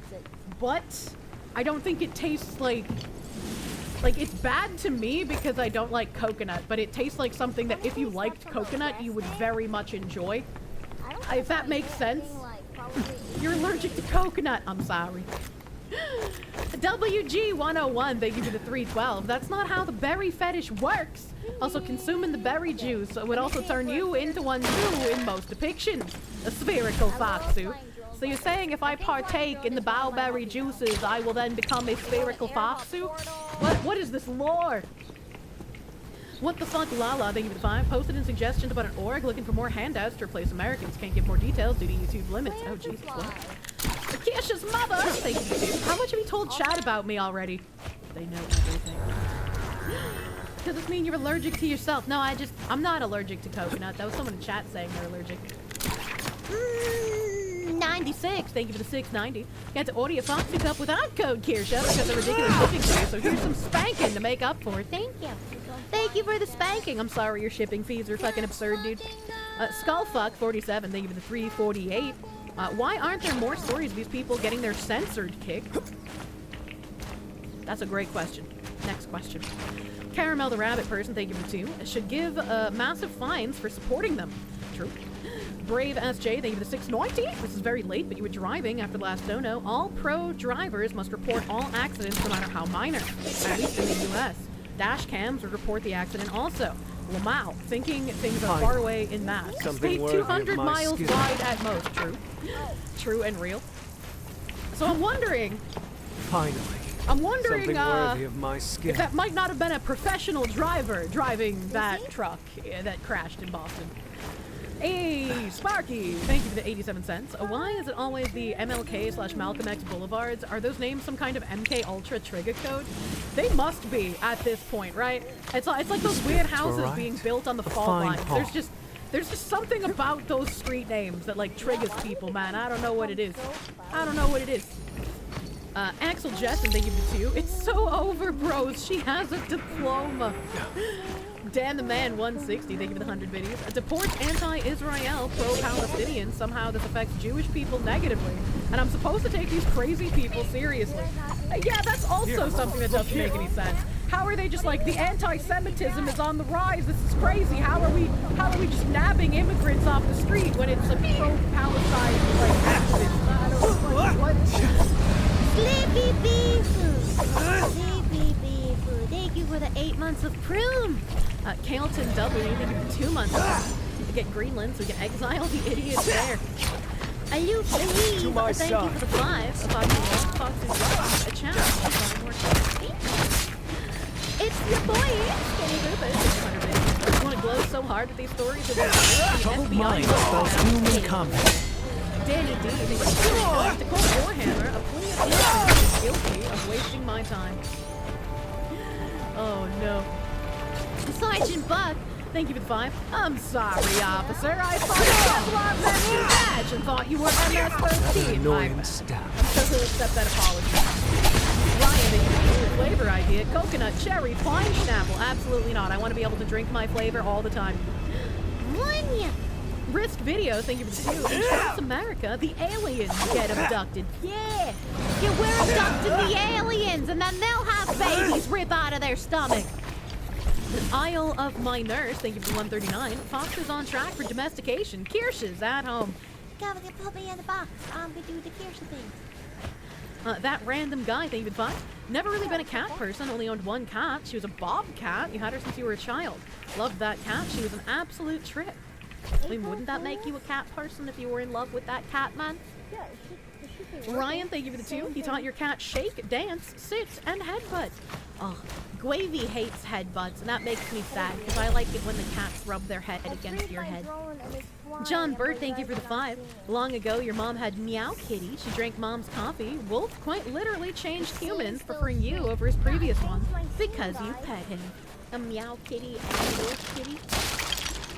But I don't think it tastes like it's bad to me because I don't like coconut, but it tastes like something that if you liked coconut, you would very much enjoy. If that makes sense. You're allergic to coconut. I'm sorry. WG101, thank you for the 312. That's not how the berry fetish works. Also, consuming the berry juice would also turn you into one too in most depictions. A spherical foxu. So you're saying if I partake in the bowberry juices, I will then become a spherical foxu? What is this lore? What the fuck, Lala, thank you for the 5. Posted in suggestions about an org looking for more handouts to replace Americans. Can't give more details due to YouTube limits. Oh, Jesus, what? Akisha's mother! Thank you, YouTube. How much have you told Chad about me already? They know everything. Does this mean you're allergic to yourself? No, I'm not allergic to coconut. That was someone in chat saying they're allergic. 96, thank you for the 690. Got to order a Foxy Cup without code Kirsha because of ridiculous shipping fees, so here's some spanking to make up for it. Thank you. Thank you for the spanking. I'm sorry your shipping fees are fucking absurd, dude. Skullfuck47, thank you for the 348. Why aren't there more stories of these people getting their censored kicked? That's a great question. Next question. Caramel the Rabbit Person, thank you for 2. Should give massive fines for supporting them. True. Brave SJ, thank you for the 690. This is very late, but you were driving after the last dono. All pro drivers must report all accidents no matter how minor, at least in the US. Dash cams would report the accident also. Lamau, thinking things are far away in math. Stay 200 miles wide at most. True. True and real. So I'm wondering... Finally. I'm wondering worthy of my skin. If that might not have been a professional driver driving that truck that crashed in Boston. Hey, Sparky! Thank you for the 87 cents. Why is it always the MLK/Malcolm X Boulevards? Are those names some kind of MK Ultra trigger code? They must be at this point, right? It's like those weird houses being built on the fault lines. There's just something about those street names that like triggers people, man. I don't know what it is. I don't know what it is. Axel Jessen, thank you for 2. It's so over, bros. She has a diploma. Dan the Man 160, thank you for the 100 videos. Deport anti-Israel, pro-Palestinian. Somehow this affects Jewish people negatively. And I'm supposed to take these crazy people seriously. Yeah, that's also something that doesn't make any sense. How are they just like, the anti-Semitism is on the rise? This is crazy. How are we just nabbing immigrants off the street when it's a pro-Palestine like activist? I don't know what. Sleepy bee food. Sleepy bee food. Thank you for the 8 months of prune. Carlton W, thank you for 2 months. We get Greenland, so we can exile the idiots there. Aloof, thank you for the 5. A chance. It's your boy, Skinny Rufus. I just want to glow so hard with these stories. Troubled mind spells human combat. Danny D, to quote Warhammer, a plea of innocence is guilty of wasting my time. Oh no. Sergeant Buck, thank you for the 5. I'm sorry, officer. I thought you had lost your badge and thought you were MS-13. Annoying staff. I'm sure he'll accept that apology. Ryan, the flavor idea. Coconut, cherry, fine Snapple. Absolutely not. I want to be able to drink my flavor all the time. Munya. Risk Video, thank you for the 2. In South America, the aliens get abducted. Yeah. We're abducting the aliens and then they'll have babies rip out of their stomach. Isle of My Nurse, thank you for 139. Fox is on track for domestication. Kirsch is at home. Gotta put me in the box. I'm gonna do the Kirsch thing. That random guy, thank you for 5. Never really been a cat person, only owned 1 cat. She was a bobcat. You had her since you were a child. Loved that cat. She was an absolute trip. I mean, wouldn't that make you a cat person if you were in love with that cat, man? Yeah, Ryan, thank you for the 2. He taught your cat shake, dance, sit, and headbutt. Oh, Guavy hates headbutts, and that makes me sad, because I like it when the cats rub their head against your head. John Bird, thank you for the 5. Long ago, your mom had Meow Kitty. She drank mom's coffee. Wolf quite literally changed humans, preferring you over his previous one, because you pet him. A Meow Kitty and a Wolf Kitty.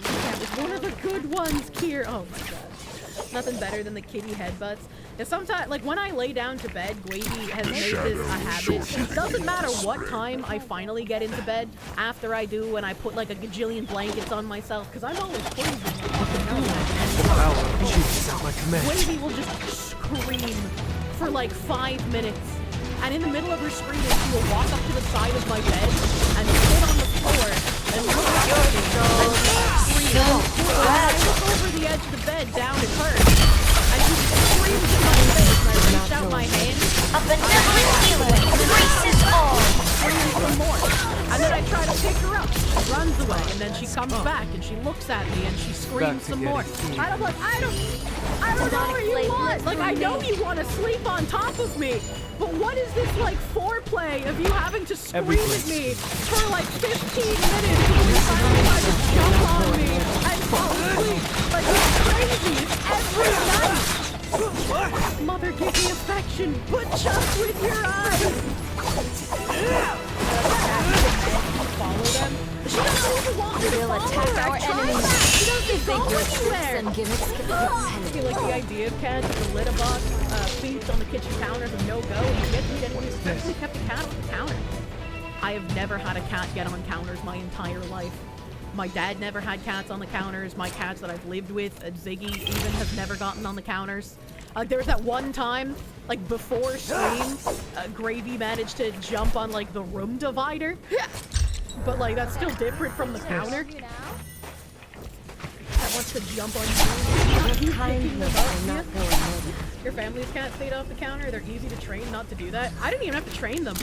That was one of the good ones, Kier. Oh my god. Nothing better than the kitty headbutts. And sometimes, like when I lay down to bed, Guavy has made this a habit. It doesn't matter what time I finally get into bed, after I do, when I put like a gajillion blankets on myself, because I'm always crazy. Guavy will just scream for like 5 minutes. And in the middle of her screaming, she will walk up to the side of my bed and sit on the floor and look at me and scream. When I look over the edge of the bed, down at her, and she screams in my face, and I reach out my hand. A benevolent healer embraces all. Screams some more. And then I try to pick her up. She runs away, and then she comes back, and she looks at me, and she screams some more. I don't know what you want. Like, I know you want to sleep on top of me. But what is this, like, foreplay of you having to scream at me for, like, 15 minutes before you finally try to jump on me and fall asleep? Like, it's crazy. It's every night. Mother, give me affection, but just with your eyes. Follow them. She doesn't even want me to We'll follow attack her. our I tried enemies. that. She doesn't go Figure anywhere. and gimmicks get I feel like the idea of cats with a litter box, feet on the kitchen counter is a no-go, and you get to meet anyone who's especially kept a cat on the counter. I have never had a cat get on counters my entire life. My dad never had cats on the counters. My cats that I've lived with, Ziggy, even have never gotten on the counters. There was that one time, like before stream, Gravy managed to jump on like the room divider. But like that's still different from the counter. That wants to jump on you. Your family's cat stayed off the counter. They're easy to train not to do that. I didn't even have to train them.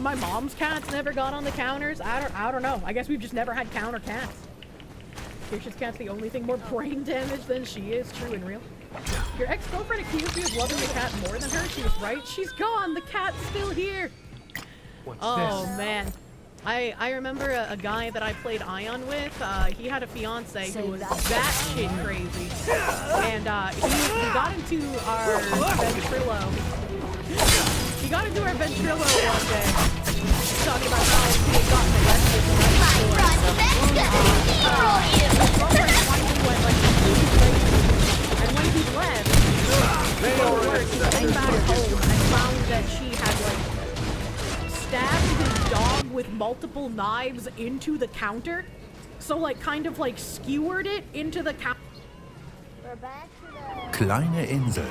My mom's cats never got on the counters. I don't know. I guess we've just never had counter cats. Kirsch's cat's the only thing more brain damage than she is. True and real. Your ex-girlfriend accused you of loving the cat more than her. She was right. She's gone. The cat's still here. Oh man. I remember a guy that I played Ion with. He had a fiance who was batshit crazy, and he got into our Ventrilo. He got into our Ventrilo one day, talking about how he had gotten arrested. And when he left, to go to work, he came back home and found that she had like stabbed his dog with multiple knives into the counter. So like kind of like skewered it into the counter. Kleine Insel.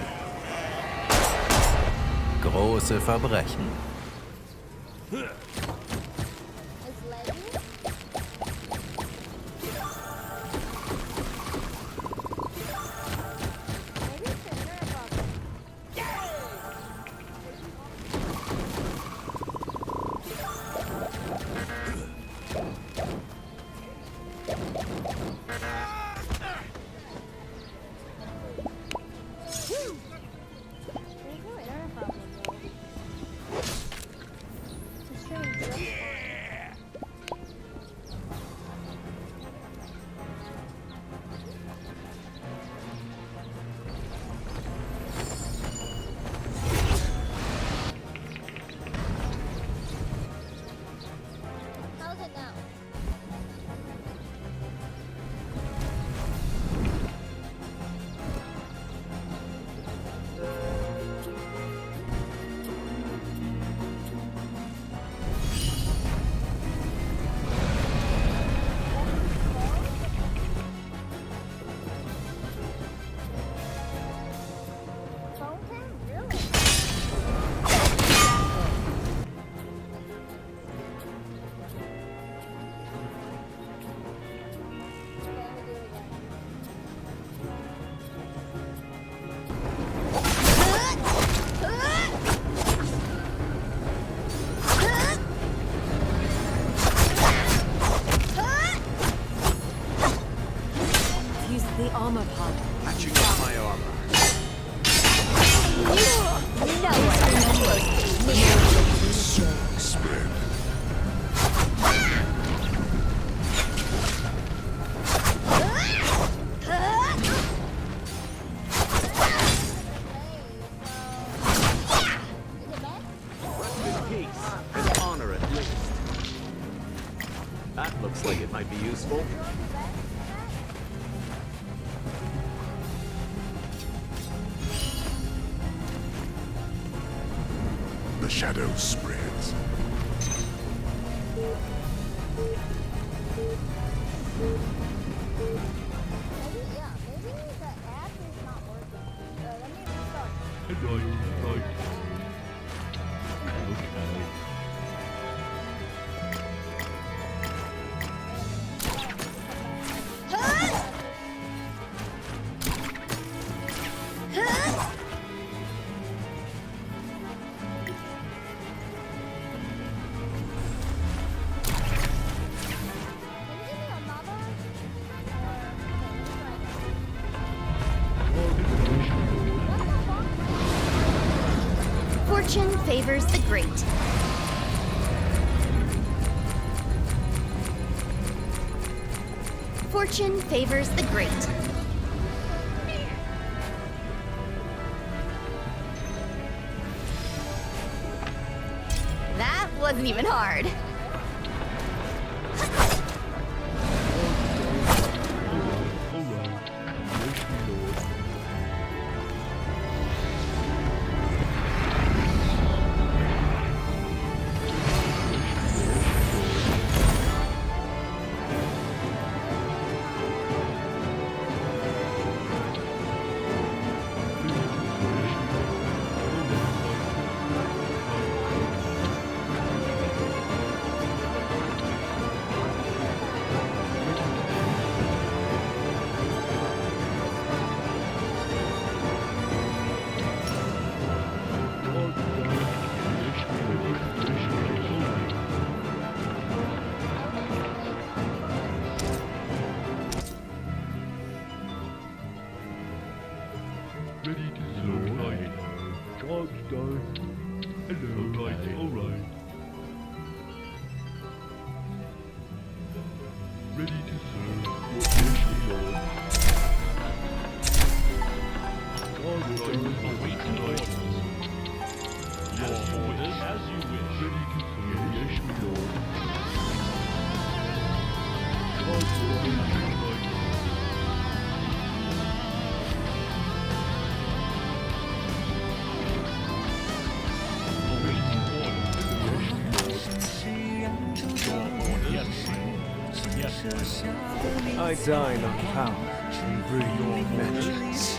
Große Verbrechen. the armor pod. Patching up my armor. No one comes close to me. Spread. Rest in peace, and honor at least. That looks like it might be useful. The shadow spreads. Fortune favors the great. Fortune favors the great. That wasn't even hard. I dine on power and brew your vengeance.